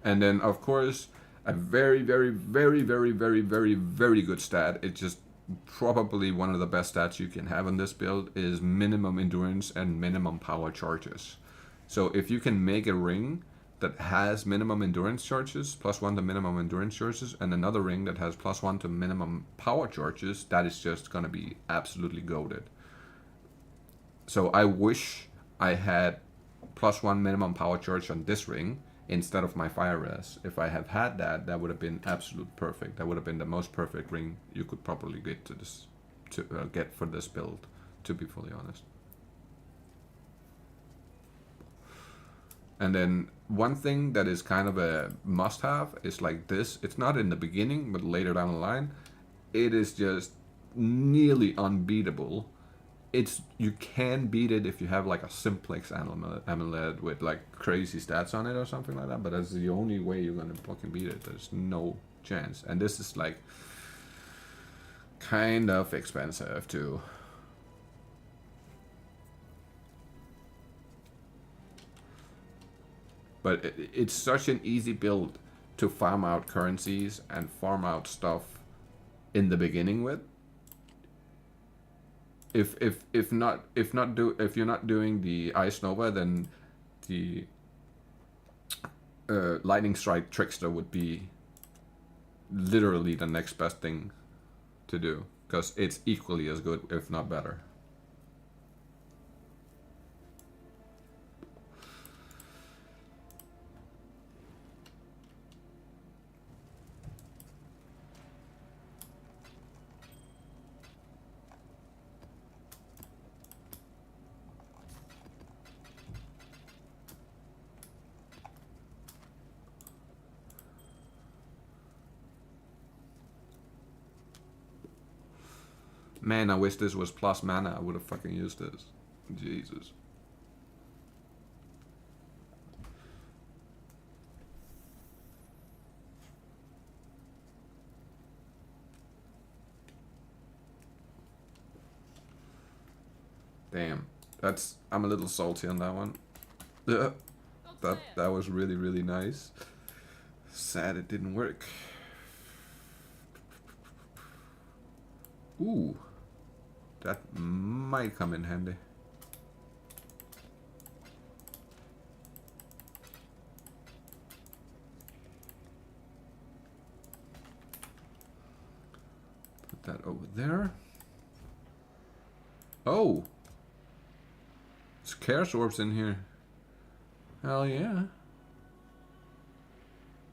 And then of course a very, very, very, very, very, very, very good stat. It's just probably one of the best stats you can have on this build is minimum endurance and minimum power charges. So if you can make a ring that has minimum endurance charges, +1 to minimum endurance charges, and another ring that has +1 to minimum power charges, that is just gonna be absolutely goated. So I wish I had +1 minimum power charge on this ring instead of my fire res. If I have had that, that would have been absolute perfect. That would have been the most perfect ring you could probably get get for this build, to be fully honest. And then one thing that is kind of a must-have is like this. It's not in the beginning, but later down the line, it is just nearly unbeatable. You can beat it if you have like a simplex amulet with like crazy stats on it or something like that. But that's the only way you're gonna fucking beat it. There's no chance. And this is like kind of expensive too. But it's such an easy build to farm out currencies and farm out stuff in the beginning with. If you're not doing the Ice Nova, then the Lightning Strike Trickster would be literally the next best thing to do, because it's equally as good, if not better. Man, I wish this was plus mana. I would have fucking used this. Jesus. Damn. I'm a little salty on that one. Yeah. That was really, really nice. Sad it didn't work. Ooh. That might come in handy. Put that over there. Oh! It's Chaos Orbs in here. Hell yeah.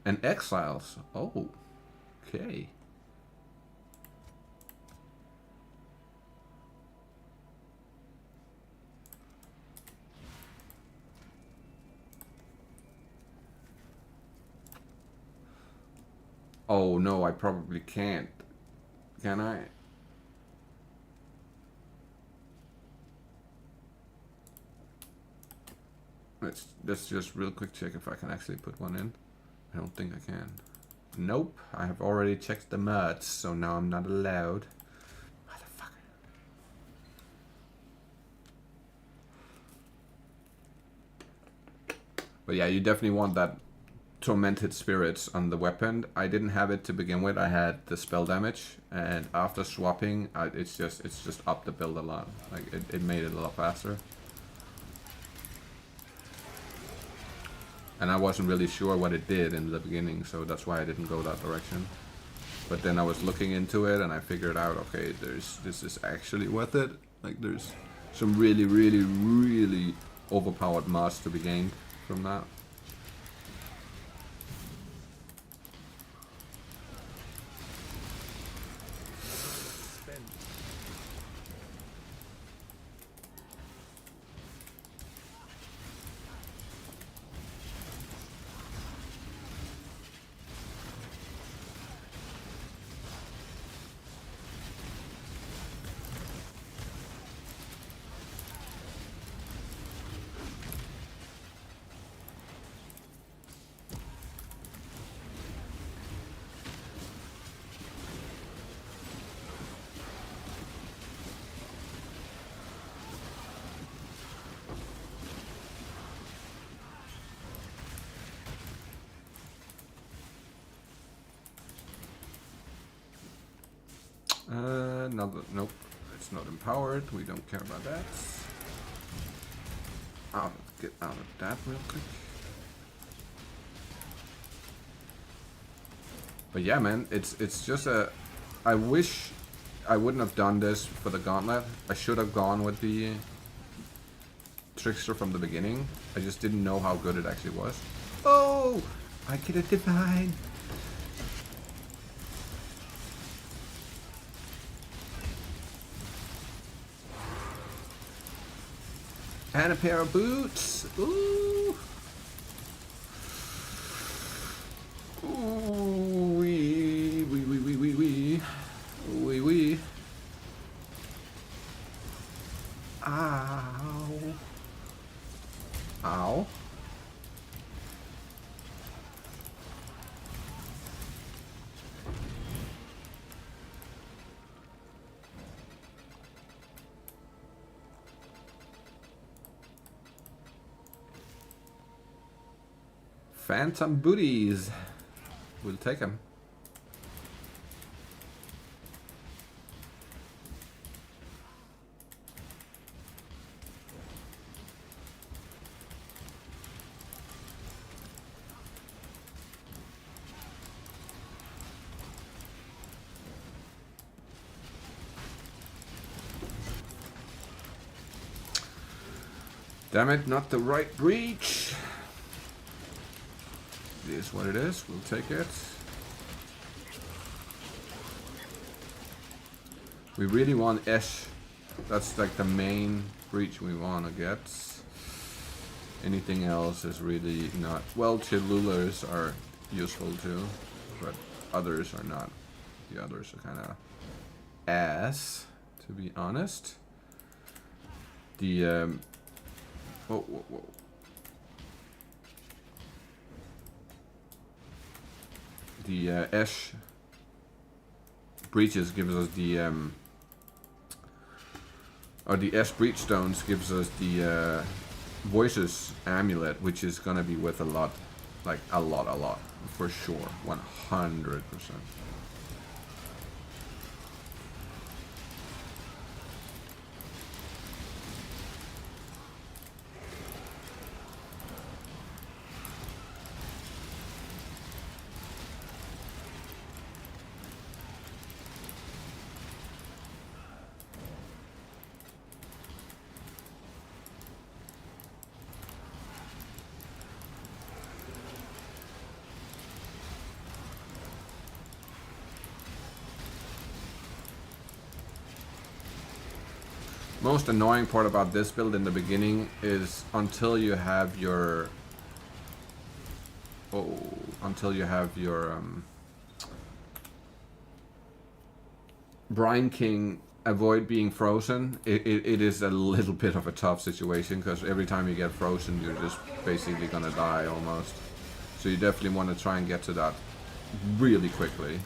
And Exiles. Oh. Okay. Oh no, I probably can't. Can I? Let's just real quick check if I can actually put one in. I don't think I can. Nope, I have already checked the mods, so now I'm not allowed. Motherfucker. But yeah, you definitely want that Tormented Spirits on the weapon. I didn't have it to begin with. I had the spell damage, and after swapping, it's just upped the build a lot. Like it made it a lot faster. And I wasn't really sure what it did in the beginning, so that's why I didn't go that direction. But then I was looking into it, and I figured out, okay, this is actually worth it. Like there's some really, really, really overpowered mods to be gained from that. Another, nope, it's not empowered. We don't care about that. Get out of that real quick. But yeah, man, it's just a. I wish I wouldn't have done this for the gauntlet. I should have gone with the trickster from the beginning. I just didn't know how good it actually was. Oh, I get a divine. And a pair of boots. Ooh. Ooh, wee. Ow. Ow. Phantom booties. We'll take them. Damn it, not the right breach. It is what it is. We'll take it. We really want Esh. That's like the main breach we want to get. Anything else is really not. Well, Chillulars are useful too, but others are not. The others are kind of ass, to be honest. The whoa. The Esh breaches gives us the or the Esh breach stones gives us the voices amulet, which is gonna be worth a lot, like a lot for sure, 100%. Most annoying part about this build in the beginning is until you have your Brine King avoid being frozen. It is a little bit of a tough situation because every time you get frozen you're just basically gonna die almost. So you definitely want to try and get to that really quickly.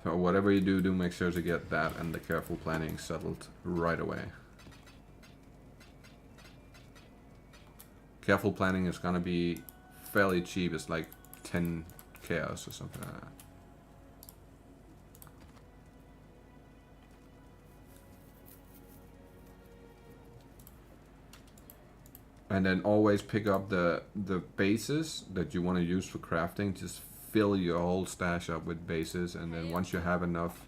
So whatever you do make sure to get that and the careful planning settled right away. Careful planning is gonna be fairly cheap. It's like 10 chaos or something like that. And then always pick up the bases that you want to use for crafting. Just fill your whole stash up with bases, and then once you have enough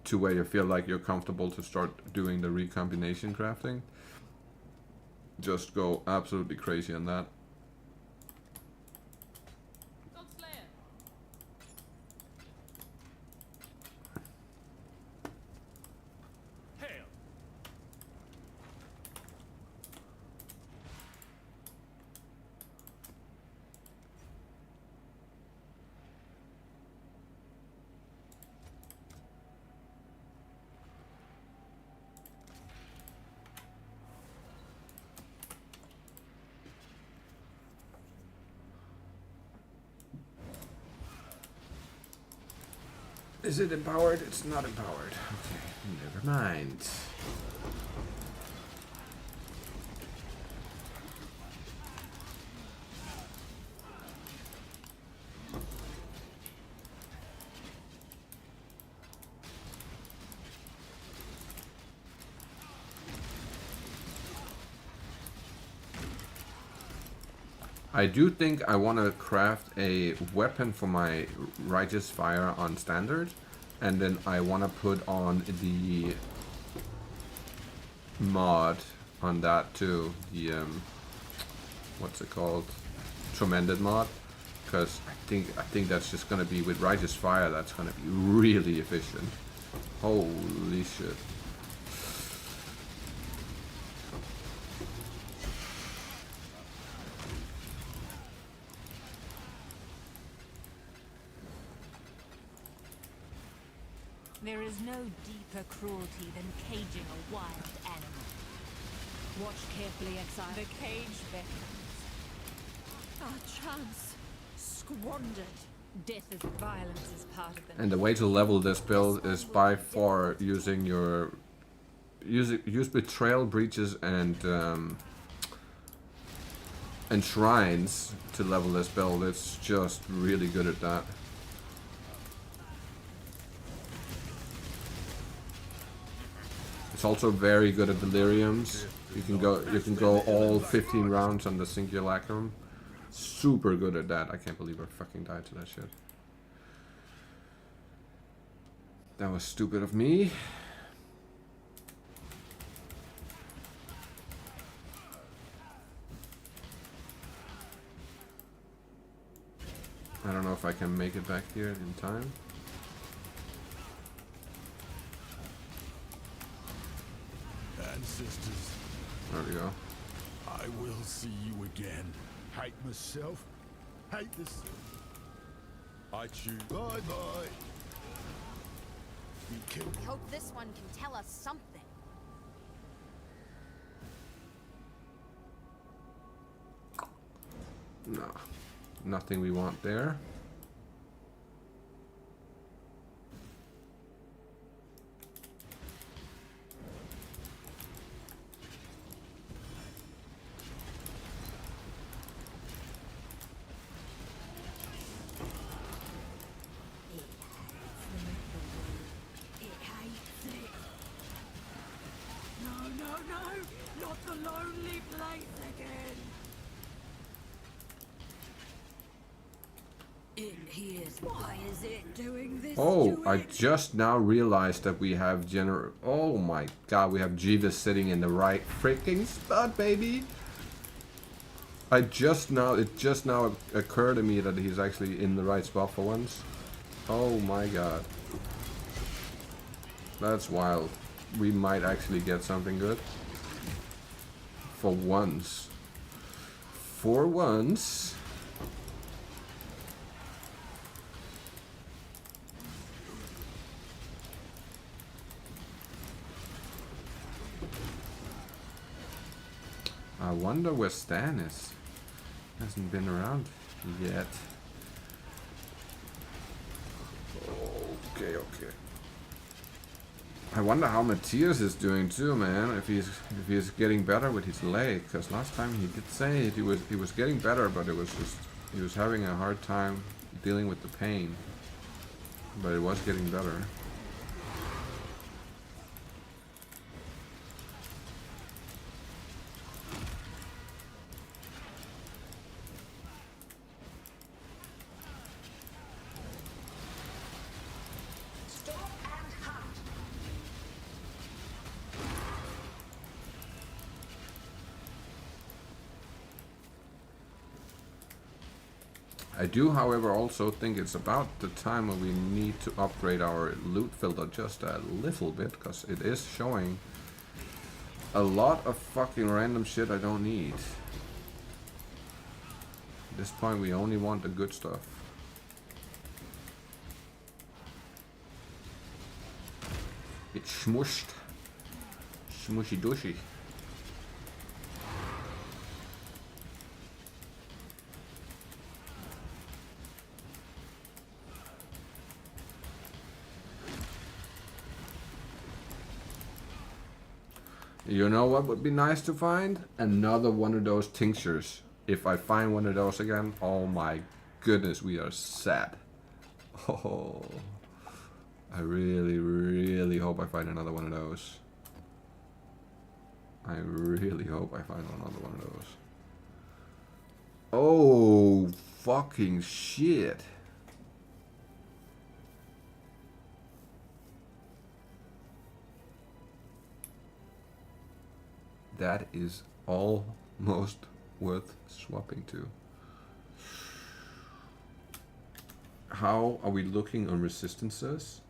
to where you feel like you're comfortable to start doing the recombination crafting, just go absolutely crazy on that. Is it empowered? It's not empowered. Okay, never mind. I do think I want to craft a weapon for my Righteous Fire on standard, and then I want to put on the mod on that too. The what's it called? Tremendous mod, because I think that's just gonna be with Righteous Fire. That's gonna be really efficient. Holy shit. There is no deeper cruelty than caging a wild animal. Watch carefully, Exile. The cage beckons. Our chance. Squandered. Death is violence is part of the... And the way to level this build is by far using your... Use Betrayal, Breaches, and Shrines to level this build. It's just really good at that. It's also very good at Deliriums. You can go all 15 rounds on the Simulacrum. Super good at that. I can't believe I fucking died to that shit. That was stupid of me. I don't know if I can make it back here in time. Ancestors, There we go. I will see you again. Hate myself. Hate this. I choose. Bye bye. You killed We hope this one can tell us something. No, nothing we want there. It hates it. No, no, no! Not the lonely place again! It hears. Why is it doing this? Oh, I just now realized that we have Oh my god, we have Jeeves sitting in the right freaking spot, baby! It just now occurred to me that he's actually in the right spot for once. Oh my god. That's wild. We might actually get something good. For once. For once. I wonder where Stan is. Hasn't been around yet. Okay. I wonder how Matthias is doing too, man. If he's getting better with his leg, because last time he did say he was getting better, but it was just he was having a hard time dealing with the pain. But it was getting better. I do, however, also think it's about the time when we need to upgrade our loot filter just a little bit, because it is showing a lot of fucking random shit I don't need. At this point, we only want the good stuff. It's smushed. Smushy dushy. You know what would be nice to find? Another one of those tinctures. If I find one of those again, oh my goodness, we are set. Oh, I really, really hope I find another one of those. I really hope I find another one of those. Oh, fucking shit. That is almost worth swapping to. How are we looking on resistances?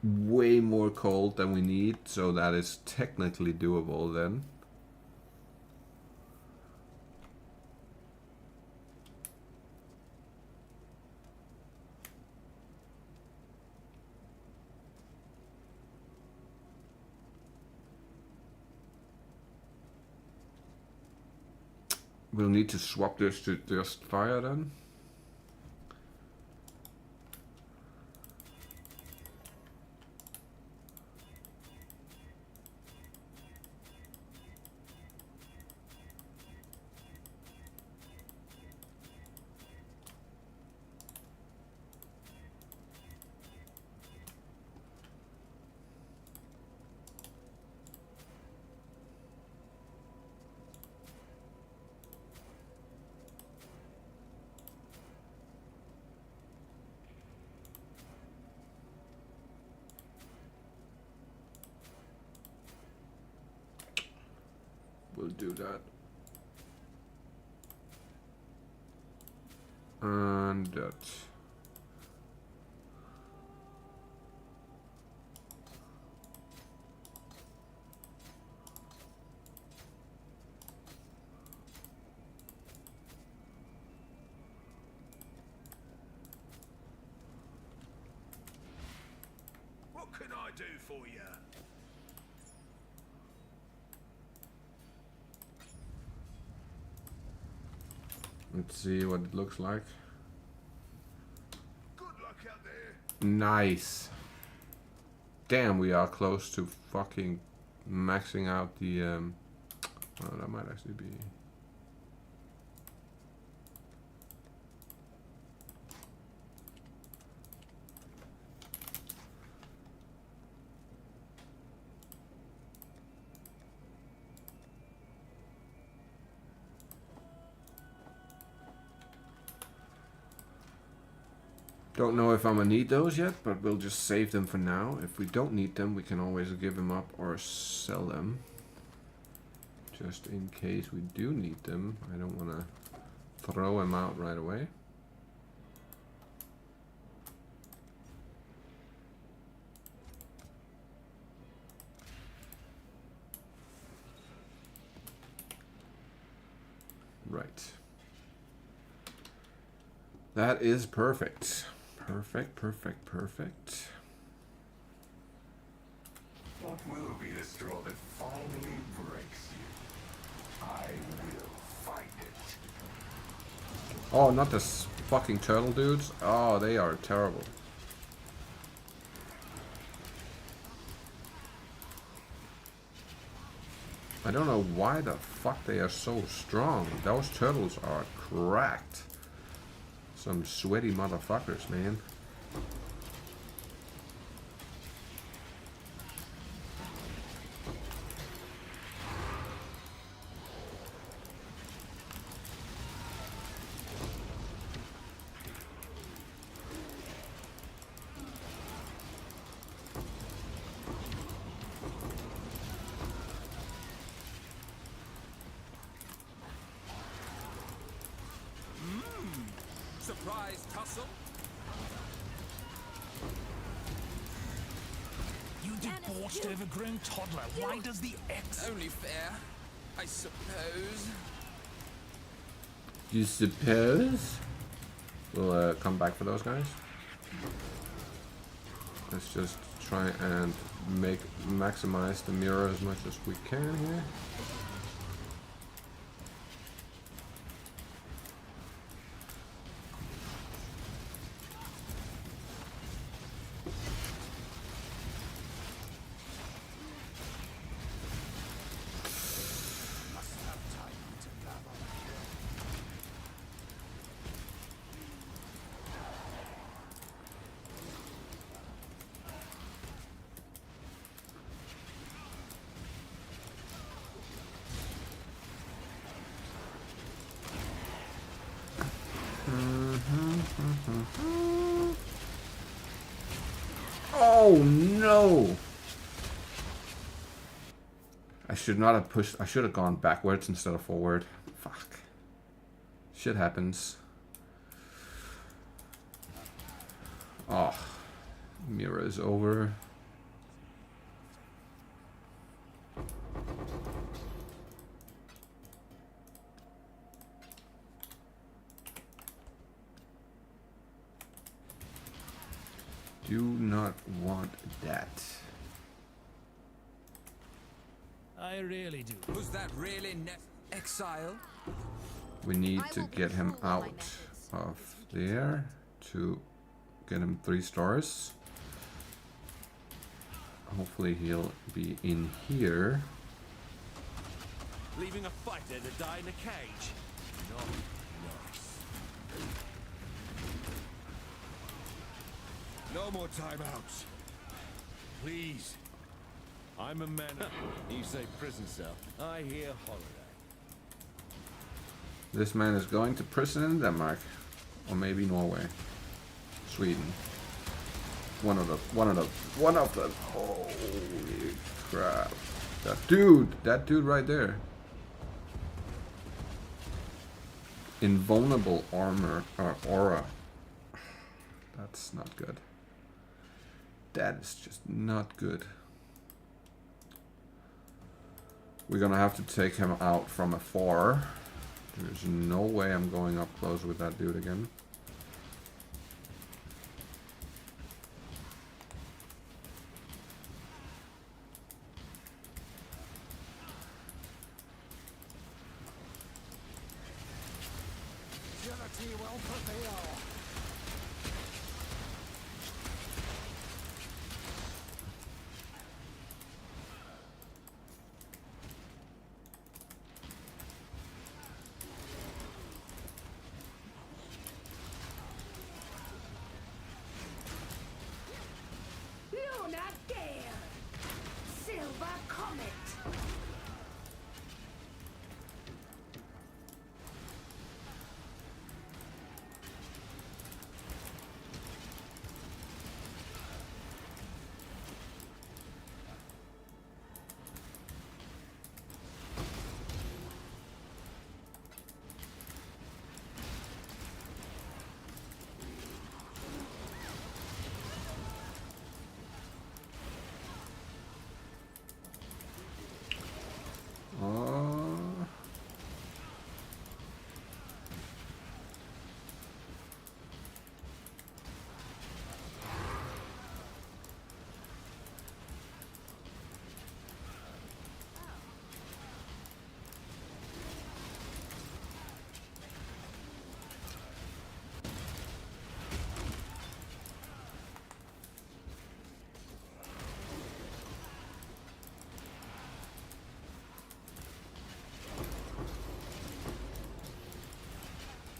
Way more cold than we need, so that is technically doable then. We'll need to swap this to just fire then. We'll do that. And that. What can I do for you? Let's see what it looks like. Good luck out there. Nice. Damn, we are close to fucking maxing out the oh, that might actually be. Don't know if I'm gonna need those yet, but we'll just save them for now. If we don't need them, we can always give them up or sell them. Just in case we do need them. I don't want to throw them out right away. Right. That is perfect. Perfect, perfect, perfect. What will be the straw that finally breaks you? I will find it. Oh, not this fucking turtle dudes. Oh, they are terrible. I don't know why the fuck they are so strong. Those turtles are cracked. Some sweaty motherfuckers, man. Surprise tussle? You debauched, overgrown toddler. Why does the X... Only fair, I suppose. You suppose? We'll come back for those guys. Let's just try and maximize the mirror as much as we can here. Oh no! I should not have pushed. I should have gone backwards instead of forward. Fuck. Shit happens. Oh. Mirror is over. Do not want that. I really do. Was that really exile? We need to get him out of there to get him 3 stars. Hopefully he'll be in here. Leaving a fighter to die in a cage? Not nice. No more timeouts. Please. I'm a man. You say prison cell. I hear holiday. This man is going to prison in Denmark. Or maybe Norway. Sweden. One of them. Holy crap. That dude right there. Invulnerable armor or aura. That's not good. That is just not good. We're gonna have to take him out from afar. There's no way I'm going up close with that dude again.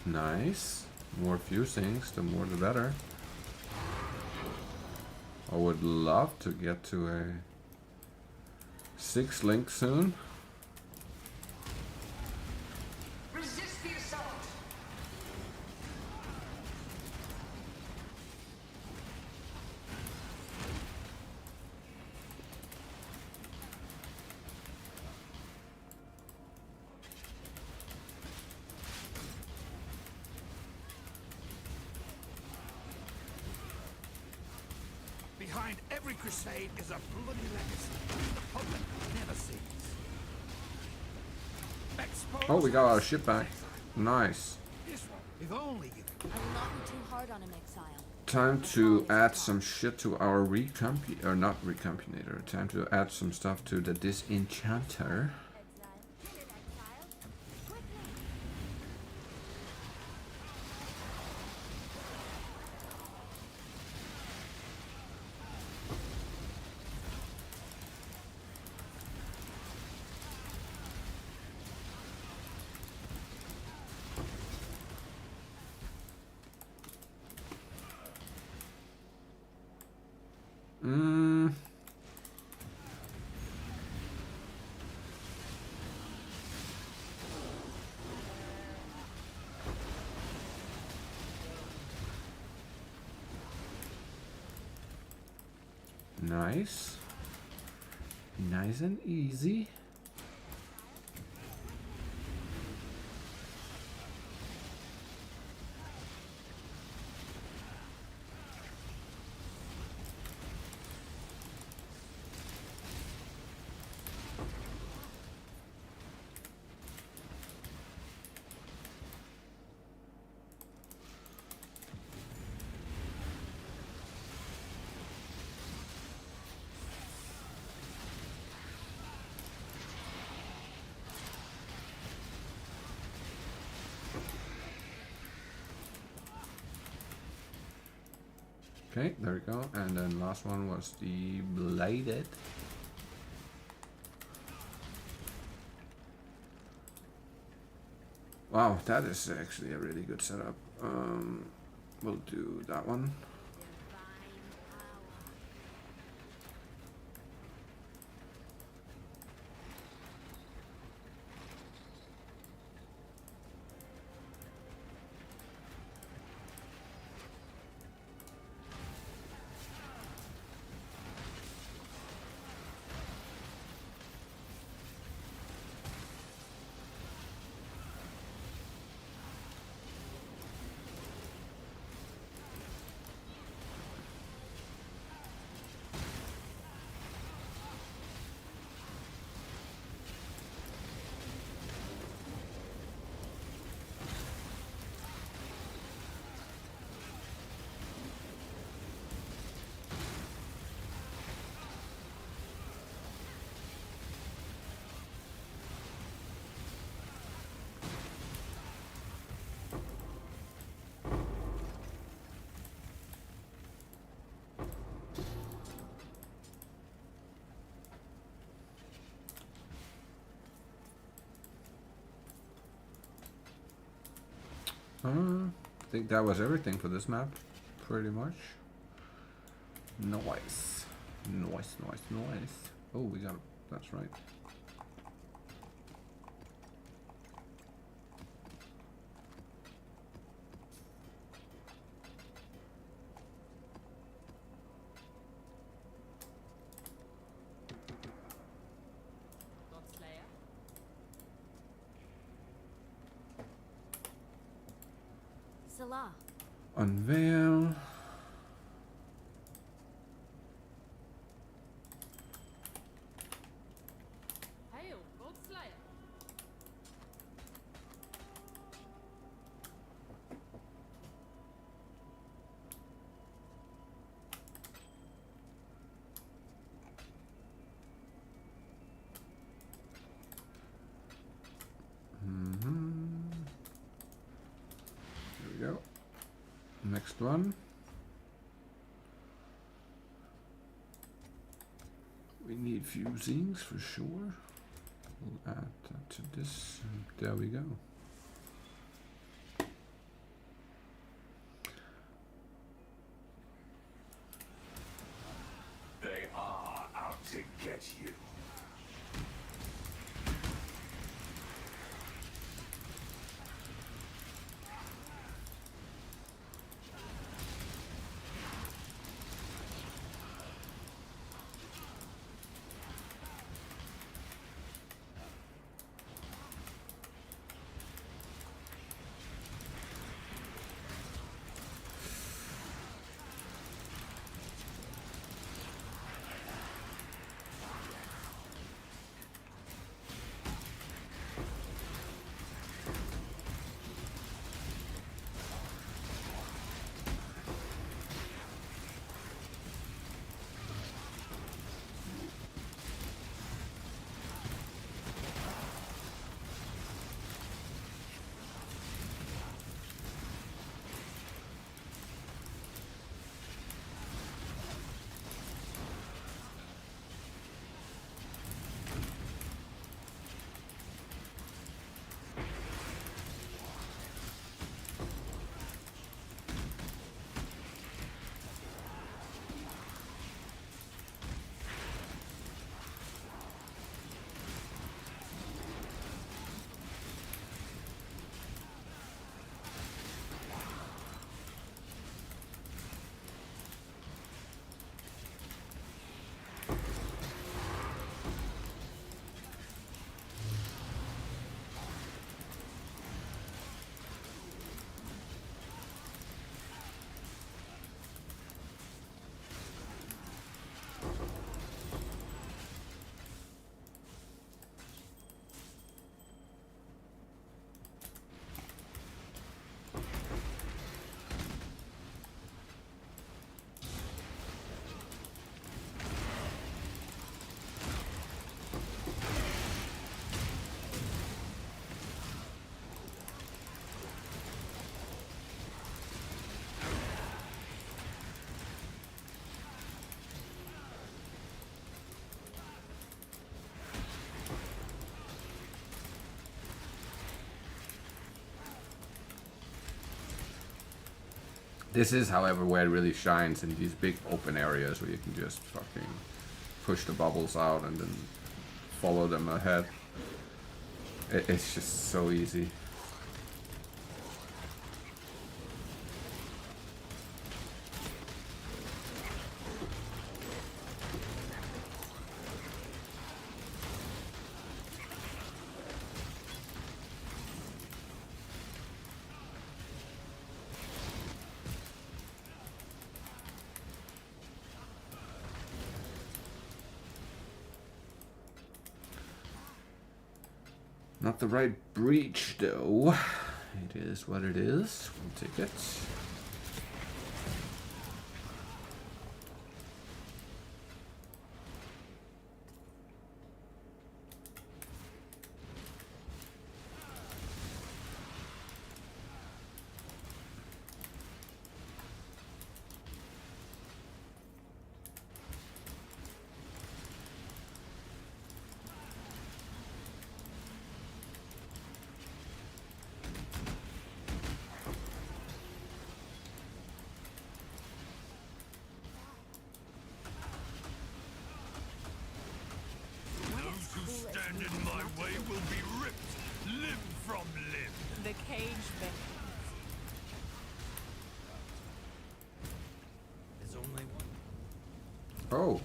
Nice. More fusings, the more the better. I would love to get to a 6 link soon. Resist the assault. Behind every crusade is a bloody legacy the public never sees. Oh, we got our ship back. Nice. This one, if only you I will not be too hard on him, exile. Time to add some shit to our or not recombinator. Time to add some stuff to the disenchanter. Nice. Nice and easy. Okay, there we go. And then last one was the bladed. Wow, that is actually a really good setup. We'll do that one. I think that was everything for this map, pretty much. Nice. Nice, nice, nice. Oh, we got it. That's right. Salah. Unveil. Hail, God Slayer. There we go. Next one. We need fusings for sure. We'll add that to this. And there we go. They are out to get you. This is, however, where it really shines, in these big open areas where you can just fucking push the bubbles out and then follow them ahead. It's just so easy. Not the right breach, though. It is what it is. We'll take it. Stand in my way will be ripped limb from limb. The cage beckons. There's only one. Oh.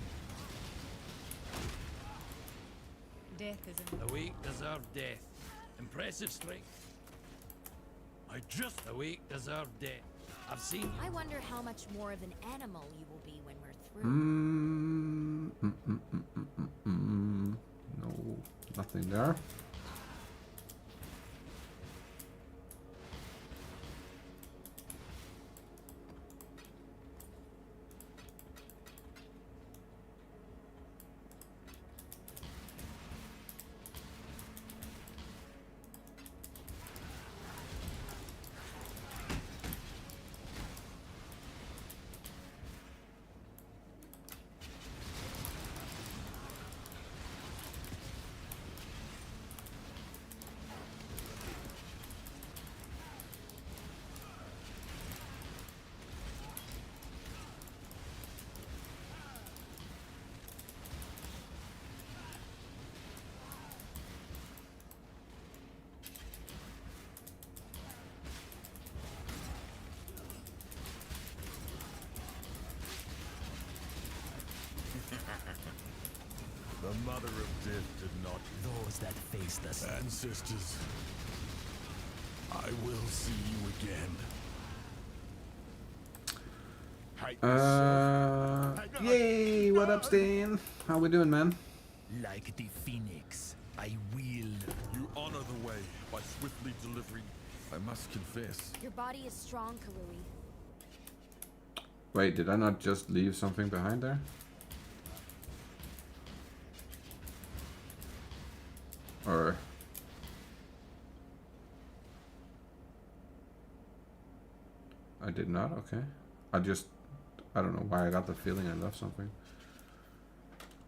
Death is in The weak deserve death. Impressive strength. The weak deserve death. I've seen you. I wonder how much more of an animal you will be when we're through. No, nothing there. The mother of death did not. Those that face the sun. Ancestors, I will see you again. Yay! What up, Stan? How we doing, man? Like the phoenix, I will. You honor the way by swiftly delivering. I must confess. Your body is strong, Karui. Wait, did I not just leave something behind there? Or... I did not? Okay. I don't know why I got the feeling I left something.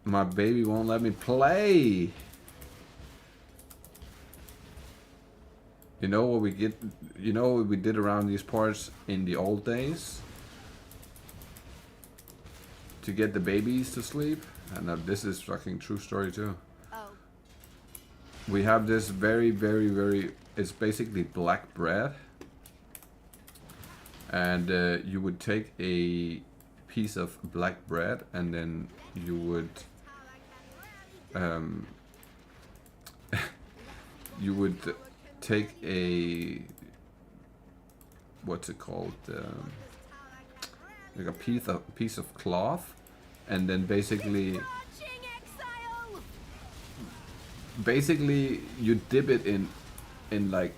My baby won't let me play! You know what we get? You know what we did around these parts in the old days? To get the babies to sleep? And this is fucking true story too. Oh. We have this very, it's basically black bread. And you would take a piece of black bread and then you would you would take a, what's it called, like a piece of cloth, and then basically you dip it in like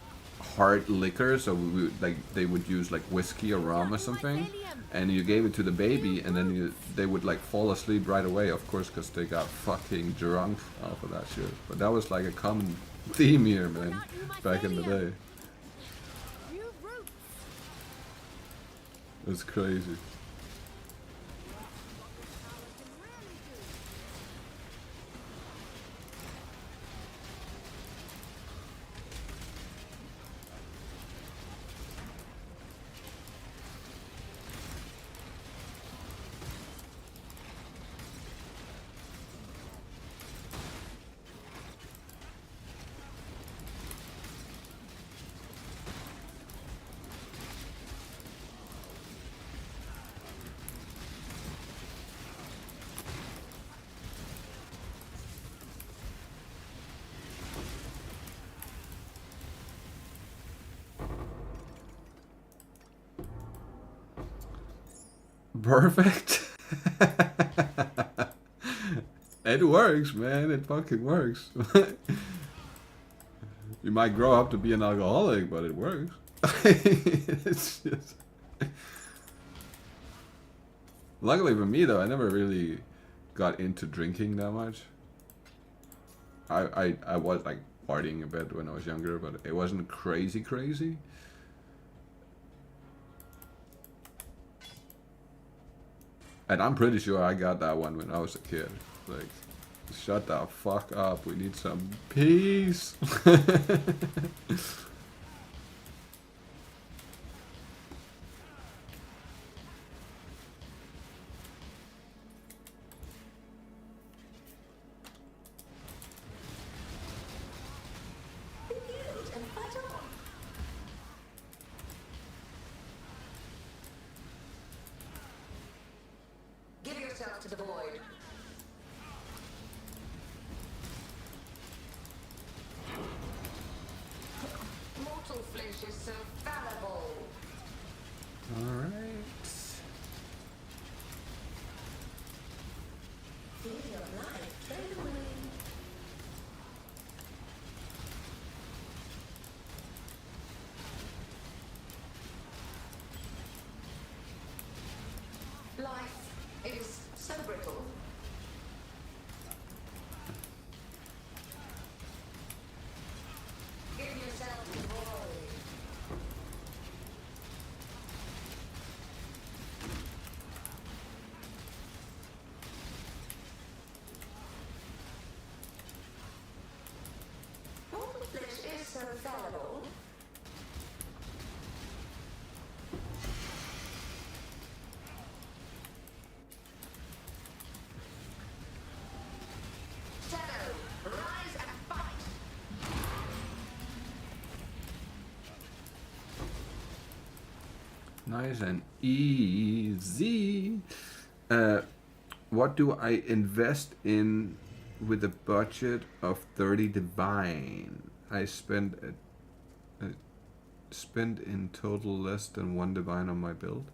hard liquor, so like they would use like whiskey or rum or something, and you gave it to the baby, and then they would like fall asleep right away, of course, because they got fucking drunk off of that shit. But that was like a common theme here, man, back in the day. It's crazy. Perfect. It works, man. It fucking works. You might grow up to be an alcoholic, but it works. It's just... Luckily for me, though, I never really got into drinking that much. I was like partying a bit when I was younger, but it wasn't crazy. And I'm pretty sure I got that one when I was a kid. Like, shut the fuck up. We need some peace. Give yourself to the void. Mortal flesh is so fallible. Alright. Feel your life fade away. Life is so brittle. Give yourself to the void. Mortal flesh is so fallible. Shadow, rise and fight. Nice and easy. What do I invest in with a budget of 30 divine? I spend in total less than 1 divine on my build.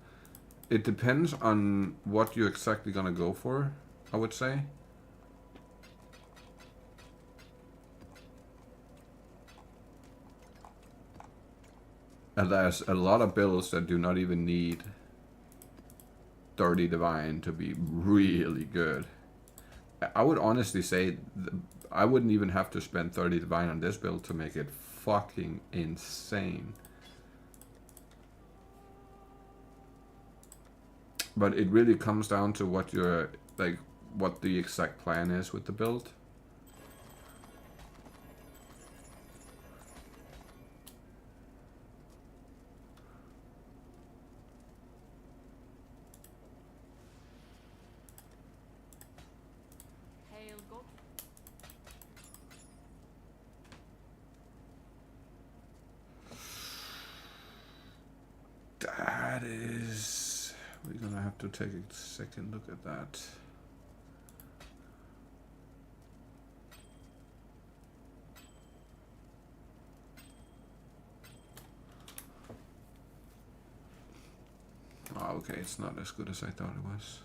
It depends on what you're exactly gonna go for, I would say. And there's a lot of builds that do not even need 30 divine to be really good. I would honestly say I wouldn't even have to spend 30 divine on this build to make it fucking insane. But it really comes down to what your, like, what the exact plan is with the build. Hail God. That is... We're gonna have to take a second look at that. Oh, okay, it's not as good as I thought it was.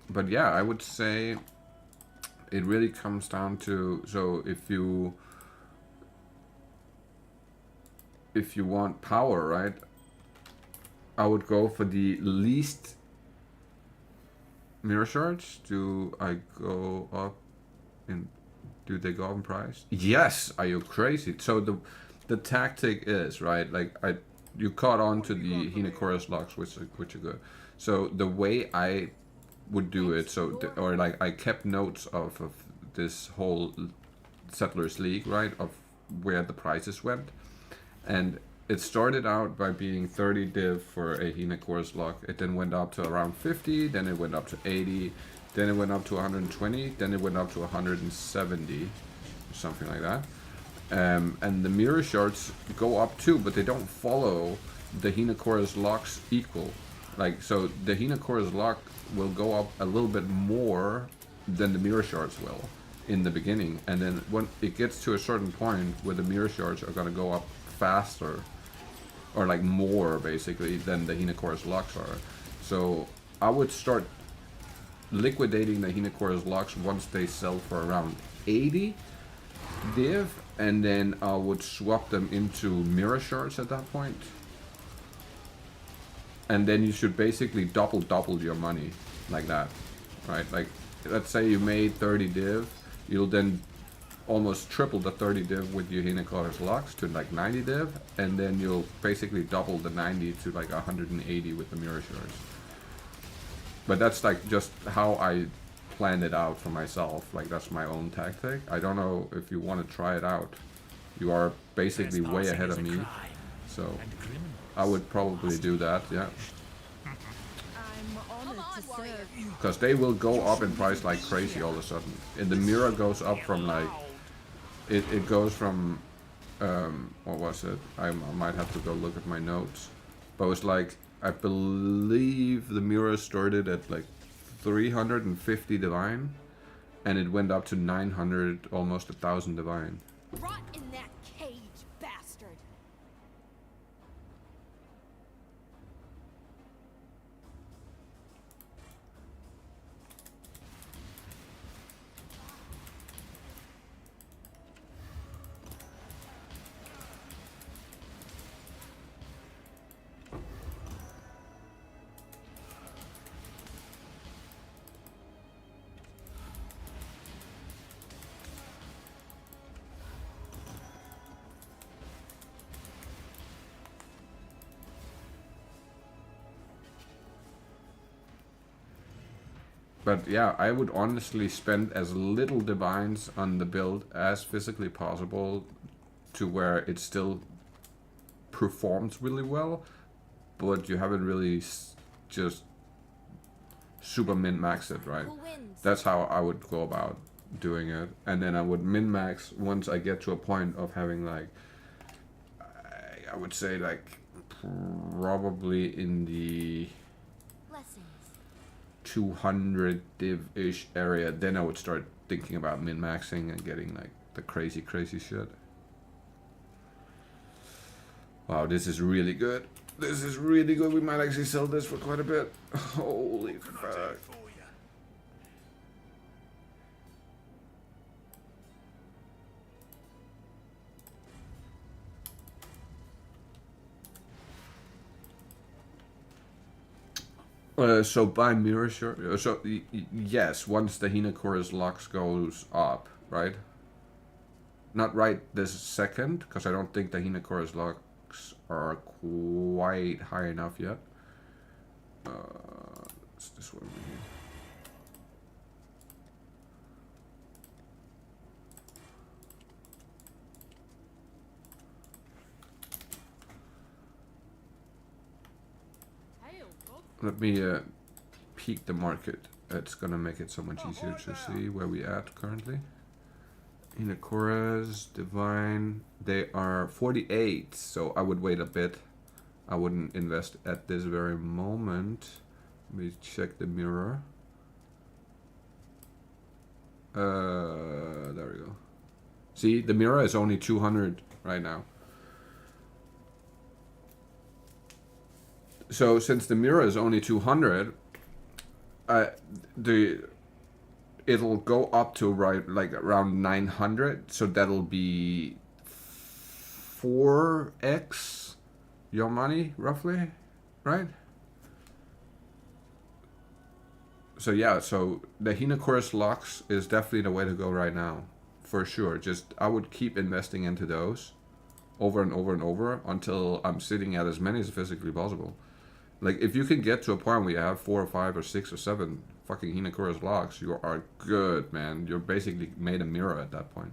But yeah, I would say it really comes down to, so if you want power, right? I would go for the least mirror shards. Do I go up in, do they go up in price? Yes, are you crazy? So the tactic is, right, like you caught on to the Hinocorus locks, which are good. So the way I would do it, so or like I kept notes of this whole Settlers League, right, of where the prices went, and it started out by being 30 div for a Hinocorus lock. It then went up to around 50, then it went up to 80, then it went up to 120, then it went up to 170, or something like that. And the mirror shards go up too, but they don't follow the Hinocorus locks equal. Like, so the Hinocorus lock will go up a little bit more than the mirror shards will in the beginning, and then when it gets to a certain point where the mirror shards are going to go up faster or like more basically than the Hinocorus locks are. So I would start liquidating the Hinocorus locks once they sell for around 80 div, and then I would swap them into mirror shards at that point. And then you should basically double your money like that, right? Like, let's say you made 30 div, you'll then almost triple the 30 div with your Hinocorus locks to like 90 div, and then you'll basically double the 90 to like 180 with the mirror shards. But that's like just how I planned it out for myself. Like, that's my own tactic. I don't know if you want to try it out. You are basically way ahead of me, so I would probably do that, yeah. I'm honored to serve. Because they will go up in price like crazy all of a sudden. And the mirror goes up from like... It goes from... what was it? I might have to go look at my notes. But it was like... I believe the mirror started at like 350 divine. And it went up to 900, almost 1,000 divine. Rot in that cage, bastard. But yeah, I would honestly spend as little divines on the build as physically possible to where it still performs really well, but you haven't really just super min-max it, right? That's how I would go about doing it. And then I would min-max once I get to a point of having like, I would say like probably in the 200 div-ish area, then I would start thinking about min-maxing and getting like the crazy shit. Wow, this is really good. This is really good. We might actually sell this for quite a bit. Holy fuck. So buy mirror shard. So yes, once the Hinocorus locks goes up, right? Not right this second, because I don't think the Hinocorus locks are quite high enough yet. It's this one here. Let me peek the market. It's gonna make it so much easier to see where we at currently. Hinocorus, Divine, they are 48, so I would wait a bit. I wouldn't invest at this very moment. Let me check the mirror. There we go. See, the mirror is only 200 right now. So since the mirror is only 200, it'll go up to like around 900. So that'll be 4x your money roughly, right? So yeah, so the Hinocorus locks is definitely the way to go right now, for sure. Just I would keep investing into those over and over and over until I'm sitting at as many as physically possible. Like, if you can get to a point where you have 4 or 5 or 6 or 7 fucking Hinocorus locks, you are good, man. You're basically made a mirror at that point.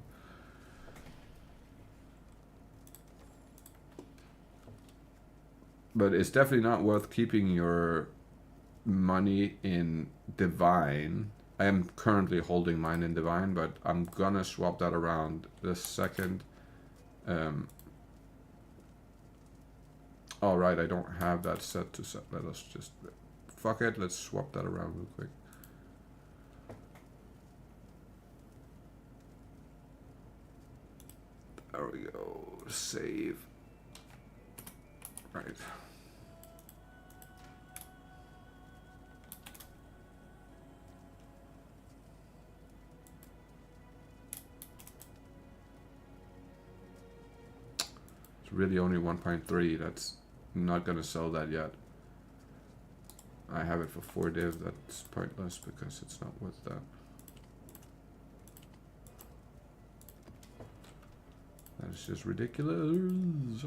But it's definitely not worth keeping your money in Divine. I am currently holding mine in Divine, but I'm gonna swap that around the second. Alright, I don't have that set to set. Let us just... Fuck it, let's swap that around real quick. There we go. Save. Right. It's really only 1.3. That's not gonna sell that yet. I have it for 4 div. That's pointless because it's not worth that. That is just ridiculous.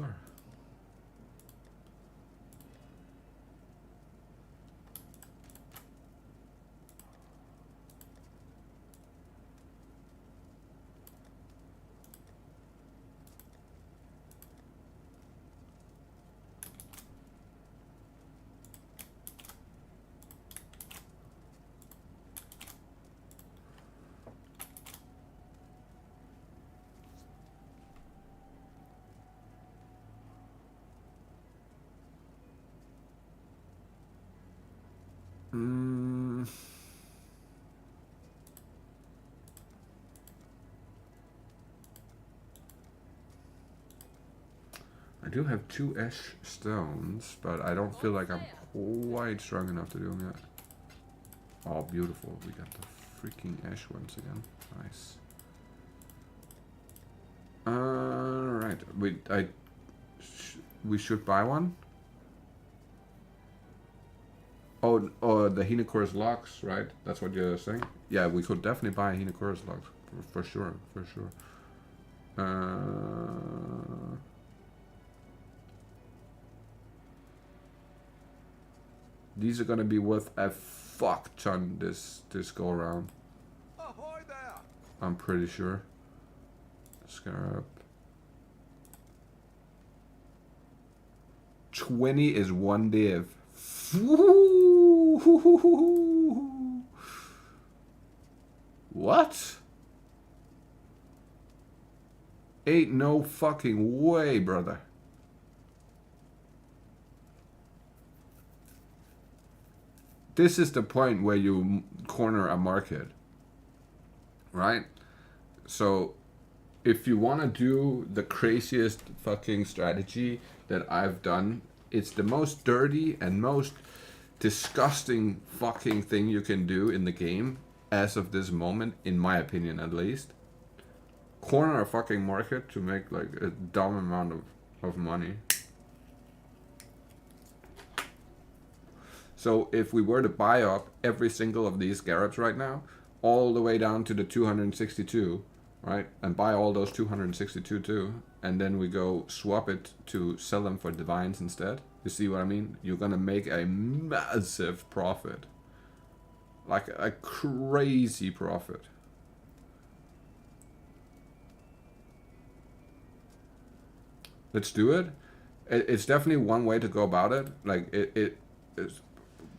I do have 2 ash stones, but I don't feel like I'm quite strong enough to do them yet. Oh, beautiful. We got the freaking ash ones again. Nice. Alright. We should buy one? Oh, the Hinocor's locks, right? That's what you're saying? Yeah, we could definitely buy Hinocor's locks. For sure, for sure. These are gonna be worth a fuck ton this go around. Ahoy there! I'm pretty sure. Scarab. 20 is 1 div. What? Ain't no fucking way, brother. This is the point where you corner a market, right? So if you want to do the craziest fucking strategy that I've done, it's the most dirty and most disgusting fucking thing you can do in the game as of this moment, in my opinion at least. Corner a fucking market to make like a dumb amount of money. So if we were to buy up every single of these scarabs right now, all the way down to the 262, right? And buy all those 262 too, and then we go swap it to sell them for divines instead. You see what I mean? You're gonna make a massive profit. Like a crazy profit. Let's do it. It's definitely one way to go about it. Like it is.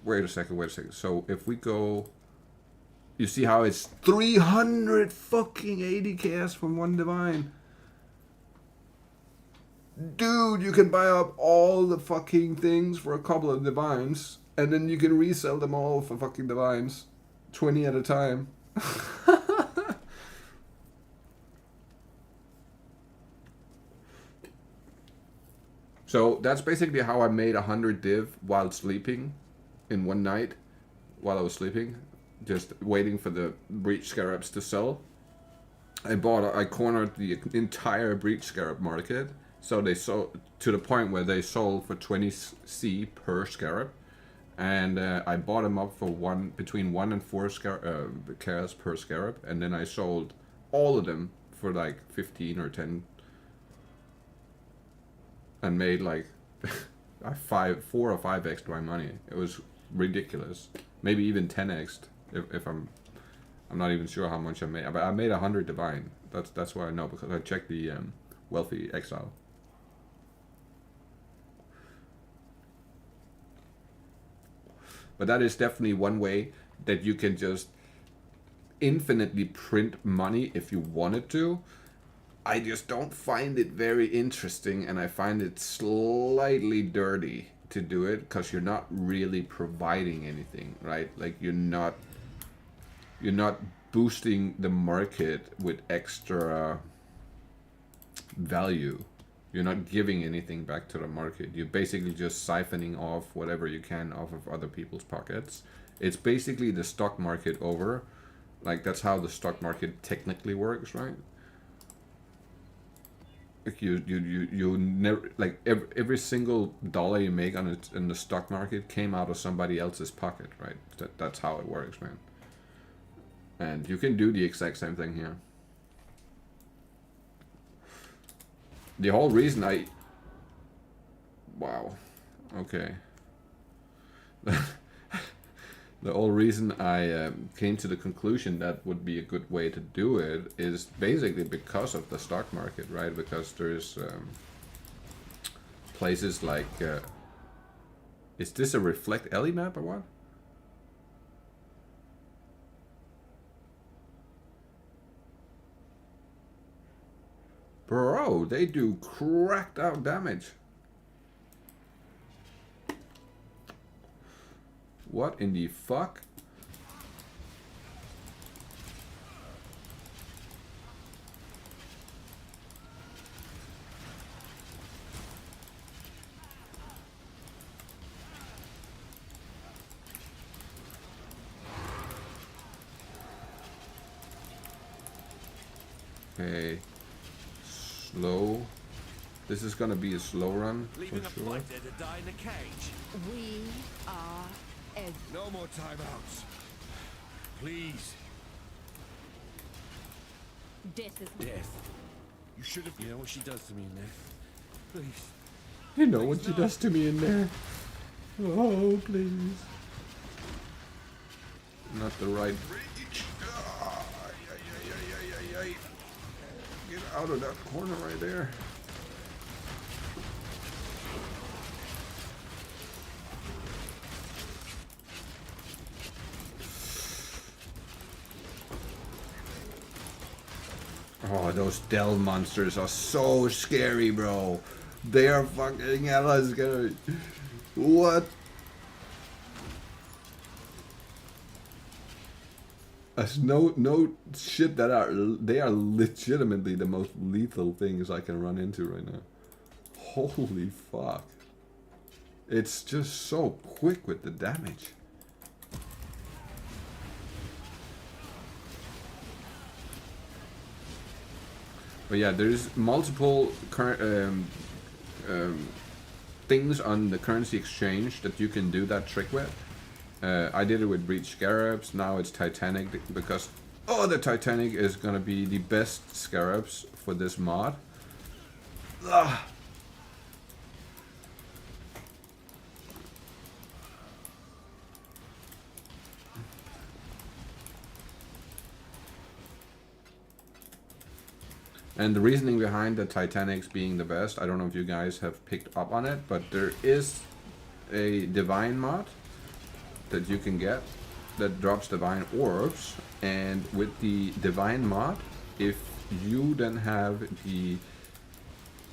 Wait a second. So if we go, you see how it's 300 fucking 80 chaos from 1 divine. Dude, you can buy up all the fucking things for a couple of divines, and then you can resell them all for fucking divines. 20 at a time. So that's basically how I made 100 div while sleeping in one night, while I was sleeping, just waiting for the breach scarabs to sell. I cornered the entire breach scarab market, so they sold to the point where they sold for 20C per scarab, and I bought them up for between 1 and 4 chaos per scarab, and then I sold all of them for like 15 or 10, and made like 4 or 5x my money. It was ridiculous. Maybe even 10x if I'm not even sure how much I made. But I made 100 divine. That's what I know, because I checked the wealthy exile. But that is definitely one way that you can just infinitely print money if you wanted to. I just don't find it very interesting, and I find it slightly dirty to do it, because you're not really providing anything, right? Like you're not boosting the market with extra value. You're not giving anything back to the market. You're basically just siphoning off whatever you can off of other people's pockets. It's basically the stock market over. Like, that's how the stock market technically works, right? Like you never, like, every single dollar you make on it in the stock market came out of somebody else's pocket, right? That's how it works, man. And you can do the exact same thing here. The whole reason wow, okay. The whole reason I came to the conclusion that would be a good way to do it is basically because of the stock market, right? Because there's places like... is this a Reflect Ellie map or what? Bro, they do cracked out damage. What in the fuck? Okay. Slow. This is gonna be a slow run for Leaving a sure. fighter to die in a cage. We are every. No more timeouts. Please. Death is Death. You should have. You know what she does to me in there. Please. You know what she does to me in there. Oh, please. Not the right reach. Get out of that corner right there. Oh, those Dell monsters are so scary, bro. They are fucking hella scary. What? There's no shit that they are legitimately the most lethal things I can run into right now. Holy fuck. It's just so quick with the damage. But yeah, there's multiple current things on the currency exchange that you can do that trick with. I did it with Breach Scarabs, now it's Titanic because the Titanic is gonna be the best Scarabs for this mod. Ugh. And the reasoning behind the Titanics being the best, I don't know if you guys have picked up on it, but there is a Divine mod that you can get that drops Divine Orbs, and with the Divine mod, if you then have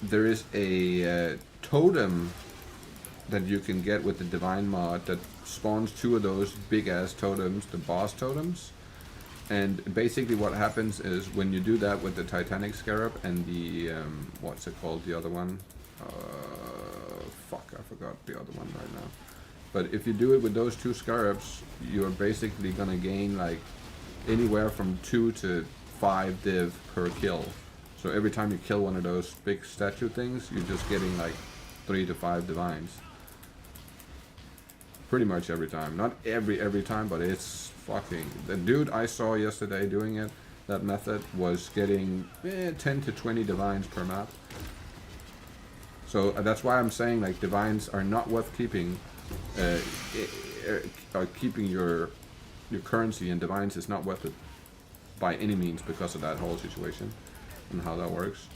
there is a totem that you can get with the Divine mod that spawns 2 of those big ass totems, the boss totems. And basically what happens is when you do that with the Titanic Scarab and the, what's it called, the other one? Fuck, I forgot the other one right now. But if you do it with those 2 Scarabs, you're basically gonna gain like anywhere from 2 to 5 div per kill. So every time you kill one of those big statue things, you're just getting like 3 to 5 divines. Pretty much every time. Not every time, but it's fucking... The dude I saw yesterday doing it, that method, was getting 10 to 20 divines per map. So that's why I'm saying like divines are not worth keeping. Keeping your currency in divines is not worth it by any means because of that whole situation and how that works.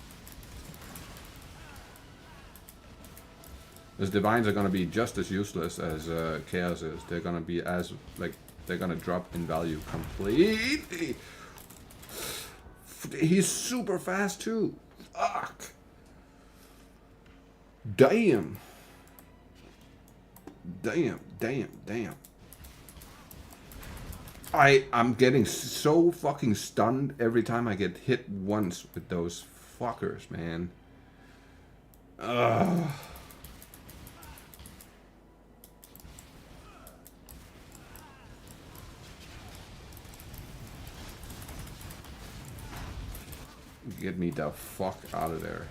Because divines are going to be just as useless as chaos is. They're going to be as, like, they're going to drop in value completely. He's super fast too. Fuck. Damn. Damn. I'm getting so fucking stunned every time I get hit once with those fuckers, man. Ugh. Get me the fuck out of there.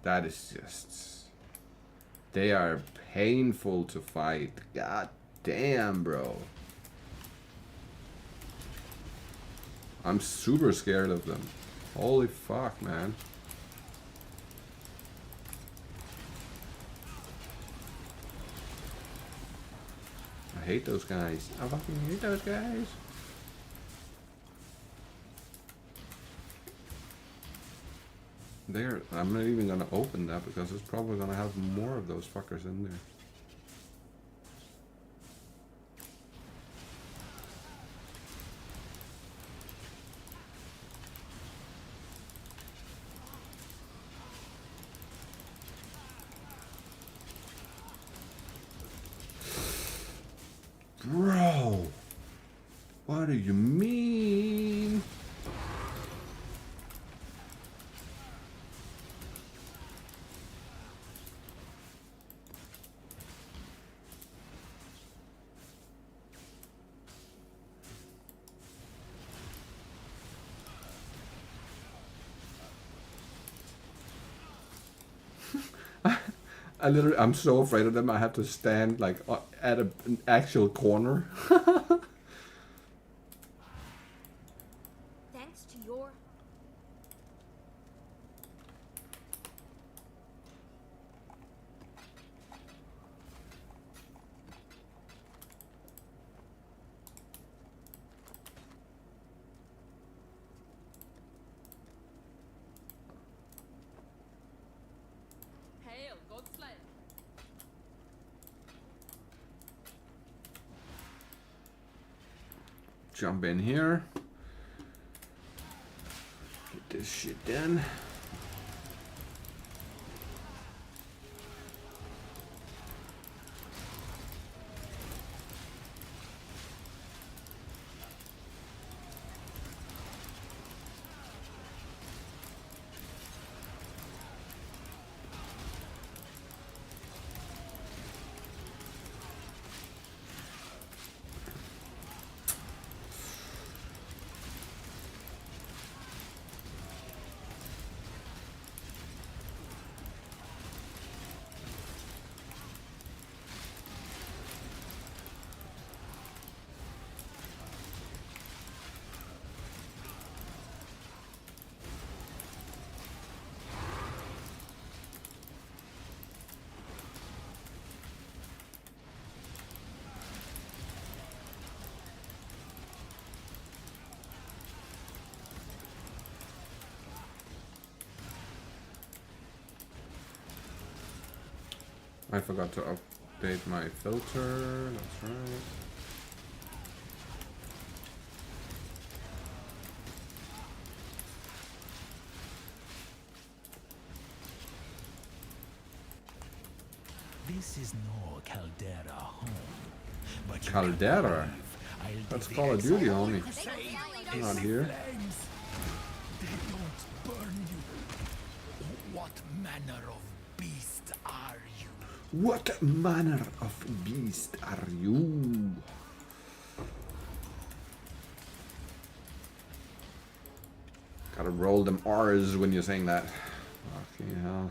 That is just... They are painful to fight. God damn, bro. I'm super scared of them. Holy fuck, man. I hate those guys. I fucking hate those guys. There, I'm not even gonna open that because it's probably gonna have more of those fuckers in there. Bro, what do you mean? I'm so afraid of them. I have to stand like at an actual corner. Thanks to your... Hail, Godslayer. Jump in here. Get this shit done. I forgot to update my filter, that's right. This is no Caldera home. But Caldera? That's Call of Duty, homie. I'm not here. They don't burn you. What manner of beast are you? What manner of beast are you? Gotta roll them R's when you're saying that. Fucking hell.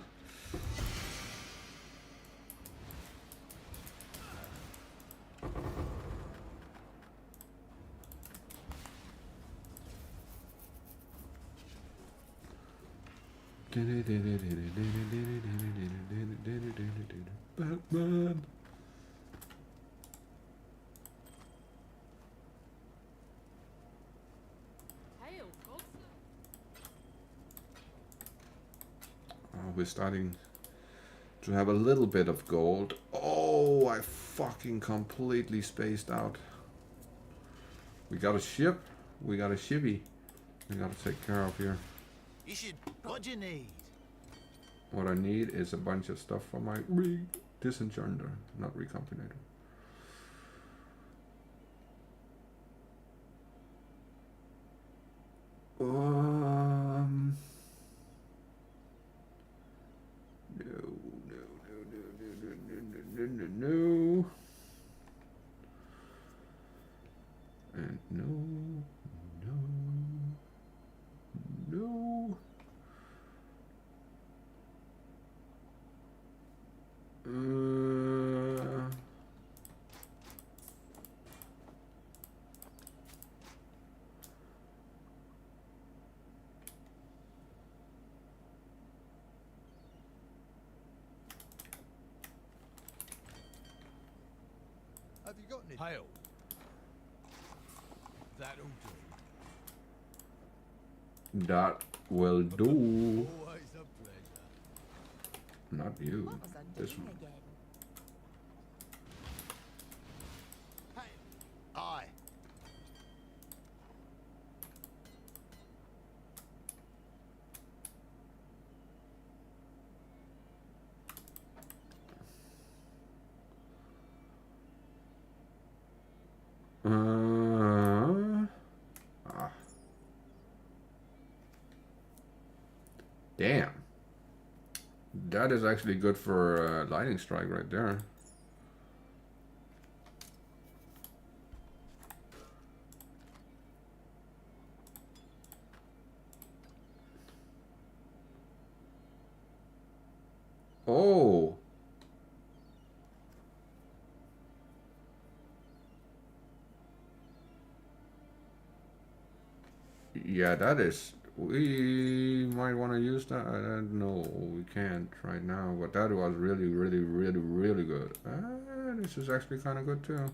Batman. Hail, Godslayer. Oh we're starting to have a little bit of gold. Oh, I fucking completely spaced out. We got a ship. We got a shivvy. We gotta take care of here. You should. What do you need? What I need is a bunch of stuff for my disenchanter, not recombinator. No. And no. Have you got any hail? That'll do. That will do. Always a pleasure. Not you. What was I This doing one. again? Aye. Damn. That is actually good for lightning strike right there. Oh. Yeah, that is. We might want to use that. No, we can't right now. But that was really, really, really, really good. This is actually kind of good too. There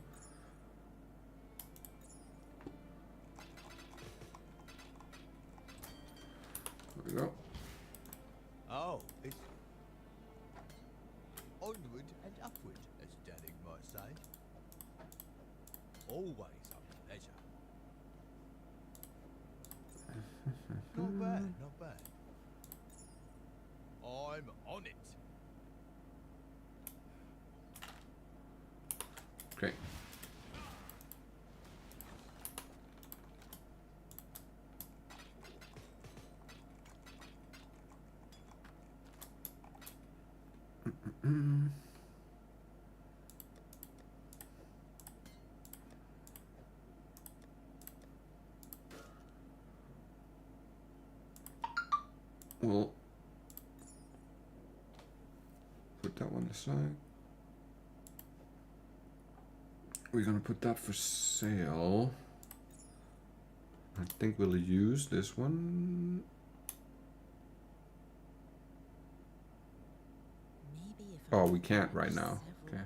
we go. Oh, it's onward and upward, as Danning might say. Always a pleasure. Not bad, not bad. I'm on it. Okay. We'll put that one aside. We're gonna put that for sale. I think we'll use this one. Maybe if Oh, we can't right now. Okay.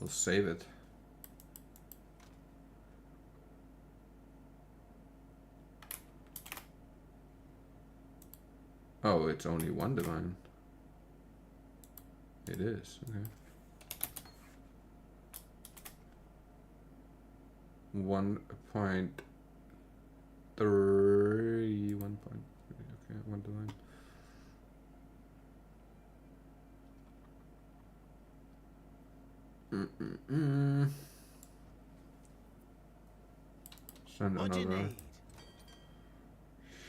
We'll save it. Oh, it's only one divine. It is, okay. 1.3, 1.3, okay, one divine. Send What do you another need?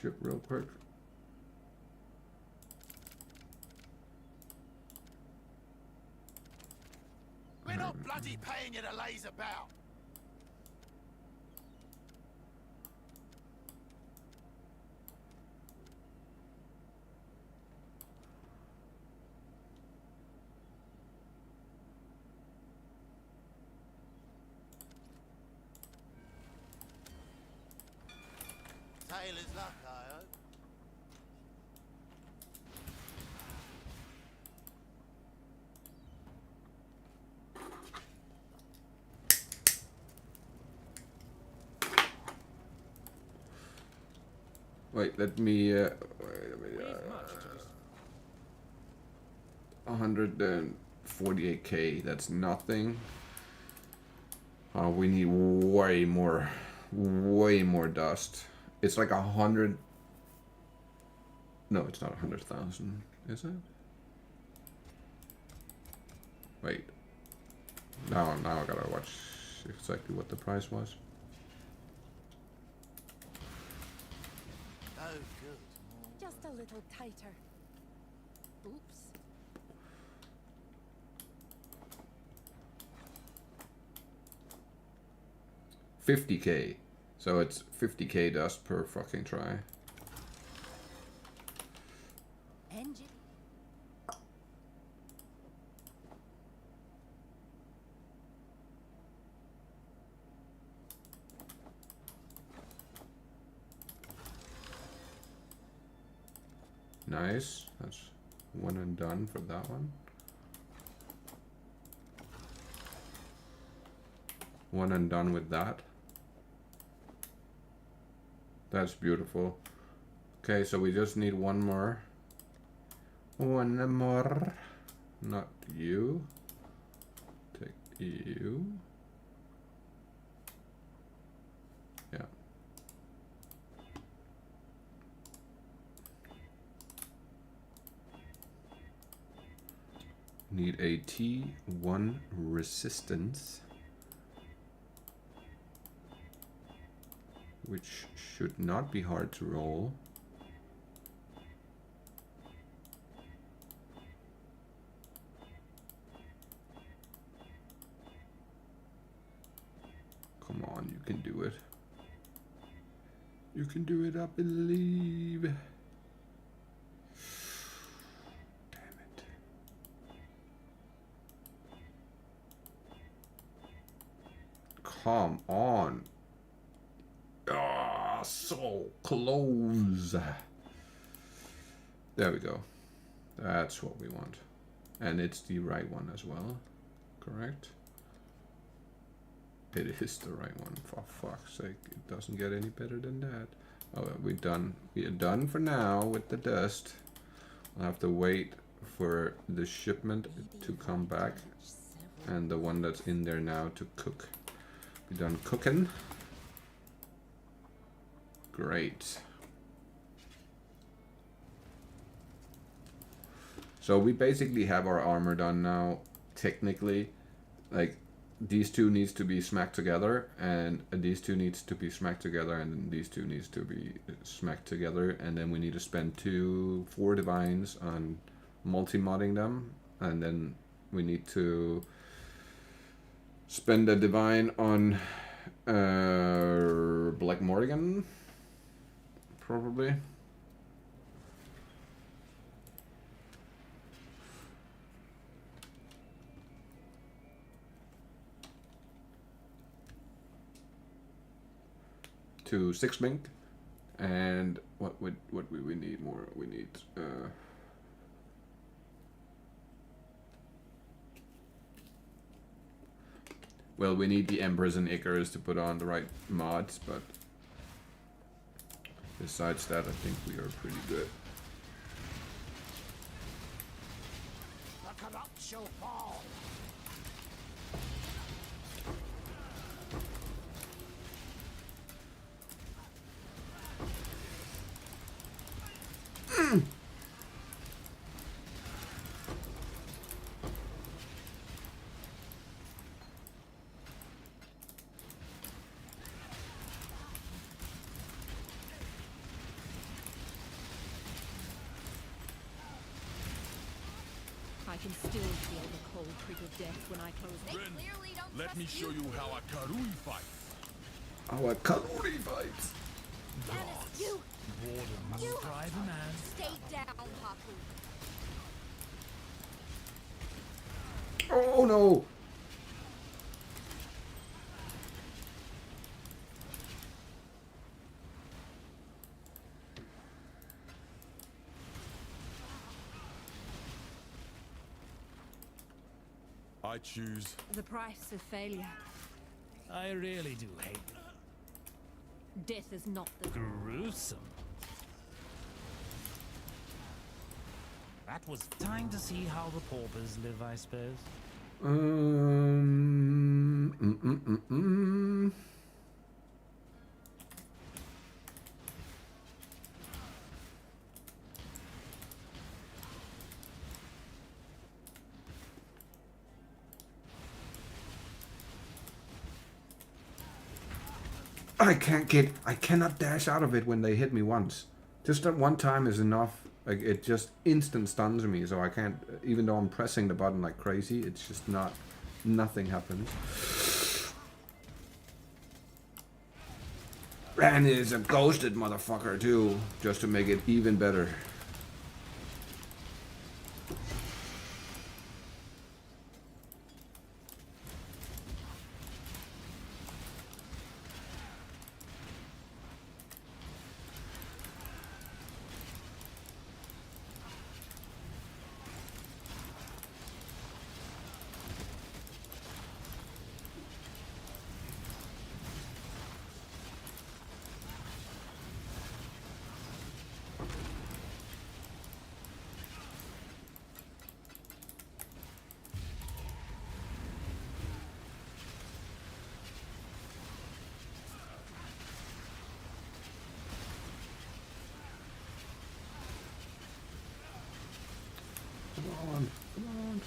ship real quick. We're not bloody paying you to laze about. Tailor's luck, I hope. Wait, let me. 148k. That's nothing. We need way more dust. It's like 100. No, it's not 100,000, is it? Wait. Now I gotta watch exactly what the price was. Oh, good. Just a little tighter. Oops. 50k. So it's 50k dust per fucking try. Engine. Nice. That's one and done for that one. One and done with that. That's beautiful. Okay, so we just need one more. One more. Not you. Take you. Yeah. Need a T1 resistance, which should not be hard to roll. Come on, you can do it. You can do it, I believe. Damn it. Come on. Ah, so close. There we go. That's what we want. And it's the right one as well. Correct? It is the right one, for fuck's sake. It doesn't get any better than that. Oh, we're done. We are done for now with the dust. I'll have to wait for the shipment to come back. And the one that's in there now to cook. We're done cooking. Great. So we basically have our armor done now, technically. Like, these two needs to be smacked together, and these two needs to be smacked together, and these two needs to be smacked together, and then we need to spend 4 divines on multi-modding them, and then we need to spend a divine on Black Morrigan, probably. To 6 mink, and what would we need more? We need well, we need the Emperors and Icarus to put on the right mods, but besides that, I think we are pretty good. The corrupt shall fall. I can still feel the cold prick of death when I close my They clearly don't Let me show you how a Karui fights. Our Karuri fights. Dennis, you Boredom must You- drive a man. stay down, Haku. Oh no! I choose. The price of failure. I really do hate Death is not the... gruesome. That was time to see how the paupers live, I suppose. I cannot dash out of it when they hit me once. Just that one time is enough. Like, it just instant stuns me, so I can't, even though I'm pressing the button like crazy, it's just not, nothing happens. And it's a ghosted motherfucker too, just to make it even better. Come on.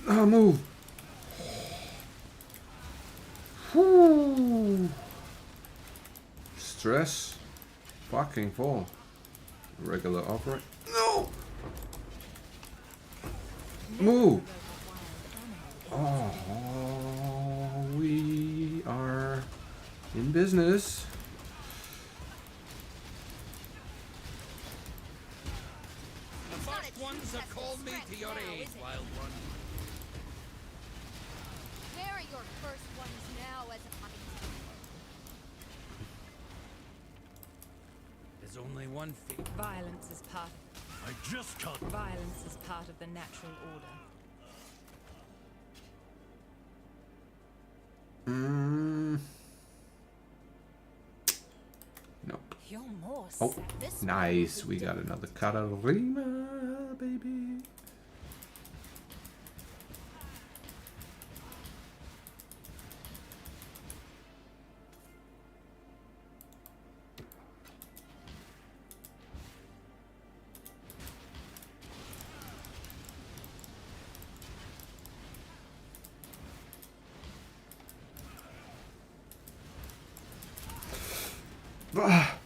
Oh, move. Whew. Stress. Fucking full. Regular operate. No! Move! Oh, we are in business. The first ones have called me to your aid, wild one. Where are your first ones now as a There's only one fate. Violence is part. I just can't. Violence is part of the natural order. Nope. You're more Oh, sad. This nice. We got another Katarina, baby. Ah.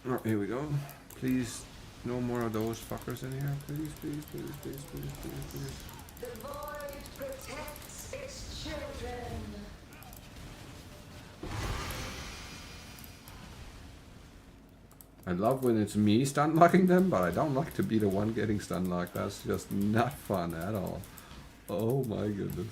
Oh, here we go. Please, no more of those fuckers in here. Please, please, please, please, please, please, please. The void protects its children. I love when it's me stun locking them, but I don't like to be the one getting stun locked. That's just not fun at all. Oh my goodness.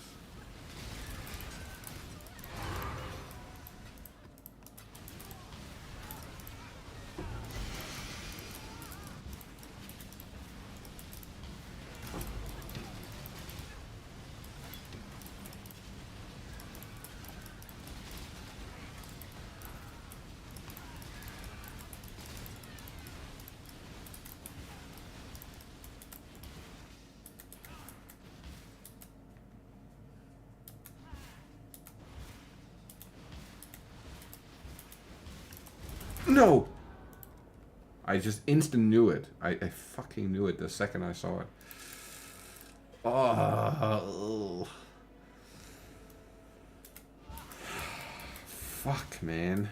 No! I just instant knew it. I fucking knew it the second I saw it. Oh. Fuck, man.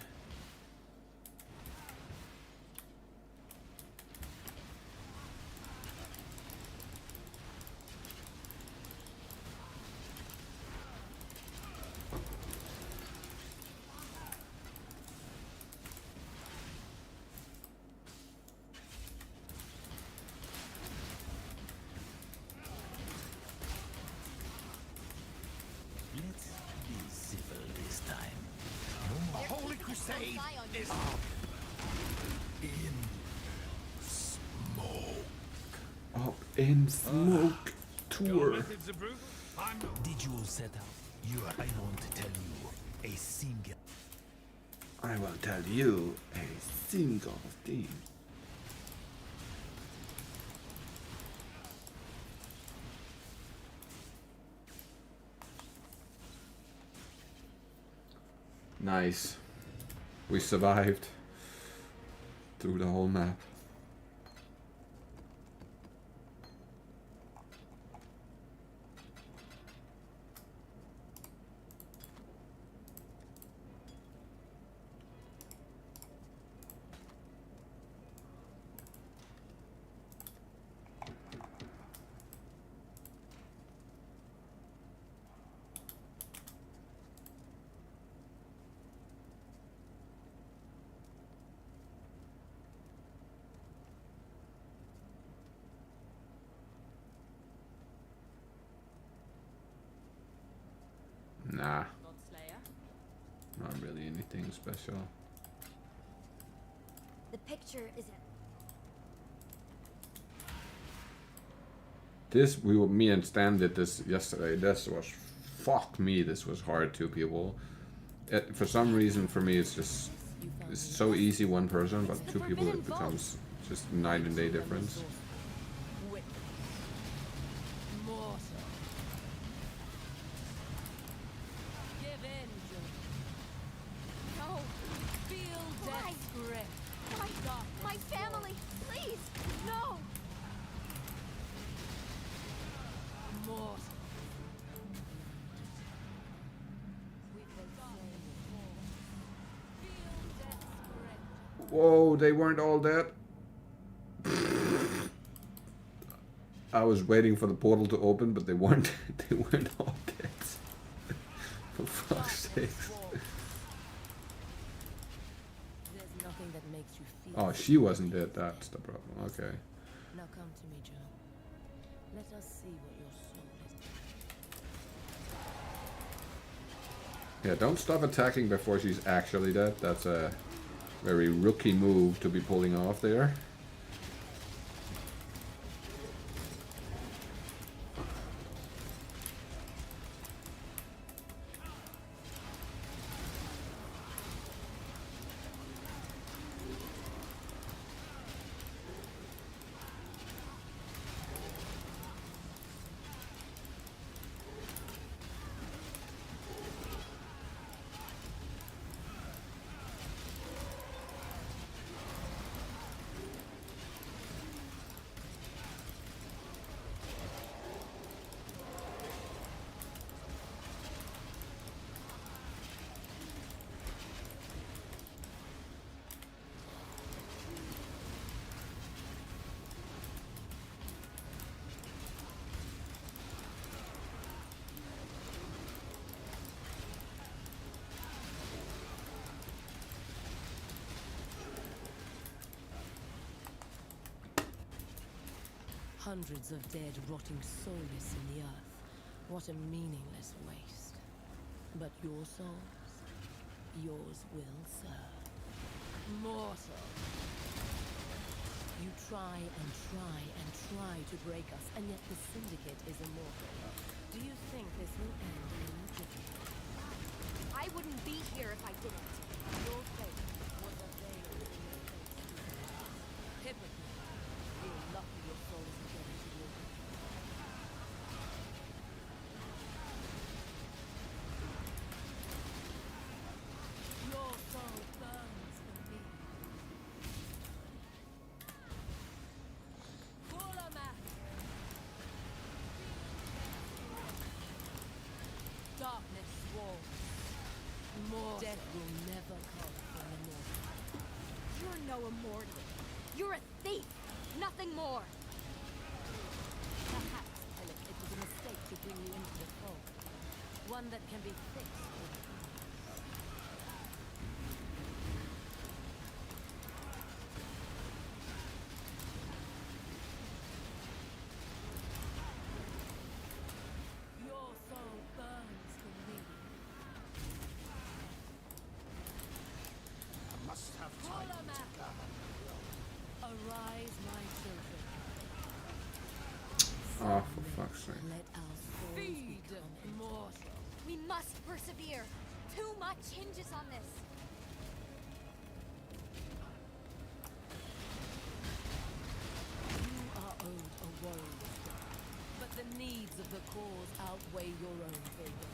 Let's be civil this time. The Holy Crusade is in smoke. Up in smoke tour. Methods are brutal. I'm not. Did you all set out? I want to tell you a single. I will tell you a single thing. Nice. We survived through the whole map. Nah, not really anything special. The picture isn't. This, me and Stan did this yesterday. This was, fuck me, this was hard, two people. For some reason, for me, it's so easy one person, but two people it becomes just night and day difference. My family, please, no! Whoa, they weren't all dead. I was waiting for the portal to open, but they weren't. They weren't all dead. For fuck's sake. Oh, she wasn't dead. That's the problem. Okay. Now come to me, Joe. Let us see what your soul is. Yeah, don't stop attacking before she's actually dead. That's a very rookie move to be pulling off there. Hundreds of dead, rotting soulless in the earth. What a meaningless waste. But your souls, yours will serve. Mortal. You try and try and try to break us, and yet the Syndicate is immortal. Do you think this will end immediately? I wouldn't be here if I didn't. Your fate was a veil in your face. Hypocrite. You're lucky your soul is together to your good. Your soul burns for me. Fulamath! Darkness swarms. More death will never come from the mortal. You're no immortal. You're a thief. Nothing more. Perhaps, Philip, it was a mistake to bring you into the fold. One that can be fixed. Your soul burns for me. actually. Let our souls Feed become mortal. We must persevere. Too much hinges on this. You are owed a warrior's debt, but the needs of the cause outweigh your own favor.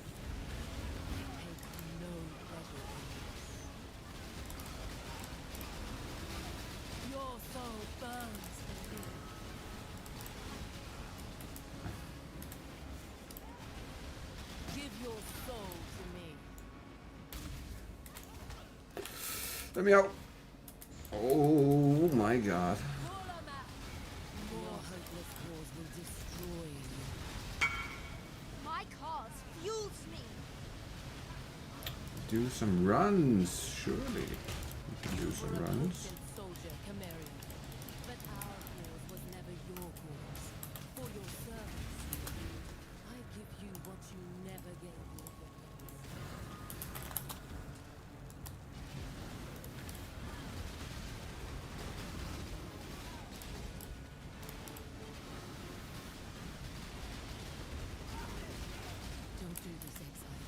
Take no pleasure in this. Your soul burns for me. Give your soul to me. Let me out. Oh my god. Your hopeless cause will destroy you. My cause fuels me. Do some runs, surely. We can do some You're a runs. potent soldier, Chimerian. But our cause was never your cause. For your service, I give you what you never gave your weapons. Don't do this, exile.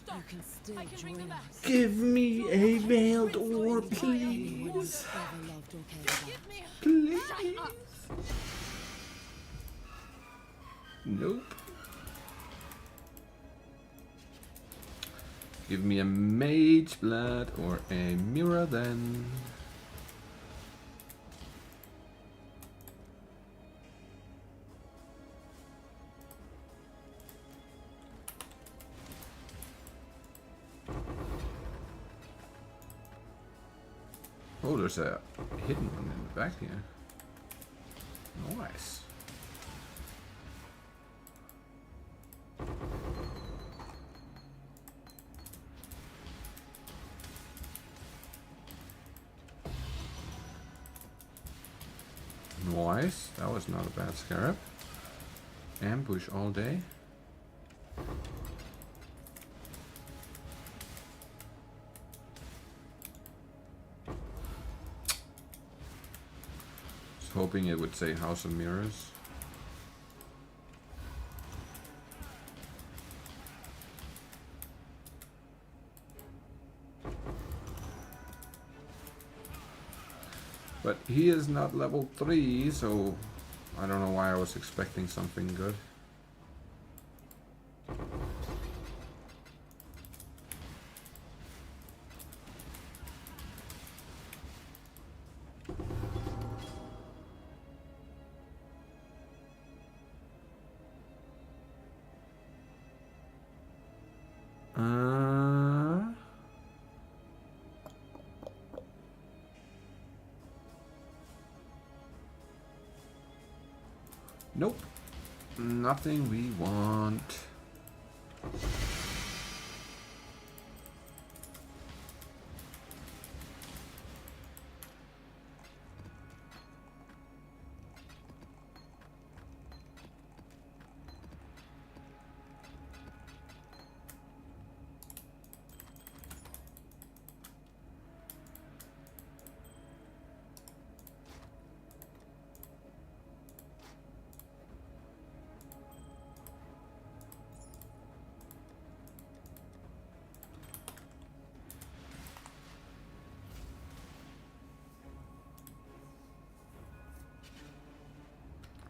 Stop. You can still I can bring them join back. us. Give me a veiled orb, Anyone please. ever loved or cared about. Give me. Please. Shut up. Nope. Give me a mage blood or a mirror then. Oh, there's a hidden one in the back here. Nice. Nice. That was not a bad scarab. Ambush all day. Was hoping it would say House of Mirrors. But he is not level 3, so I don't know why I was expecting something good. Nope. Nothing we want.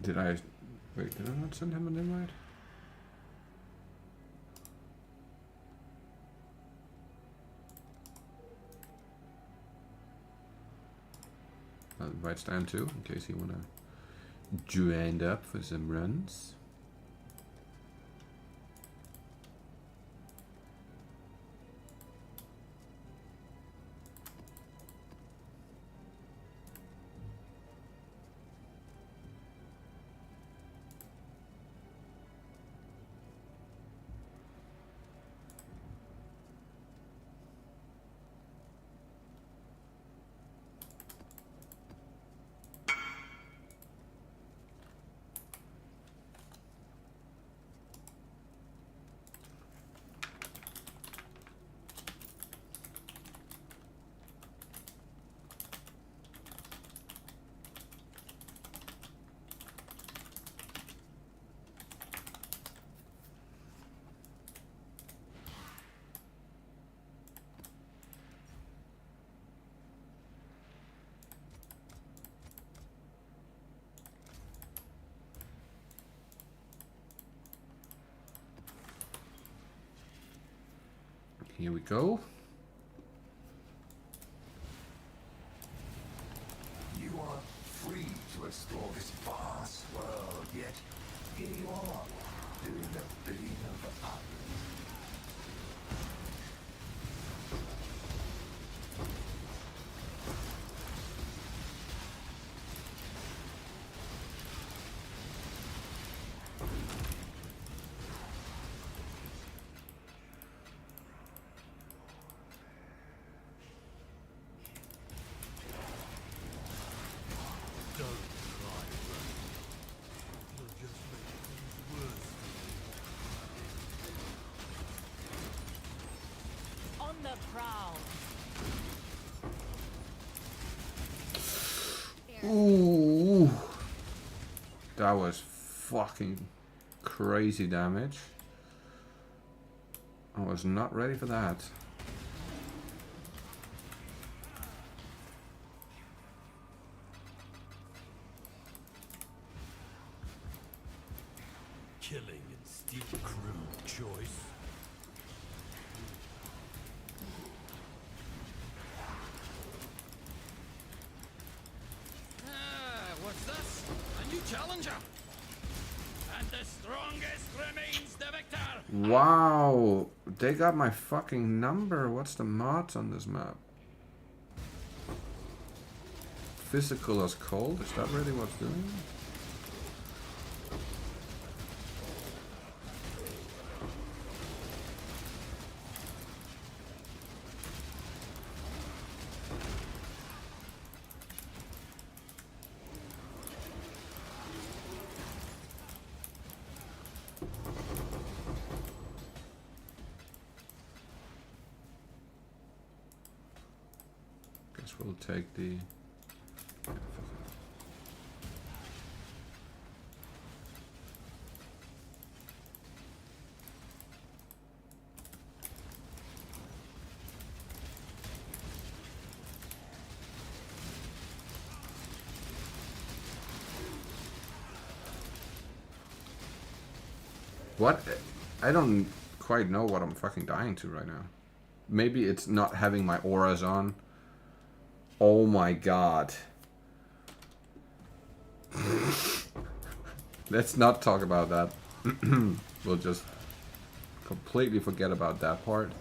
Did I... Wait, did I not send him an invite? I'll invite Stan too, in case you wanna join up for some runs. Here we go. You are free to explore this vast world, yet here you are, doing the bidding of others. On the prowl. Ooh. That was fucking crazy damage. I was not ready for that. Killing and stealing crude choice. What's this? A new challenger. And the strongest remains the victor. Wow, they got my fucking number. What's the mods on this map? Physical as cold? Is that really what's doing it? Guess we'll take the... What? I don't quite know what I'm fucking dying to right now. Maybe it's not having my auras on. Oh my god. Let's not talk about that. We'll just completely forget about that part.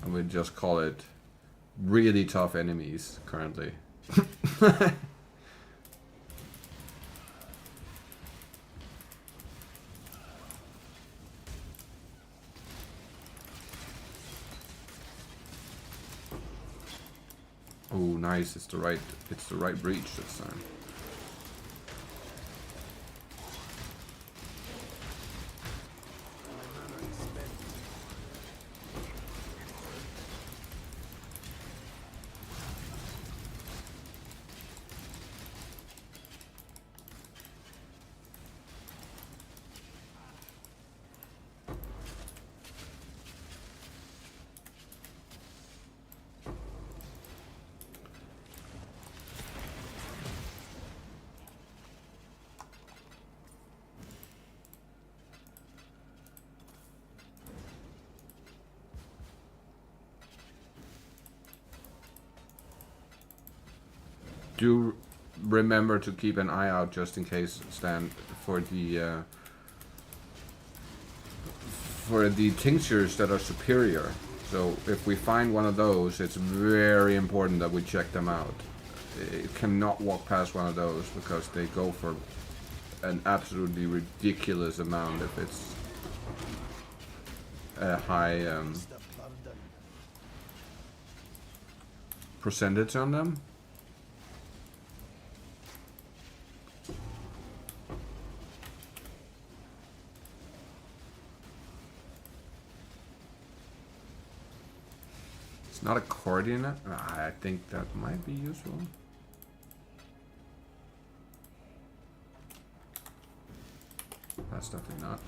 And we'll just call it really tough enemies currently. Oh, nice! It's the right breach this time. Do remember to keep an eye out just in case, Stan, for the tinctures that are superior. So if we find one of those, it's very important that we check them out. It cannot walk past one of those because they go for an absolutely ridiculous amount if it's a high percentage on them. Not a coordinate? I think that might be useful. That's definitely not.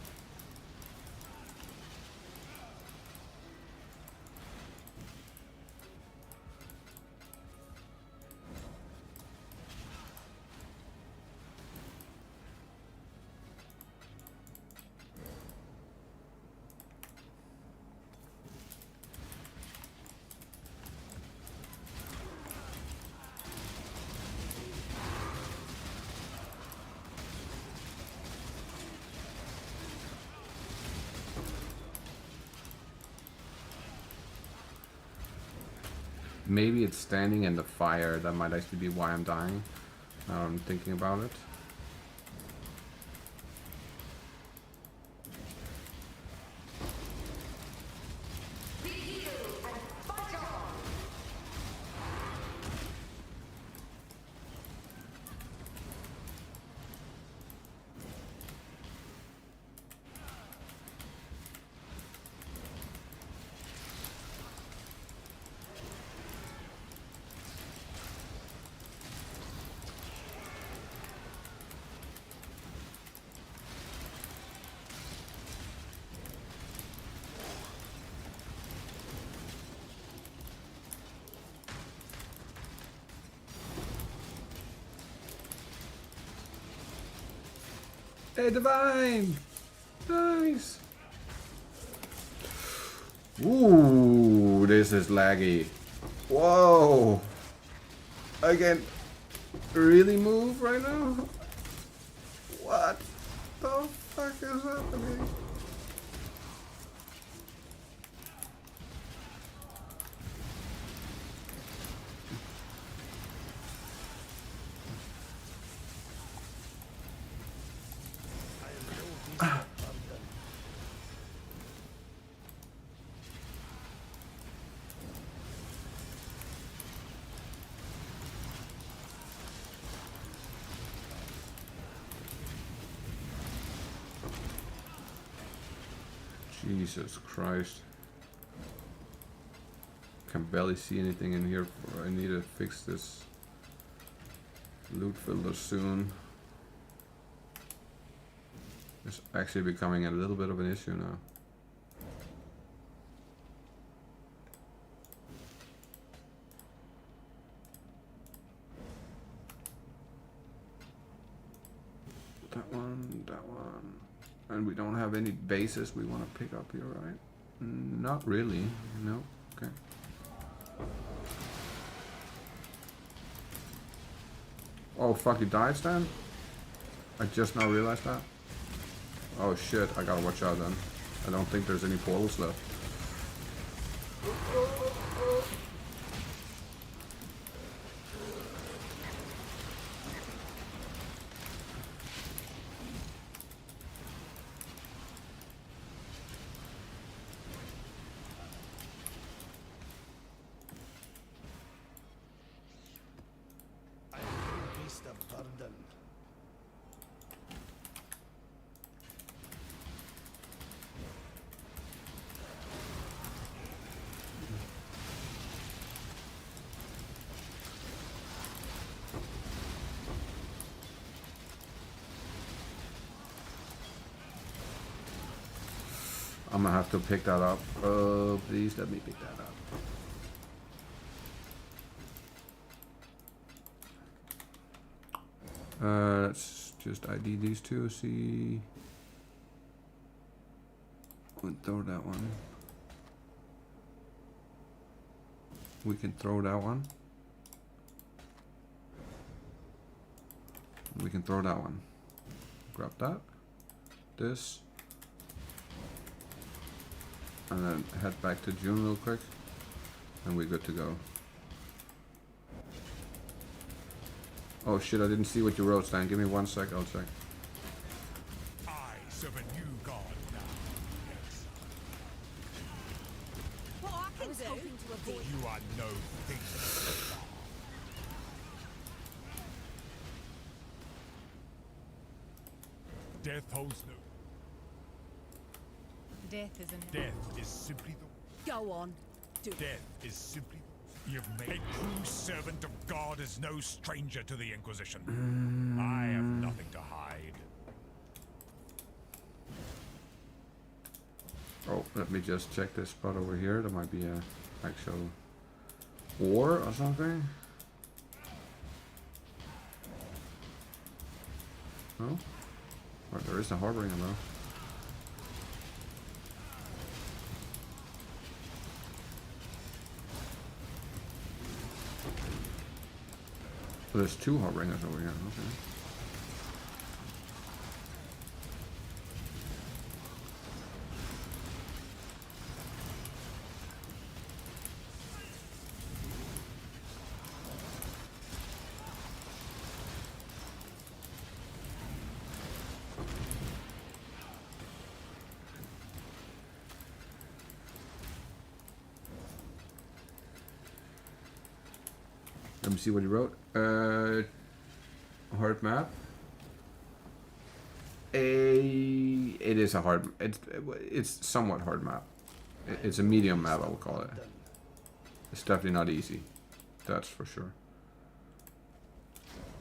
Maybe it's standing in the fire. That might actually be why I'm dying. Now I'm thinking about it. Hey, Divine! Nice! Ooh, this is laggy. Whoa! I can really move right now? What the fuck is happening? Jesus Christ. Can barely see anything in here. I need to fix this loot filter soon. It's actually becoming a little bit of an issue now. That one, that one. And we don't have any bases we want to pick up here, right? Not really. No. Okay. Oh fuck, you died, Stan? I just now realized that. Oh shit, I gotta watch out then. I don't think there's any portals left. I'm gonna have to pick that up. Please let me pick that up. Let's just ID these two, see. We'll throw that one. We can throw that one. We can throw that one. Grab that. This. And then head back to June real quick. And we're good to go. Oh shit, I didn't see what you wrote, Stan. Give me 1 sec, I'll check. I serve a new god now. Yes. What I can do? You are no thing. Death holds no. Death is a Death is simply the. Go on. Do it. Death is simply. You've made a true servant of God is no stranger to the Inquisition. I have nothing to hide. Oh, let me just check this spot over here. There might be a actual war or something. No? Or there is a harboring though. So there's 2 harbingers over here. Okay. Let me see what he wrote. Hard map. It is a hard. It's somewhat hard map. It's a medium map, I would call it. It's definitely not easy. That's for sure.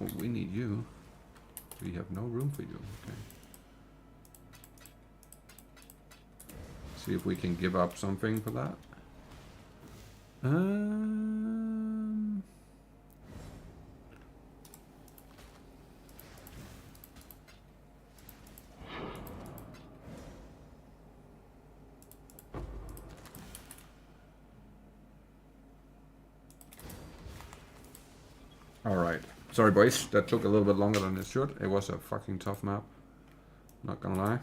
Oh, we need you. We have no room for you. Okay. See if we can give up something for that. Alright. Sorry boys, that took a little bit longer than it should. It was a fucking tough map. Not gonna lie.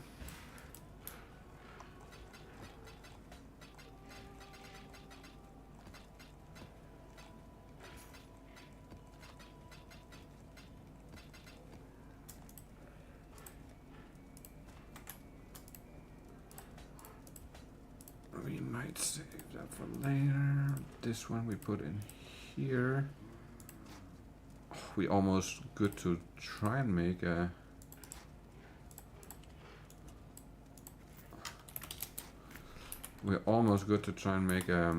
We might save that for later. This one we put in here. We almost good to try and make a we're almost good to try and make a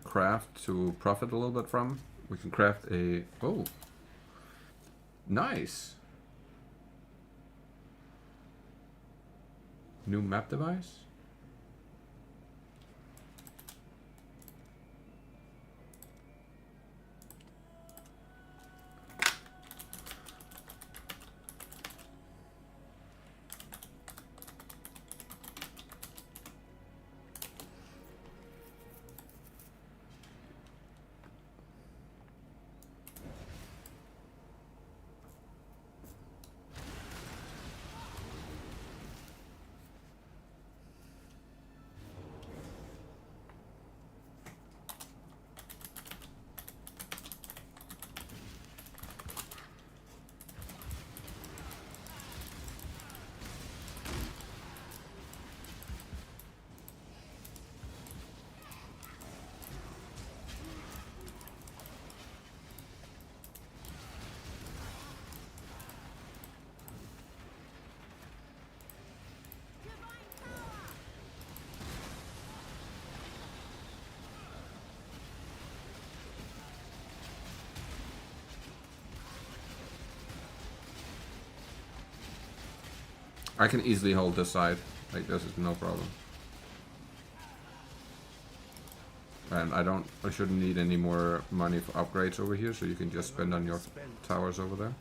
craft to profit a little bit from. We can craft a nice new map device. I can easily hold this side. Like, this is no problem. And I shouldn't need any more money for upgrades over here, so you can just spend on your towers over there.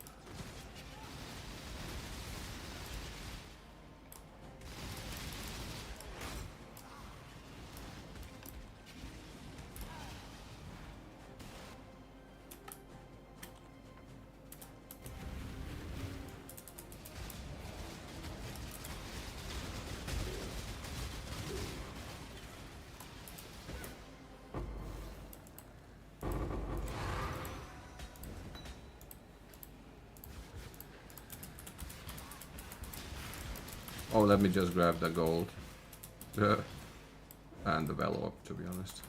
Oh, let me just grab the gold. And the alot, to be honest.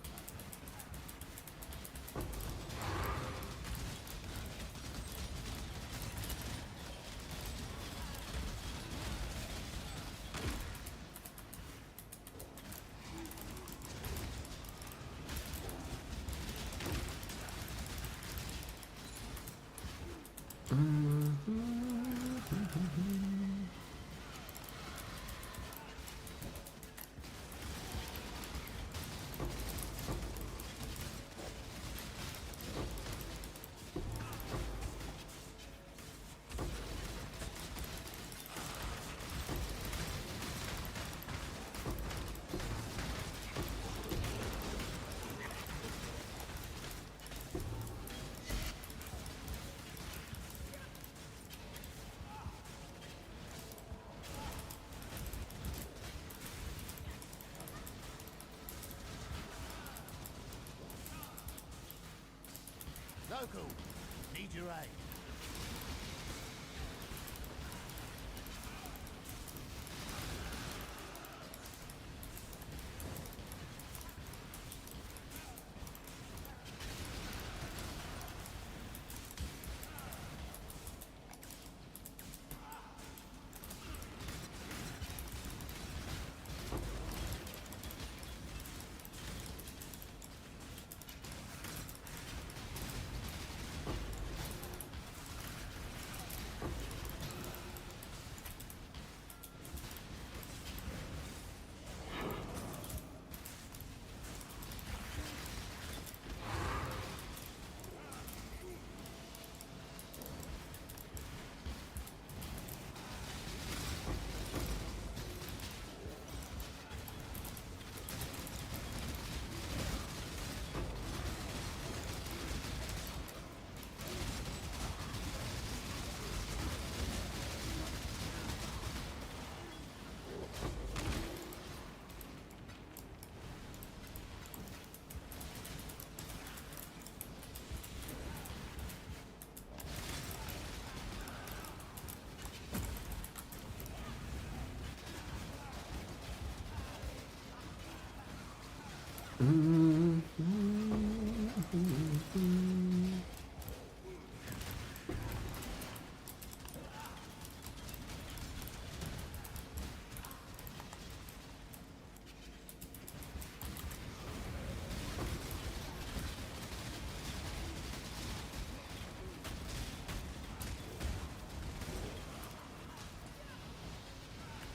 Local, need your aid.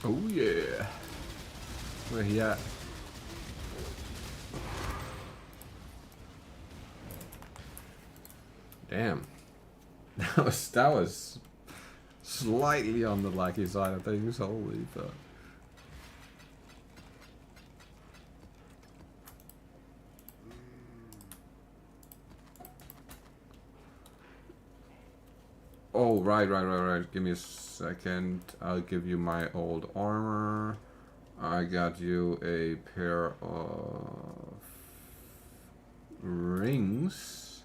Oh yeah. Where he at? Damn. That was slightly on the lucky side of things, holy fuck. Oh, right. Give me a second. I'll give you my old armor. I got you a pair of rings.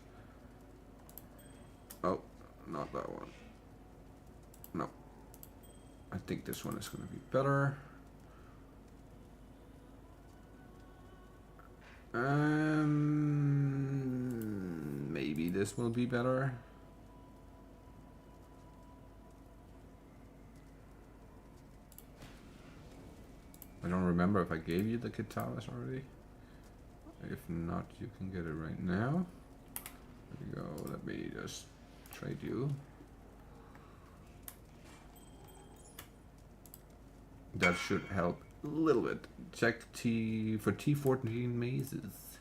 Oh, not that one. No. I think this one is going to be better. Maybe this will be better. I don't remember if I gave you the katanas already. If not, you can get it right now. There you go. Let me just trade you. That should help a little bit. Check T for T14 mazes.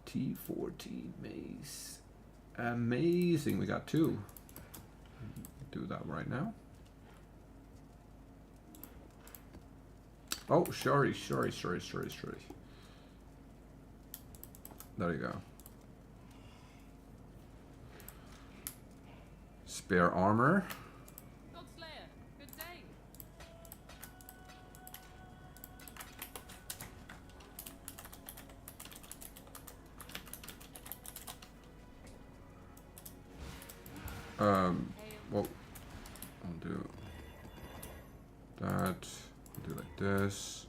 T14 maze. Amazing. We got 2. Do that right now. Oh, sorry. There you go. Spare armor. Godslayer, good day. Well, I'll do that. Do like this.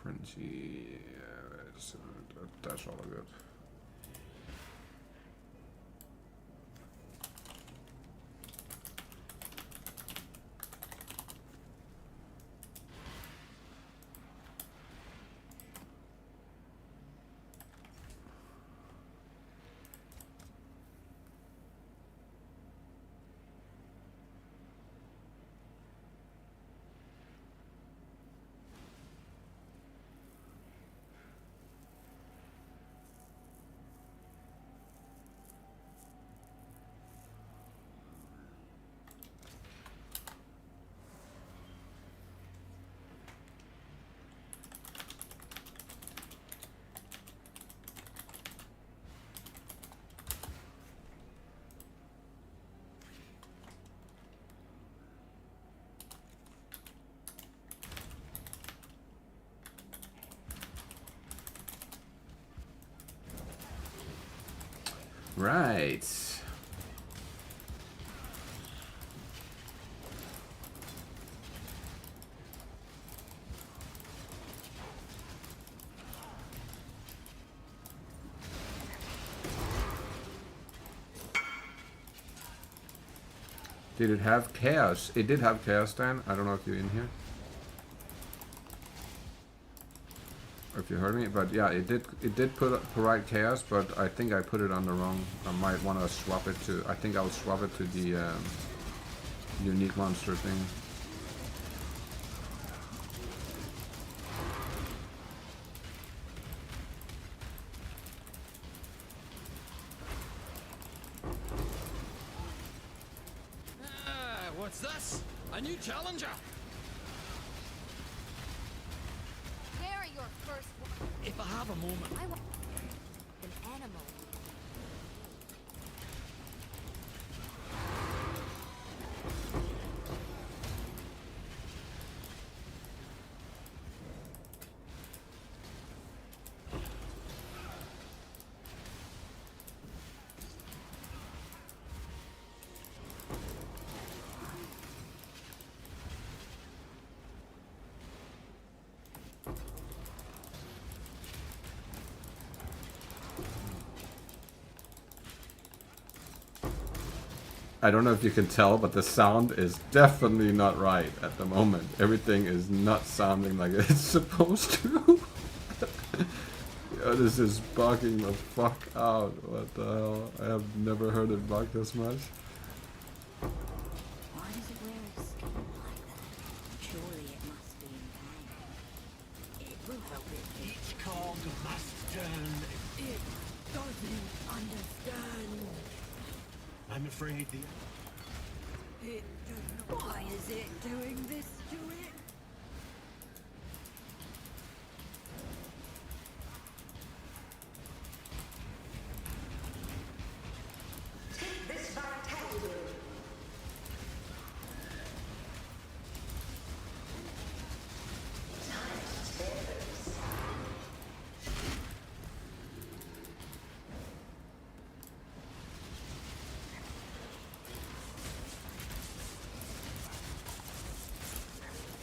Frenzy. Yeah, that's all good. Right. Did it have chaos? It did have chaos, Dan. I don't know if you're in here. Or if you heard me, but yeah, it did provide chaos, but I think I put it on the wrong. I might want to swap it to. I think I'll swap it to the unique monster thing. What's this? A new challenger? Where are your first words? If I have a moment. I want an animal. I don't know if you can tell, but the sound is definitely not right at the moment. Everything is not sounding like it's supposed to. This is bugging the fuck out. What the hell? I have never heard it bug this much. Why does it wear its skin like that? Surely it must be in pain. It will help it. Each cog must turn. It doesn't understand. I'm afraid the... It does not. Why is it doing this to it? Take this vitality.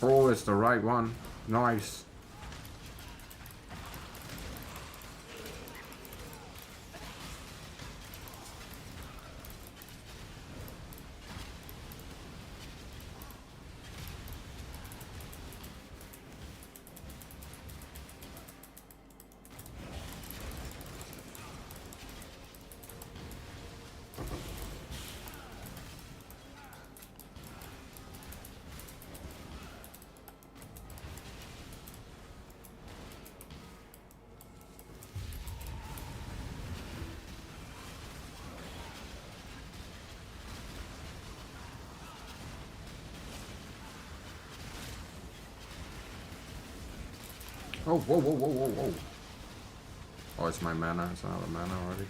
Oh, it's the right one. Nice. Oh, whoa, whoa, whoa, whoa, whoa. Oh, it's my mana. It's another mana already.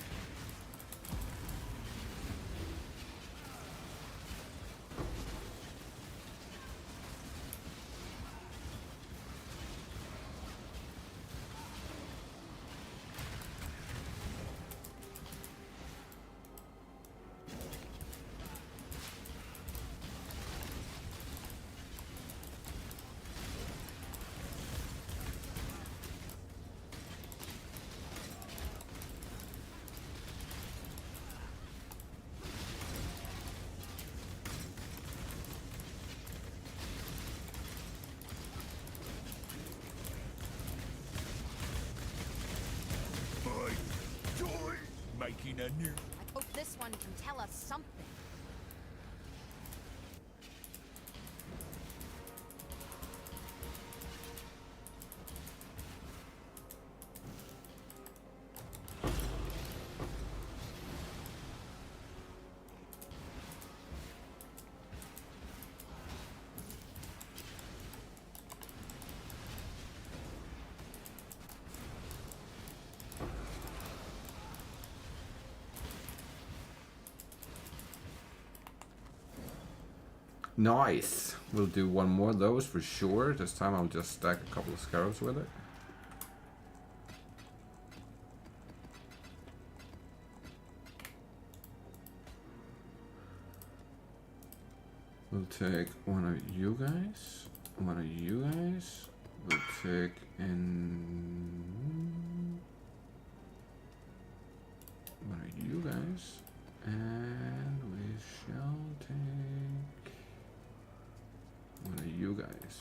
Making a new... I hope this one can tell us something. Nice. We'll do one more of those for sure. This time I'll just stack a couple of scarabs with it. We'll take one of you guys. One of you guys. We'll take in one of you guys. And we shall take one of you guys.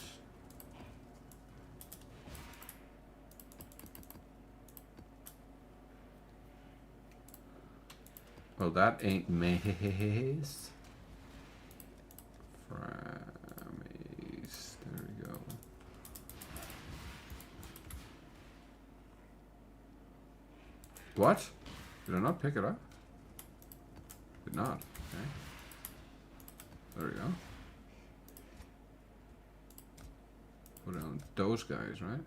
Well, that ain't maze. Maze. There we go. What? Did I not pick it up? Did not. Okay. There we go. Put it on those guys, right?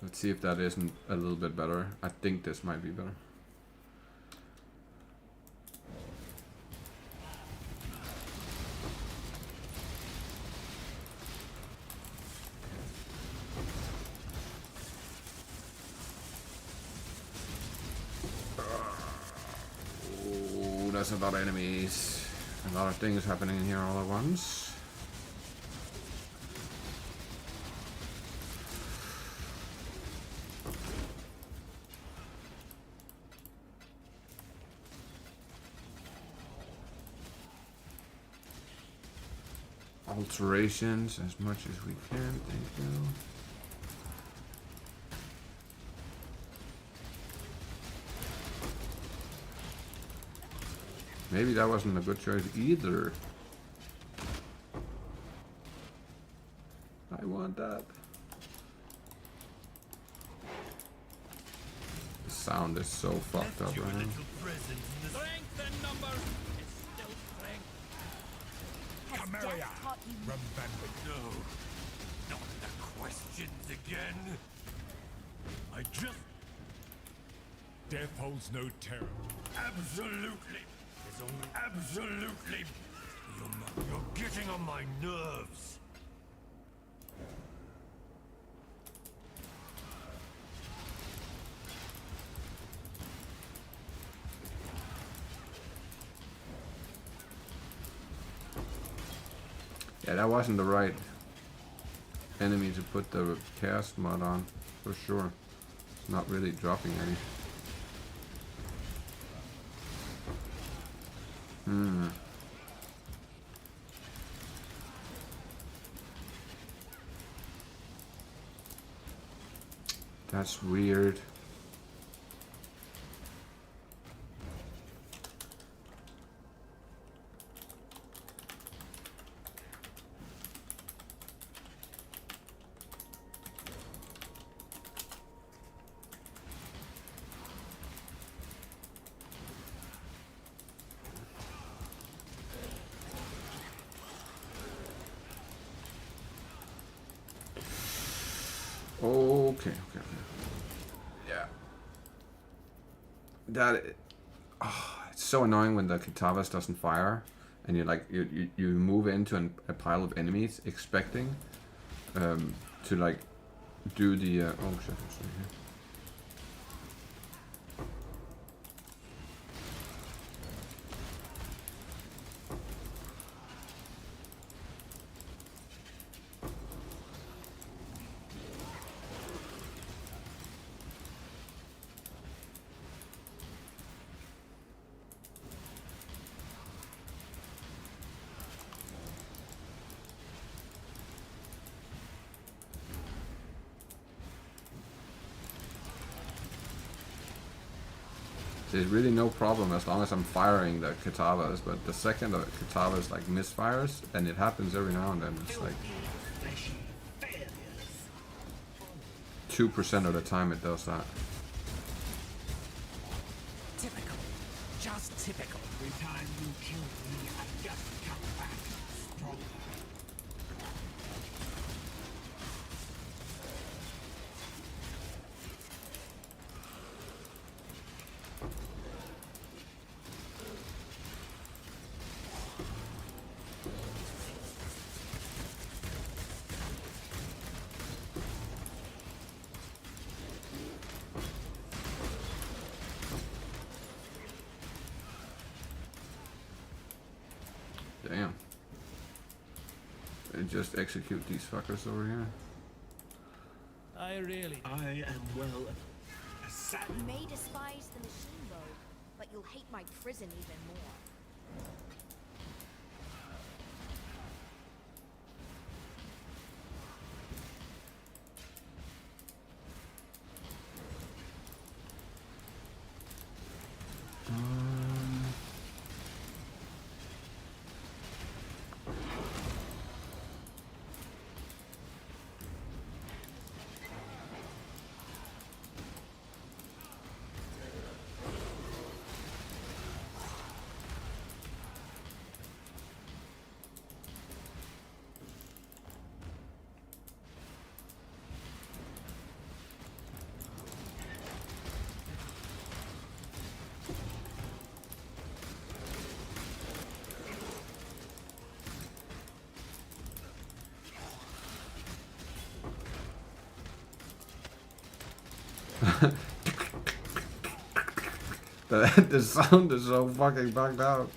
Let's see if that isn't a little bit better. I think this might be better. Oh, that's a lot of enemies. A lot of things happening in here all at once. alterations as much as we can. Thank you. Maybe that wasn't a good choice either. I want that. The sound is so fucked up right now. Strength in numbers is still strength. Cameria, remember. No, not the questions again. I just... Death holds no terror. Absolutely. Absolutely. You're getting on my nerves. Yeah, that wasn't the right enemy to put the cast mod on, for sure. It's not really dropping any. That's weird. Okay. Yeah. That. It's so annoying when the Kitavas doesn't fire, and you move into a pile of enemies expecting to like do the. Oh shit! It's right here. There's really no problem as long as I'm firing the Kitavas, but the second the Kitavas like misfires, and it happens every now and then, it's like 2% of the time it does that. Typical. Just typical. Every time you kill me, I just come back stronger. Damn. And just execute these fuckers over here. I am well. You may despise the machine bow, but you'll hate my prison even more. The sound is so fucking bugged out.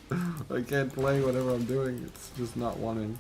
I can't play whatever I'm doing. It's just not wanting.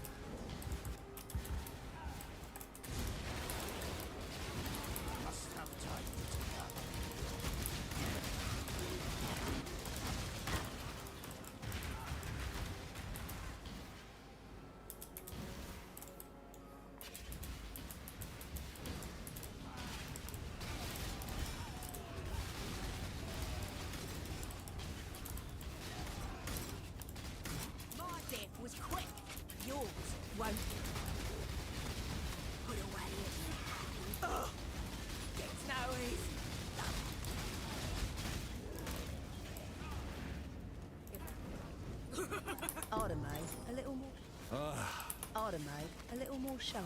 I'd have made a little more showy.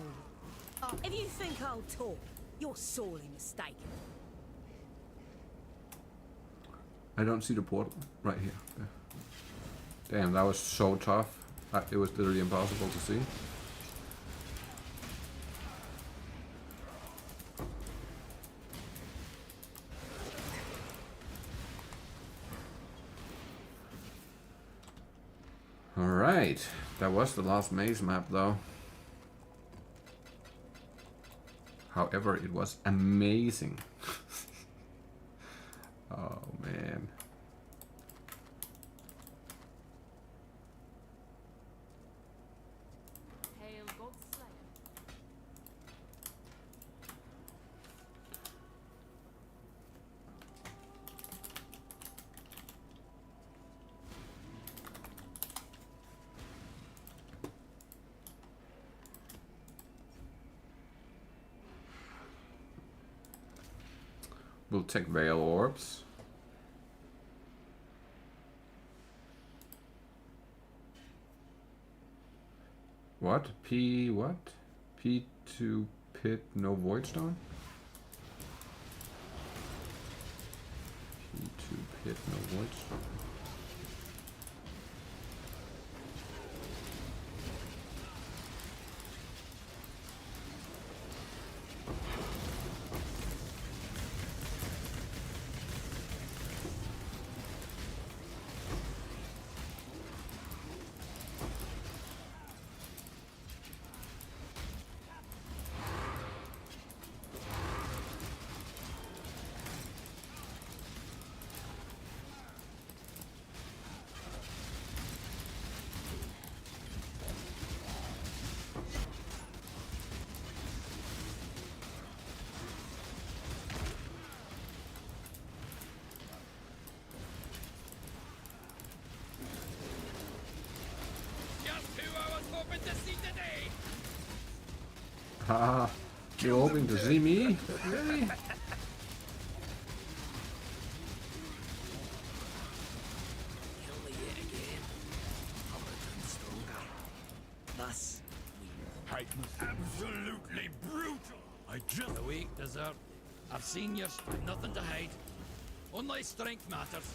If you think I'll talk, you're sorely mistaken. I don't see the portal. Right here. There. Damn, that was so tough. It was literally impossible to see. Alright, that was the last maze map though. However, it was amazing. Oh man. Hail God's Slayer. We'll take Veil Orbs. What? P what? P2 pit, no void stone? P2 pit, no void stone. Haha, you're hoping to see me? Really? Thus, Absolutely brutal. I just The weak desert. I've seen yours. Nothing to hide. Only strength matters.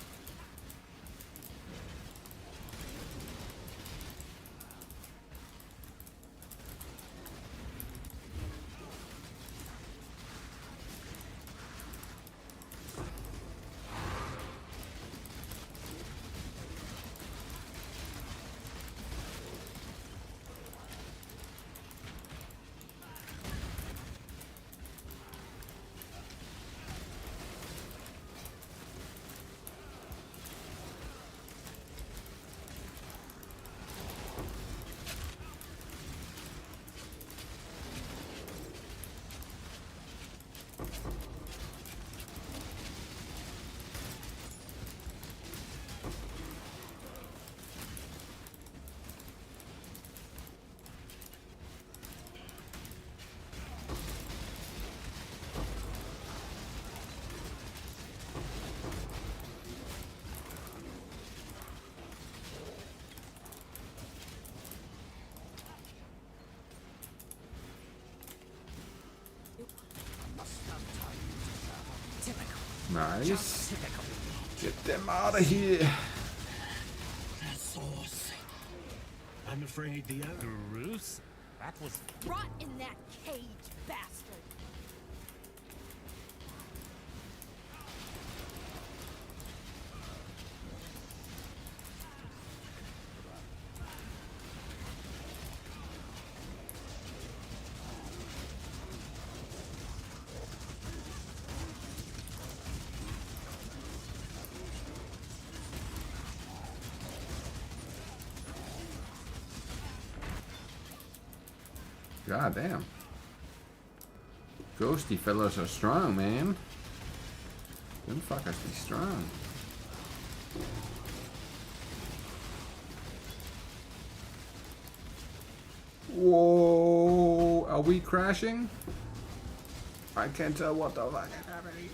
Nice. Get them out of here. the source. I'm afraid the Gruesome. That was Rot in that cage, bastard! God damn. Ghosty fellas are strong, man. Them fuckers be strong. Whoa, are we crashing? I can't tell what the fuck is happening.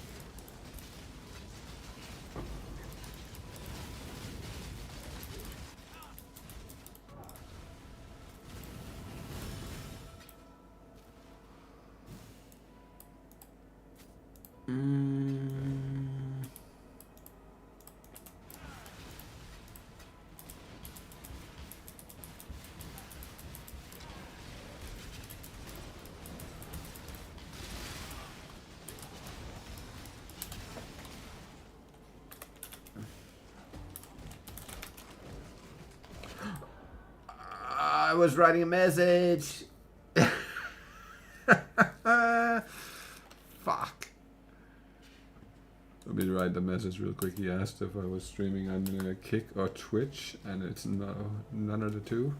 was writing a message. Fuck. Let me write the message real quick. He asked if I was streaming on Kick or Twitch, and it's no, none of the two.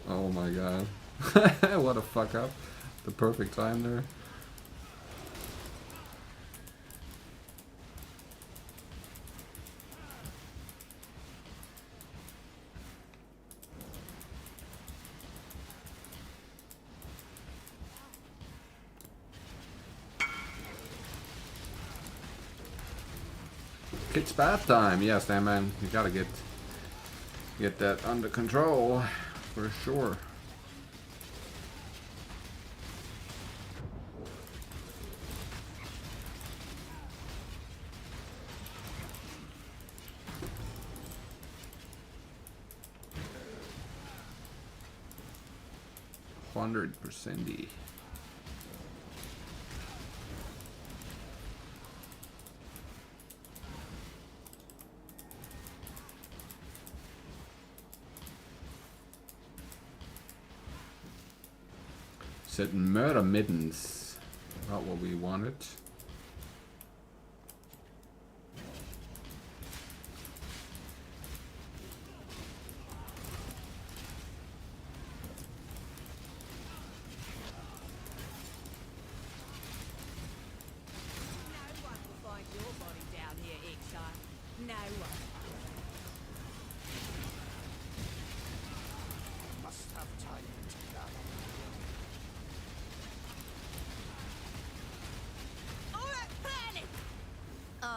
Oh my god. What a fuck up. The perfect time there. It's bath time. Yes, man. You gotta get that under control for sure. %. Said murder middens. Not what we wanted.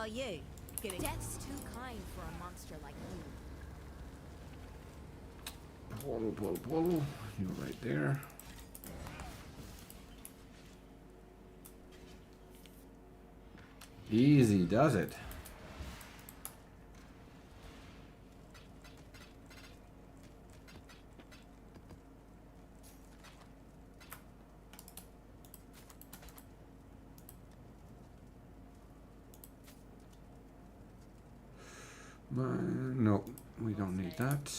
You. Death's too kind for a monster like you. Portal. You're right there. Easy does it. No, we don't need that.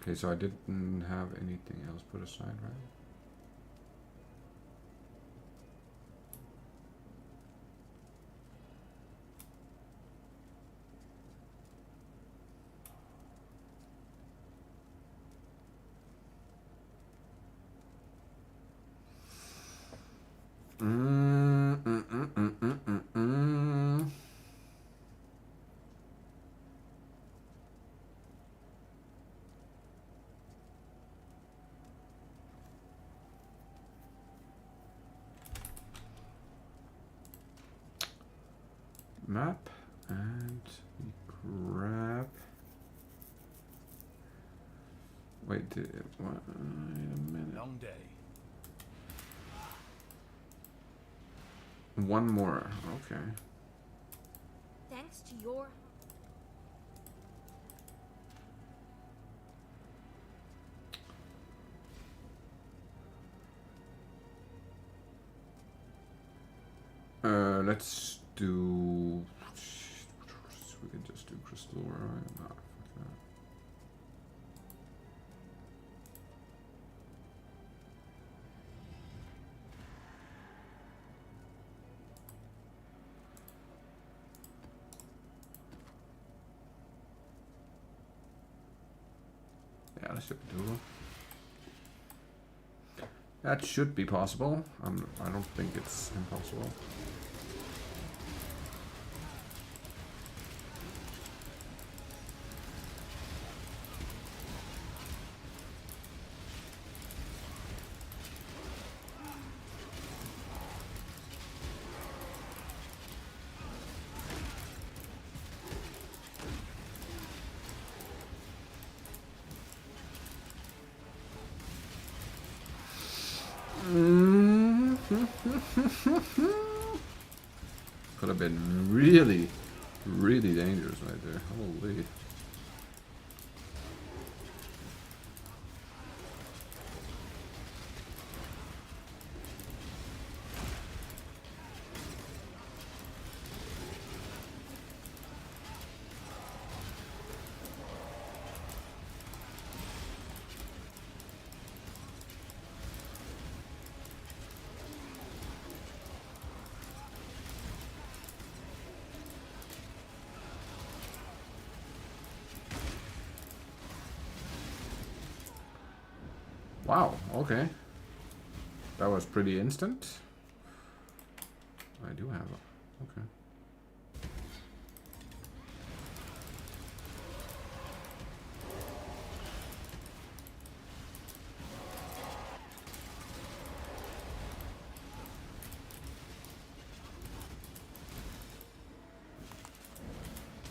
Okay, so I didn't have anything else put aside, right? Map, and we grab. Wait, wait a minute. Long day. One more. Okay. Thanks to your... Let's do. We can just do crystal, right? Nah, fuck that. Yeah, that should be doable. That should be possible. I don't think it's impossible. Could have been really, really dangerous right there. Holy. Wow, okay. That was pretty instant. I do have a... okay.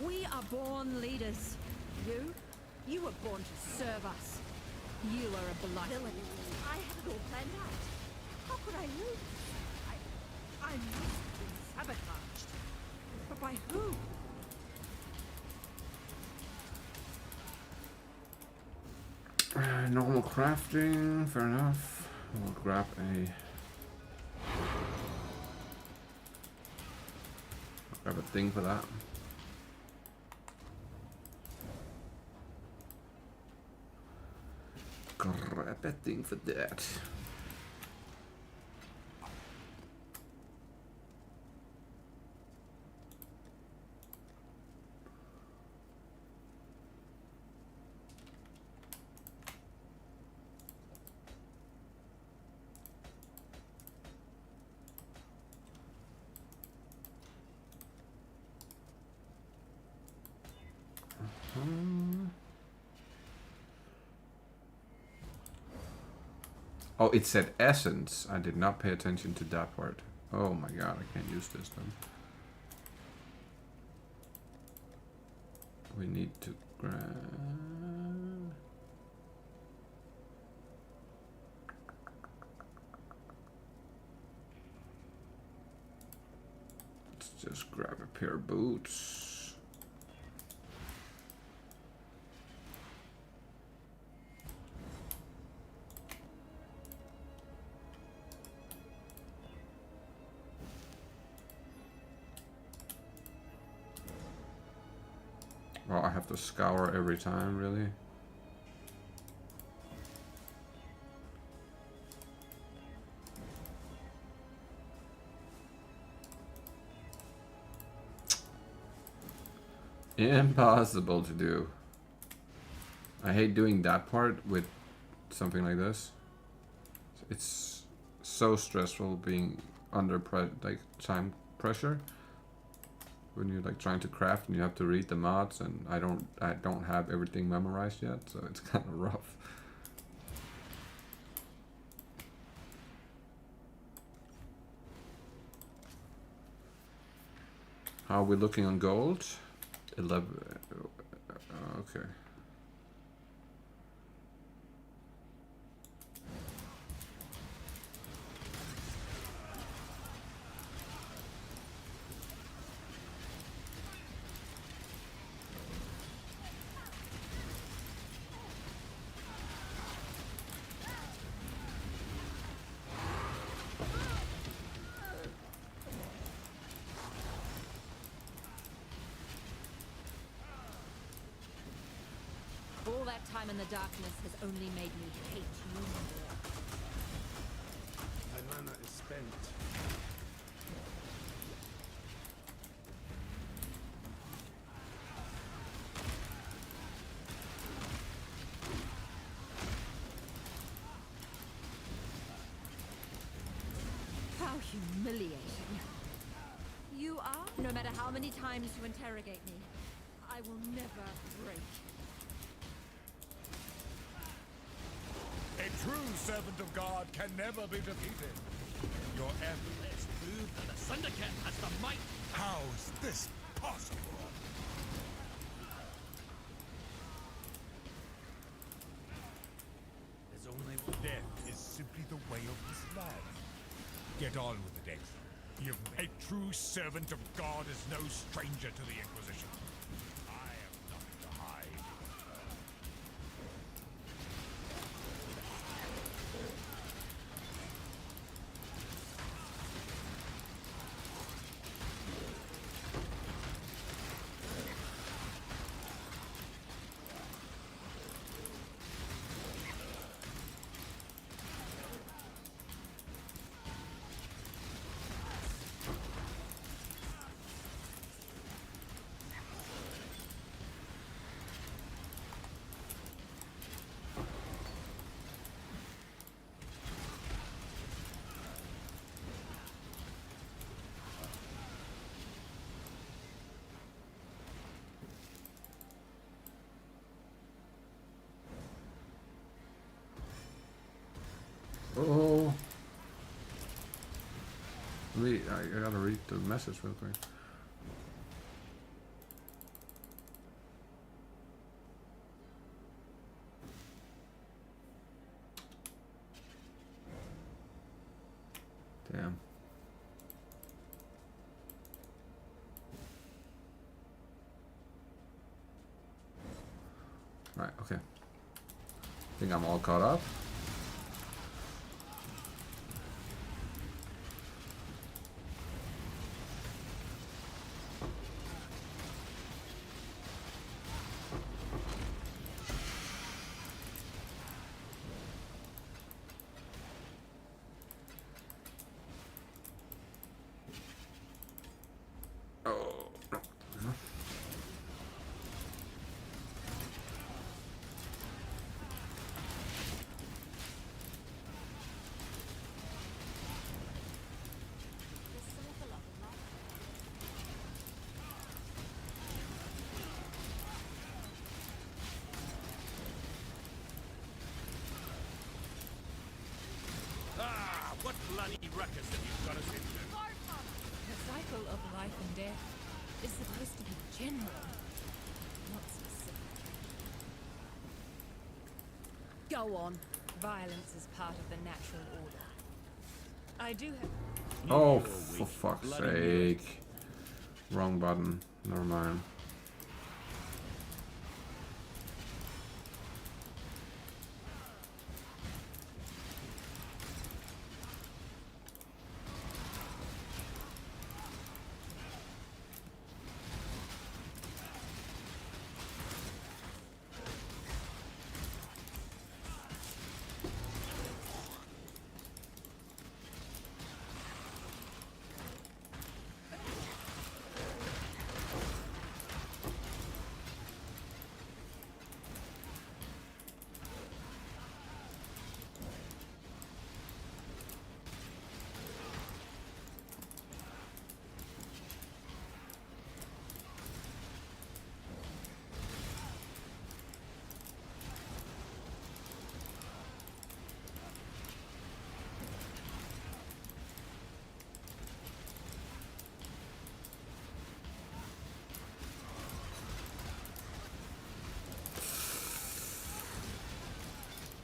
We are born leaders. You were born to serve us. You are a blood villain. I had it all planned out. How could I lose? I must have been sabotaged. But by who? Normal crafting, fair enough. We'll grab a thing for that. Grab a thing for that. Oh, it said essence. I did not pay attention to that part. Oh my god, I can't use this then. We need to grab... Let's just grab a pair of boots. Well, I have to scour every time, really. Impossible to do. I hate doing that part with something like this. It's so stressful being under time pressure. When you're like trying to craft and you have to read the mods, and I don't have everything memorized yet, so it's kind of rough. How are we looking on gold? 11. Okay. All that time in the darkness has only made me hate you more. My mana is spent. How humiliating. You are? No matter how many times you interrogate me, I will never break. A true servant of God can never be defeated. Your efforts prove that the Syndicate has the might. How's this possible? There's only one. Death is simply the way of this land. Get on with it, Ed. A true servant of God is no stranger to the Inquisition. I have nothing to hide. Oh. I gotta read the message real quick. Damn. Right, okay. I think I'm all caught up. What bloody ruckus have you got us into? The cycle of life and death is supposed to be general, not specific. Go on. Violence is part of the natural order. I do have... Oh, for fuck's sake. Wrong button. Never mind.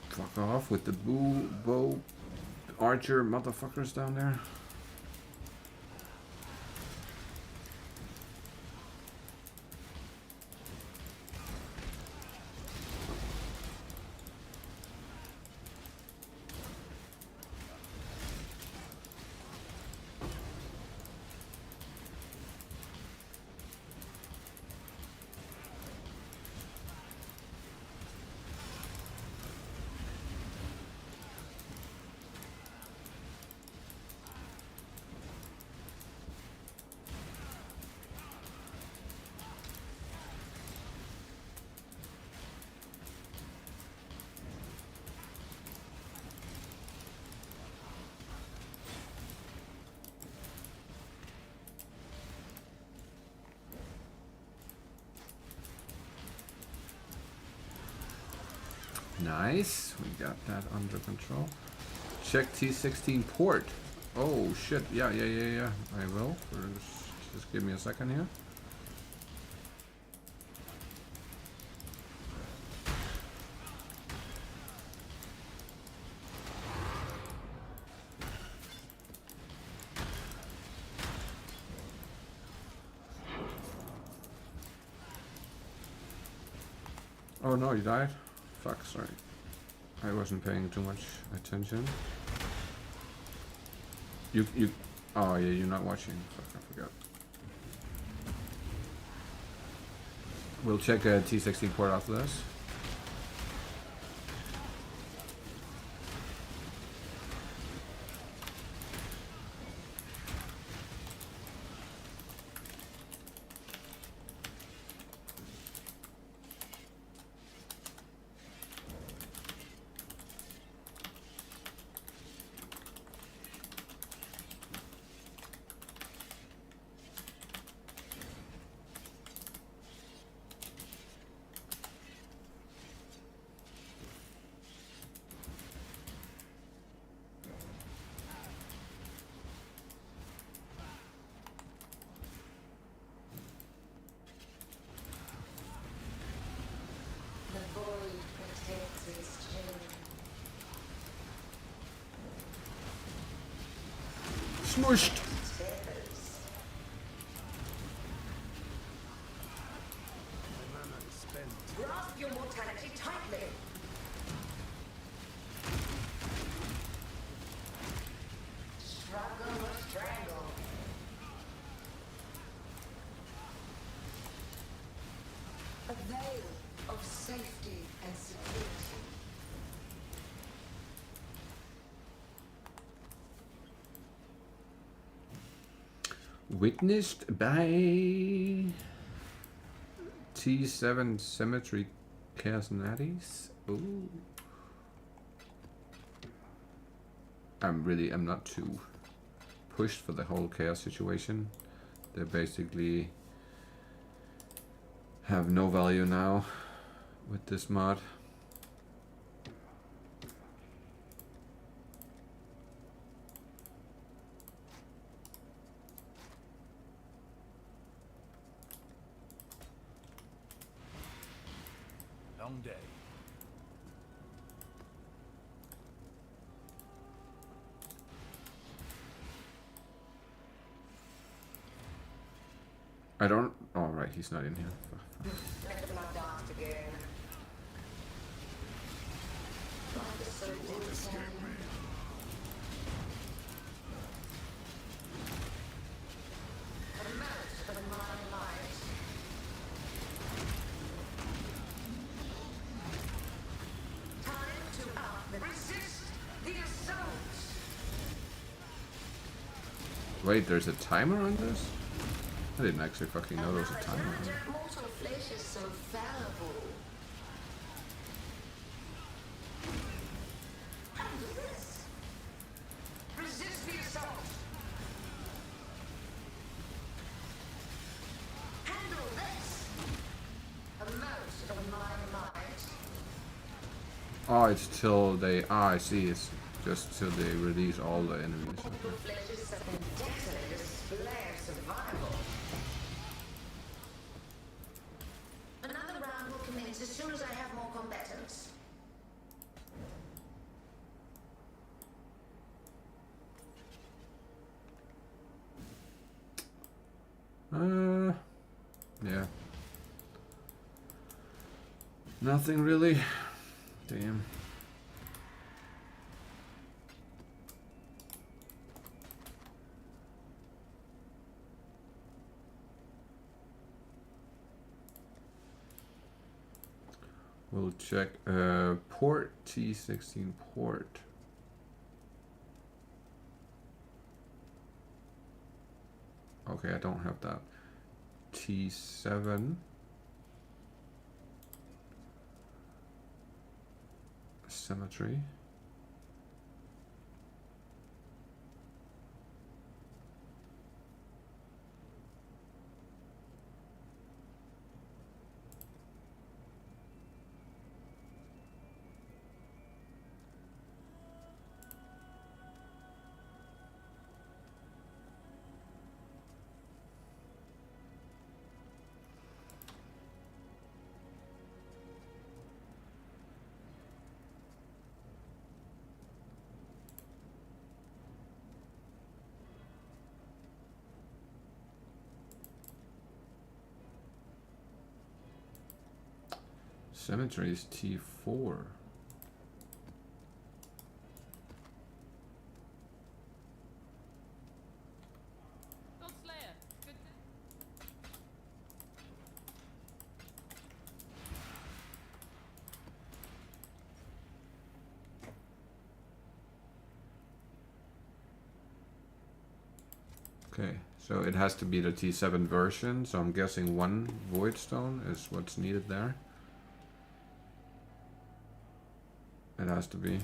Fuck off with the bow archer motherfuckers down there. Nice, we got that under control. Check T16 port. Oh shit, yeah, I will. Just give me a second here. Oh no, you died? Fuck, sorry. I wasn't paying too much attention. You, oh yeah, you're not watching. Fuck, I forgot. We'll check a T16 port after this. Smushed. Grasp your mortality tightly. Struggle or strangle. A veil of safety and security. Witnessed by T7 Cemetery Chaos. Ooh. I'm not too pushed for the whole chaos situation. They basically have no value now with this mod. Long day. I don't. Oh, right, he's not in here. Let the blood dance again. Life is so distant. A match of my life. Time to up. Resist the assault. Wait, there's a timer on this? I didn't actually fucking know there was a timer on it. Mortal flesh is so fallible. Handle this. Resist the assault. Handle this. A most of my might. Oh, it's till they. Ah, I see. It's just till they release all the enemies. Mortal flesh is such a desolate display of survival. Another round will commence as soon as I have more combatants. Yeah. Nothing really. Damn. We'll check port T16 port. Okay, I don't have that. T7 Cemetery. Cemetery is T4. Okay, so it has to be the T7 version, so I'm guessing one Void Stone is what's needed there. It has to be.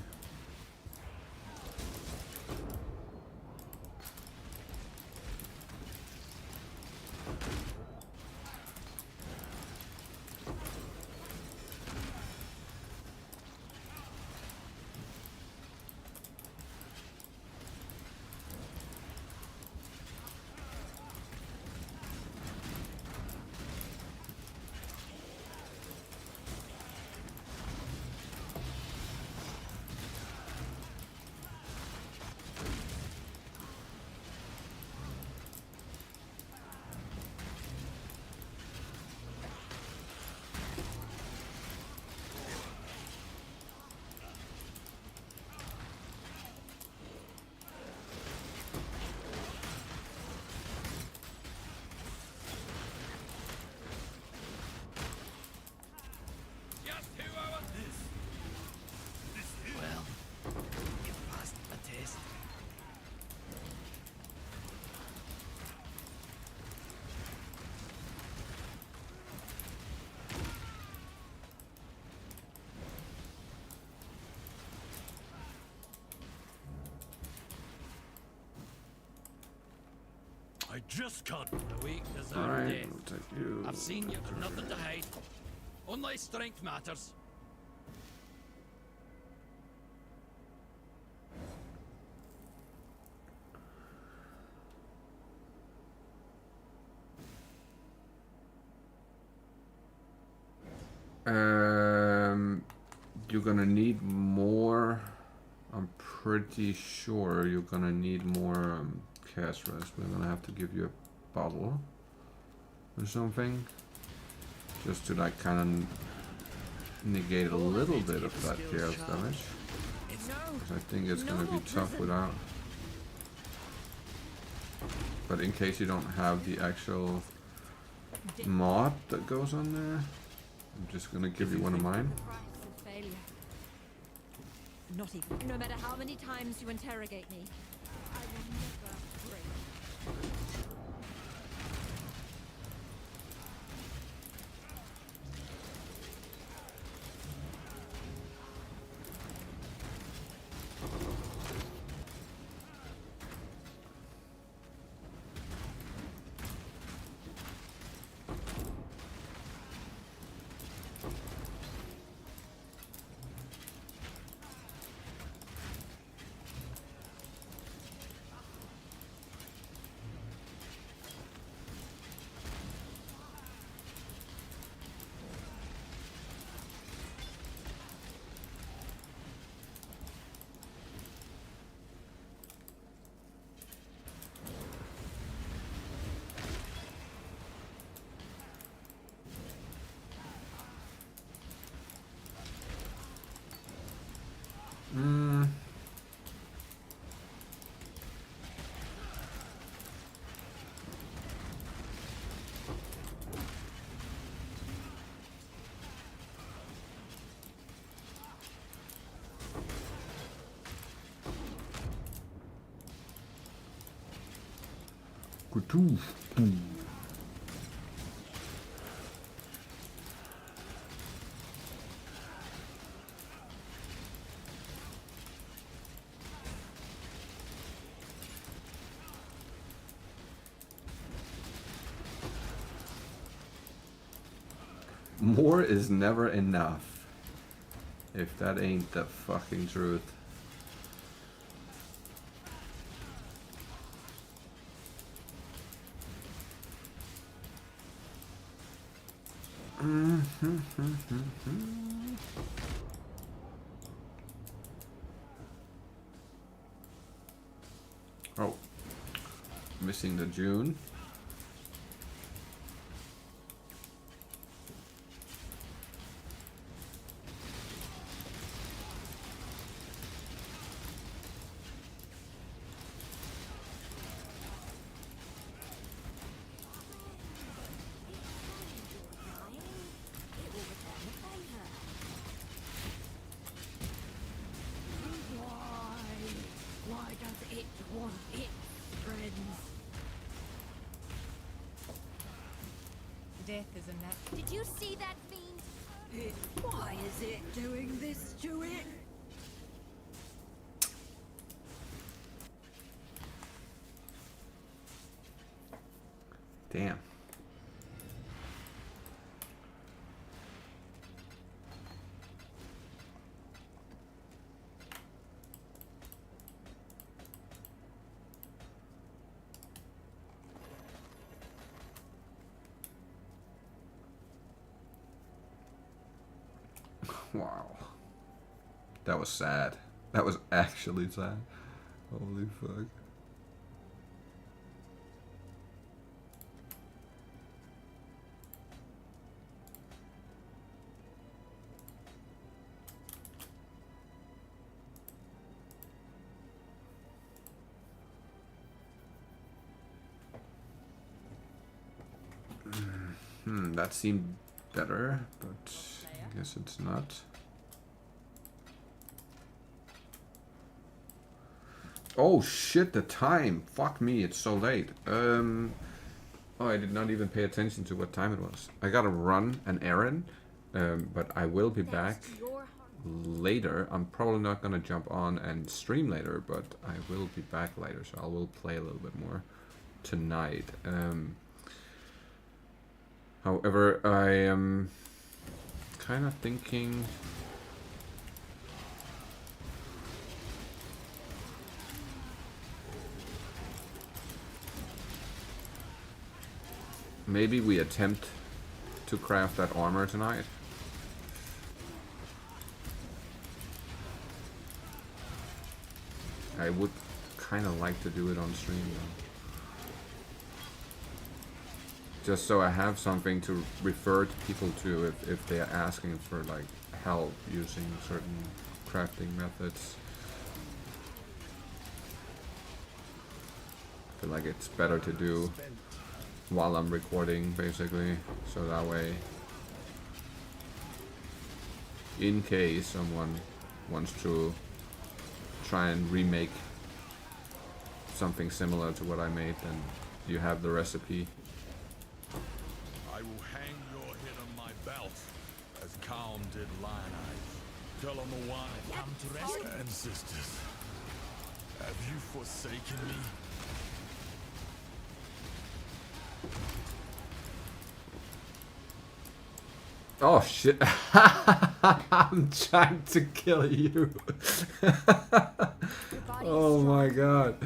I just can't. The weak deserve Alright, death. we'll take you. I've seen you. There's nothing to hide. Only strength matters. You're gonna need more. I'm pretty sure you're gonna need more cast rest. We're gonna have to give you a bottle or something, just to like kind of negate a little bit of that chaos damage. I think it's gonna be tough without. But in case you don't have the actual mod that goes on there, I'm just gonna give you one of mine. Not even. No matter how many times you interrogate me, I will never break. More is never enough. If that ain't the fucking truth. Oh, missing the June. death is a natural. Did you see that fiend? Why is it doing this to it? Damn. Wow. That was sad. That was actually sad. Holy fuck. That seemed better, but I guess it's not. Oh shit, the time! Fuck me, it's so late. Oh, I did not even pay attention to what time it was. I gotta run an errand, but I will be back later. I'm probably not gonna jump on and stream later, but I will be back later, so I will play a little bit more tonight. However, I am kind of thinking maybe we attempt to craft that armor tonight. I would kind of like to do it on stream though. Just so I have something to refer to people to if they are asking for like help using certain crafting methods. I feel like it's better to do while I'm recording, basically, so that way, in case someone wants to try and remake something similar to what I made, then you have the recipe. I will hang your head on my belt, as Calm did Lioneye. Tell him the one come to rescue. Ancestors, have you forsaken me? Oh shit. I'm trying to kill you. Oh my god.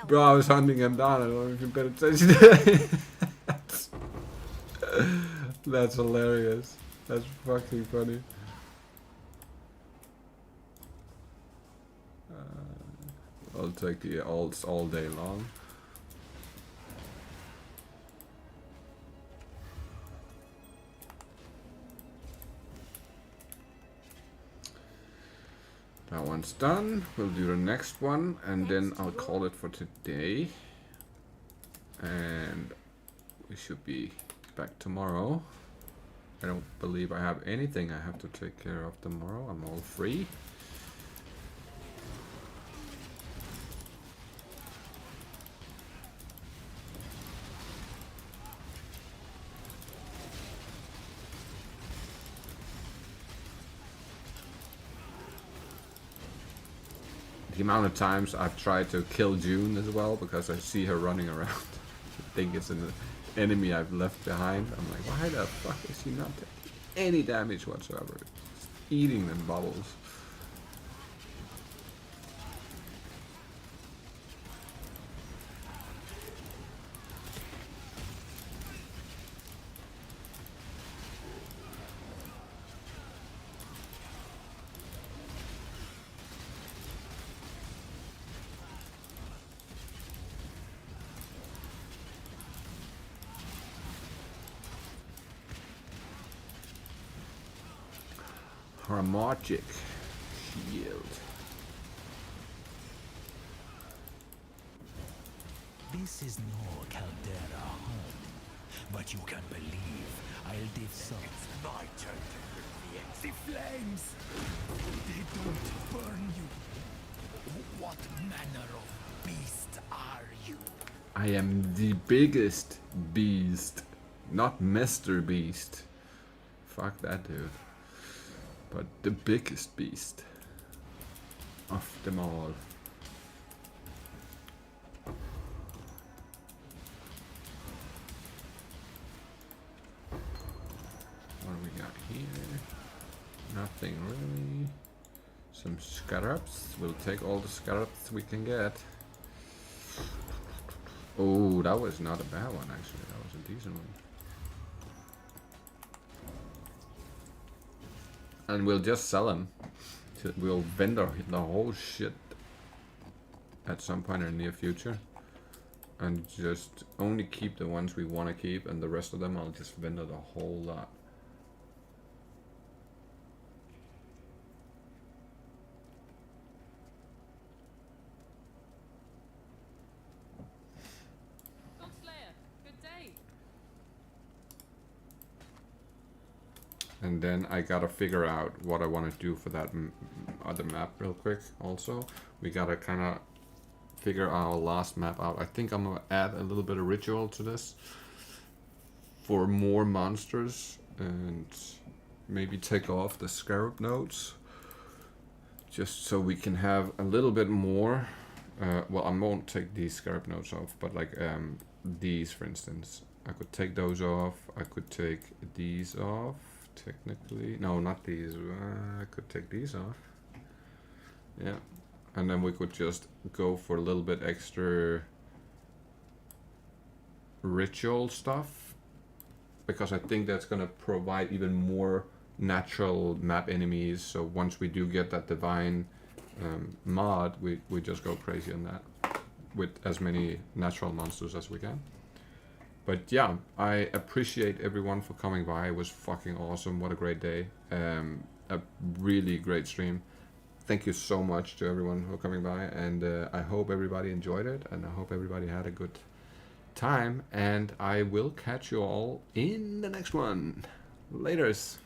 Bro, I was hunting him down. I don't know if you paid attention. That's hilarious. That's fucking funny. I'll take the alts all day long. That one's done. We'll do the next one and then I'll call it for today. And we should be back tomorrow. I don't believe I have anything I have to take care of tomorrow. I'm all free. The amount of times I've tried to kill June as well because I see her running around. I think it's an enemy I've left behind. I'm like, why the fuck is she not taking any damage whatsoever? Just eating them bubbles. Magic shield. This is no Caldera home, but you can believe I'll dissolve. It's my turn to the flames. They don't burn you. What manner of beast are you? I am the biggest beast. Not Mr. Beast. Fuck that dude. But the biggest beast of them all. What do we got here? Nothing really. Some scarabs. We'll take all the scarabs we can get. Oh, that was not a bad one actually. That was a decent one. And we'll just sell them. We'll vendor the whole shit at some point in the near future. And just only keep the ones we want to keep, and the rest of them I'll just vendor the whole lot. And then I gotta figure out what I want to do for that other map real quick also. We gotta kind of figure our last map out. I think I'm gonna add a little bit of ritual to this for more monsters, and maybe take off the scarab nodes just so we can have a little bit more. Well, I won't take these scarab nodes off, but like these for instance, I could take those off. I could take these off. Technically, no, not these. I could take these off. Yeah, and then we could just go for a little bit extra ritual stuff, because I think that's gonna provide even more natural map enemies. So once we do get that divine mod, we just go crazy on that with as many natural monsters as we can. But yeah, I appreciate everyone for coming by. It was fucking awesome. What a great day. A really great stream. Thank you so much to everyone who are coming by. And I hope everybody enjoyed it. And I hope everybody had a good time. And I will catch you all in the next one. Laters.